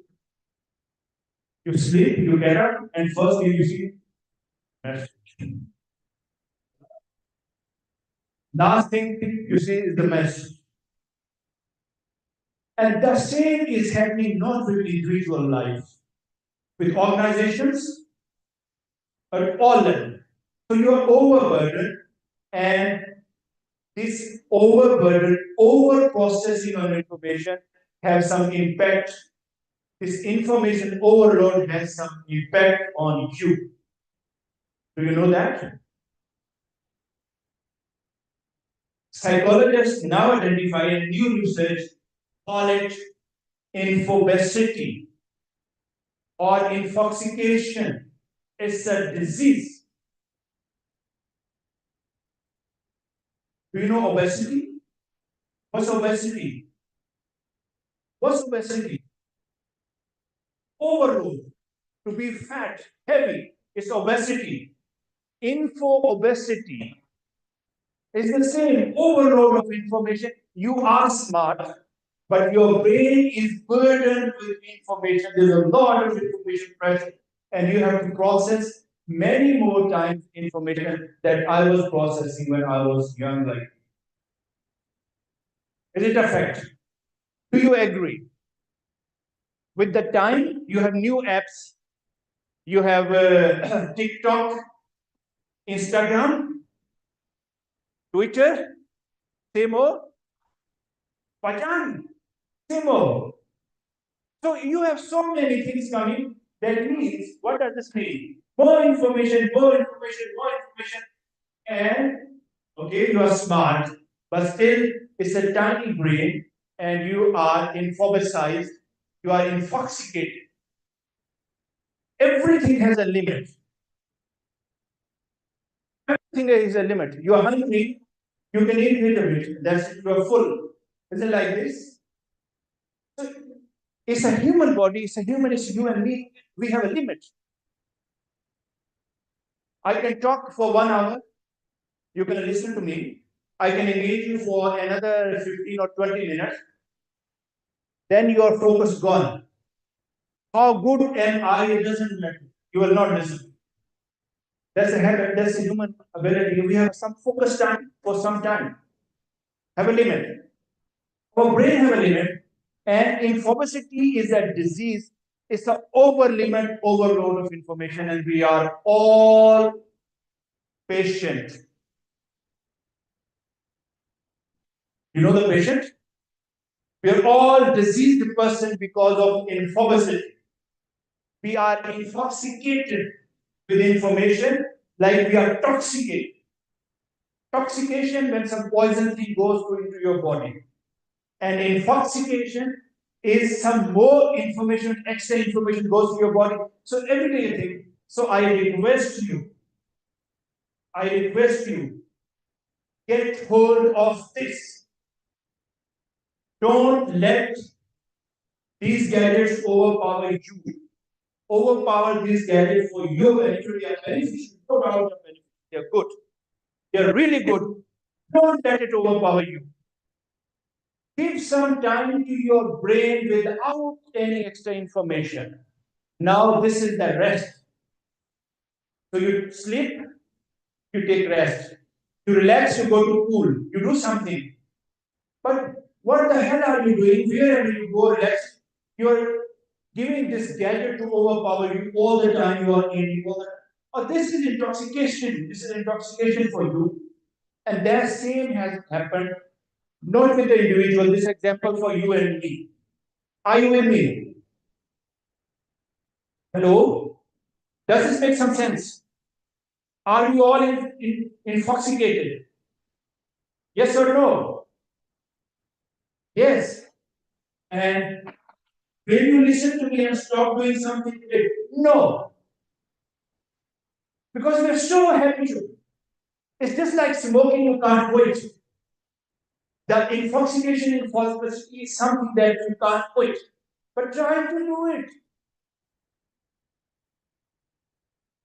You sleep, you get up, and first thing you see, message. Last thing you see is the message. And the same is happening not with individual lives, with organizations at all levels. So you are overburdened, and this overburden, over processing on information have some impact. This information overload has some impact on you. Do you know that? Psychologists now identify a new research, call it infobesity or infoxication. It's a disease. Do you know obesity? What's obesity? What's obesity? Overload. To be fat, heavy, is obesity. Info obesity is the same overload of information. You are smart, but your brain is burdened with information. There's a lot of information present, and you have to process many more times information that I was processing when I was young. Like, is it a fact? Do you agree? With the time, you have new apps. You have TikTok, Instagram, Twitter, same old, Pachan, same old. So you have so many things coming. That means, what does this mean? More information, more information, more information. And, okay, you are smart, but still, it's a tiny brain, and you are infobicized, you are intoxicated. Everything has a limit. Everything is a limit. You are hungry, you can eat little bit. That's it, you are full. Is it like this? So it's a human body, it's you and me. We have a limit. I can talk for 1 hour, you can listen to me. I can engage you for another 15 or 20 minutes. Then your focus gone. How good am I? It doesn't matter. You will not listen. That's a habit, that's a human ability. We have some focus time for some time. Have a limit. Our brain have a limit. And infobesity is a disease. It's an over limit, overload of information, and we are all patient. You know the patient? We are all diseased person because of infobesity. We are intoxicated with information like we are toxicated. Toxication when some poison thing goes into your body. And intoxication is some more information, extra information goes to your body. So every day you think, so I request you, get hold of this. Don't let these gadgets overpower you. Overpower these gadgets for your benefit. They are beneficial, no doubt of benefit. They are good. They are really good. Don't let it overpower you. Give some time to your brain without any extra information. Now this is the rest. So you sleep, you take rest. You relax, you go to pool, you do something. But what the hell are you doing? Wherever you go, relax, you are giving this gadget to overpower you all the time. You are in. Oh, this is intoxication. This is intoxication for you. And that same has happened not with the individual. This example for you and me. Are you with me? Hello? Does this make some sense? Are you all intoxicated? Yes or no? Yes. And will you listen to me and stop doing something today? No. Because we're so habitual. It's just like smoking, you can't quit. The intoxication in phosphorus is something that you can't quit. But try to do it.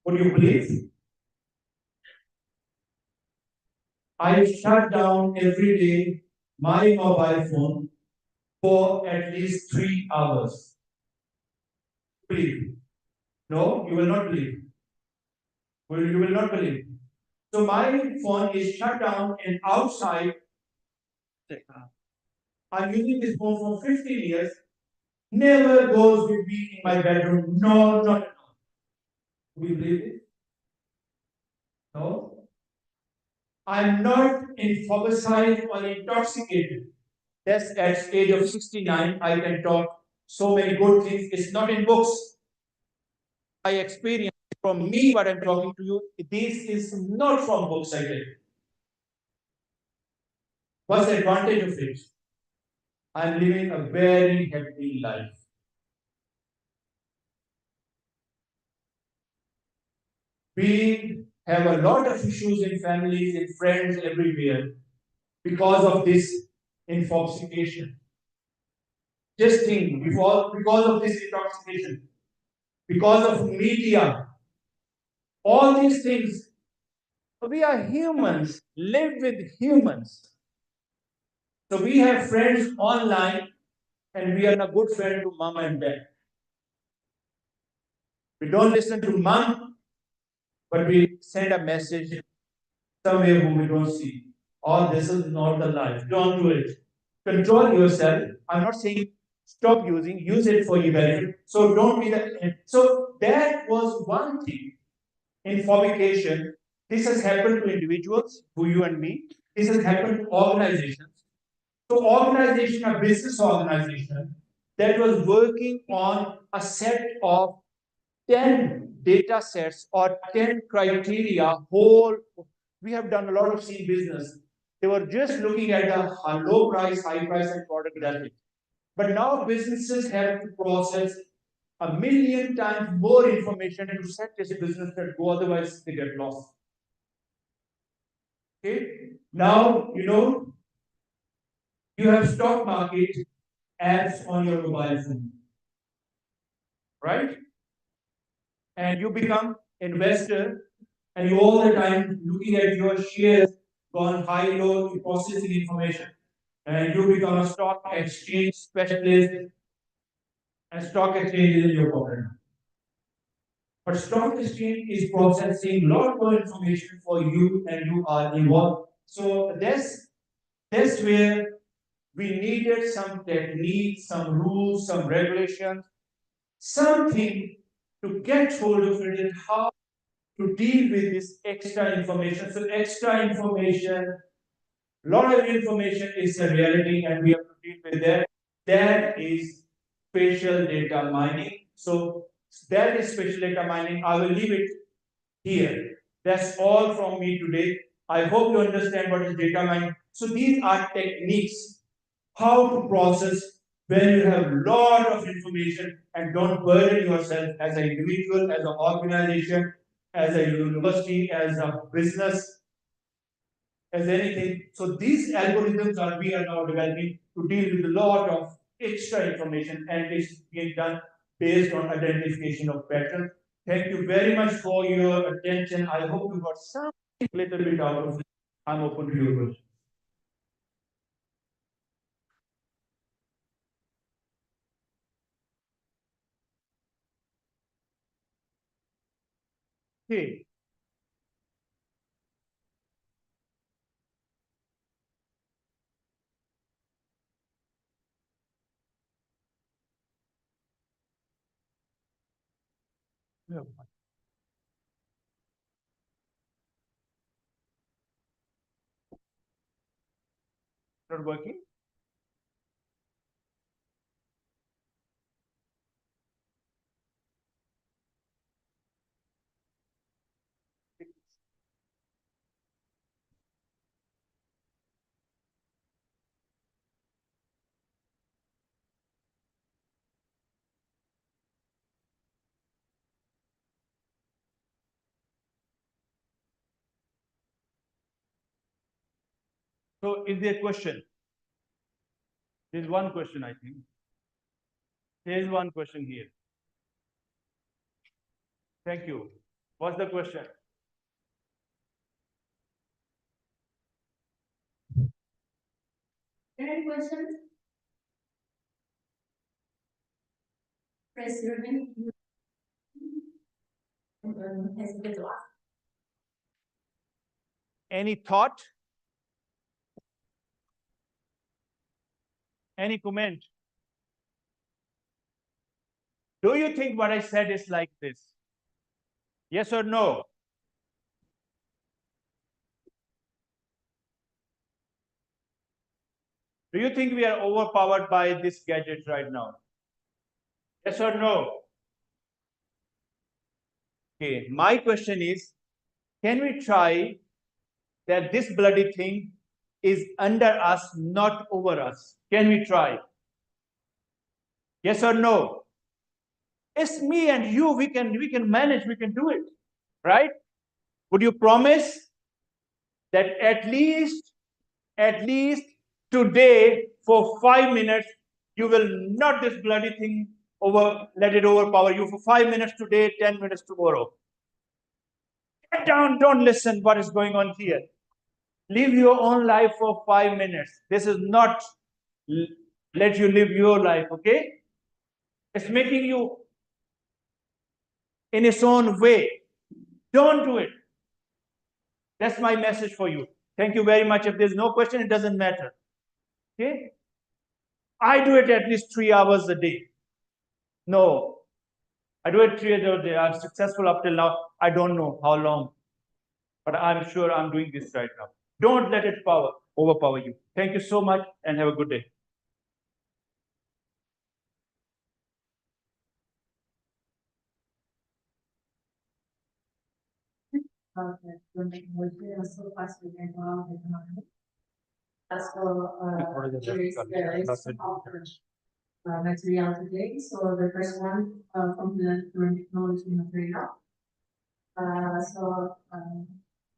Would you believe? I shut down every day my mobile phone for at least 3 hours. Believe? No, you will not believe. You will not believe. So my phone is shut down and outside. I'm using this phone for 15 years. Never goes with me in my bedroom. No, not at all. Do you believe it? No. I'm not intoxicated or intoxicated. That's at age of 69. I can talk so many good things. It's not in books. I experience from me what I'm talking to you. This is not from books, I tell you. What's the advantage of it? I'm living a very happy life. We have a lot of issues in families, in friends, everywhere because of this intoxication. Just think, because of this intoxication, because of media, all these things, we are humans, live with humans. So we have friends online, and we are a good friend to mom and dad. We don't listen to mom, but we send a message somewhere whom we don't see. Or this is not the life. Don't do it. Control yourself. I'm not saying stop using, use it for your benefit. So don't be the. So that was one thing in formication. This has happened to individuals, who you and me. This has happened to organizations. So organization, a business organization that was working on a set of 10 data sets or 10 criteria, whole, we have done a lot of C business. They were just looking at the low price, high price, and product data. But now businesses have to process a million times more information to set this business that go, otherwise they get lost. Okay. Now, you have stock market apps on your mobile phone, right? And you become investor, and you all the time looking at your shares gone high, low, processing information, and you become a stock exchange specialist, and stock exchange is in your pocket. But stock exchange is processing a lot more information for you, and you are involved. So that's where we needed some techniques, some rules, some regulations, something to get hold of it, and how to deal with this extra information. So extra information, a lot of information is a reality, and we have to deal with that. That is spatial data mining. So that is spatial data mining. I will leave it here. That's all from me today. I hope you understand what is data mining. So these are techniques how to process when you have a lot of information, and don't burden yourself as an individual, as an organization, as a university, as a business, as anything. So these algorithms are we are now developing to deal with a lot of extra information, and it's being done based on identification of patterns. Thank you very much for your attention. I hope you got some little bit out of it. I'm open to your questions. Okay. Yeah. Not working? So is there a question? There's one question, I think. There's one question here. Thank you. What's the question? Any questions? Press ribbon. Hesitate to ask. Any thought? Any comment? Do you think what I said is like this? Yes or no? Do you think we are overpowered by this gadget right now? Yes or no? Okay, my question is, can we try that this bloody thing is under us, not over us? Can we try? Yes or no? It's me and you, we can manage, we can do it, right? Would you promise that at least today for 5 minutes You will not this bloody thing let it overpower you for 5 minutes today, 10 minutes tomorrow. Get down, don't listen what is going on here. Live your own life for 5 minutes. This is not let you live your life, okay? It's making you in its own way. Don't do it. That's my message for you. Thank you very much. If there's no question, it doesn't matter. Okay? I do it at least 3 hours a day. No, I do it 3 hours a day. I'm successful up till now. I don't know how long, but I'm sure I'm doing this right now. Don't let it overpower you. Thank you so much and have a good day. Material today. So the first one from the current technology material.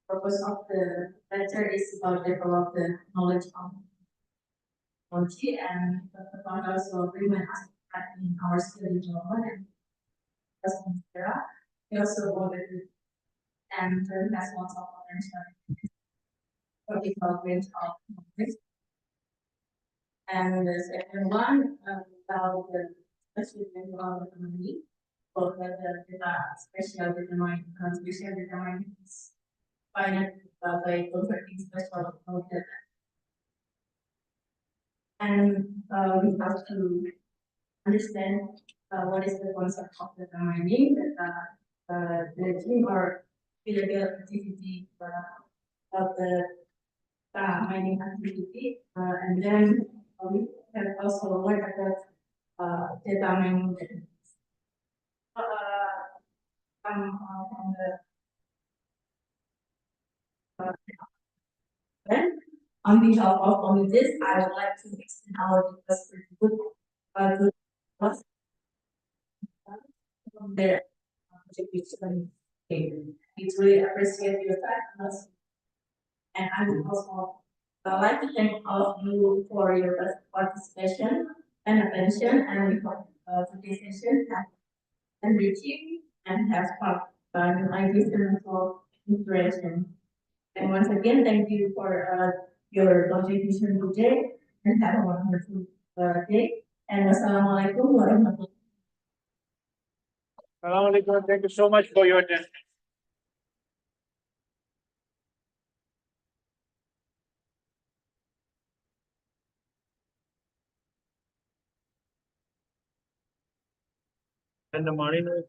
Purpose of the lecture is about develop the knowledge of technology and about also women aspect in our skill development and customer era. We also wanted to and that's one of our development of knowledge. And the second one about the achievement of the community, both the special determined is finite by converting special object. And we have to understand what is the concept of the mining, the team or illegal activity of the mining activity, and then we can also learn about data mining. From the then, on behalf of only this, I would like to extend our request for good us from their contribution. It's really appreciate your time, and I would also like to thank all of you for your participation and attention, and we hope today's session has enriching and has sparked new ideas and also inspiration. And once again, thank you for your contribution today and have a wonderful day. And wassalamualaikum warahmatullahi Assalamualaikum. Thank you so much for your attention. And the marine is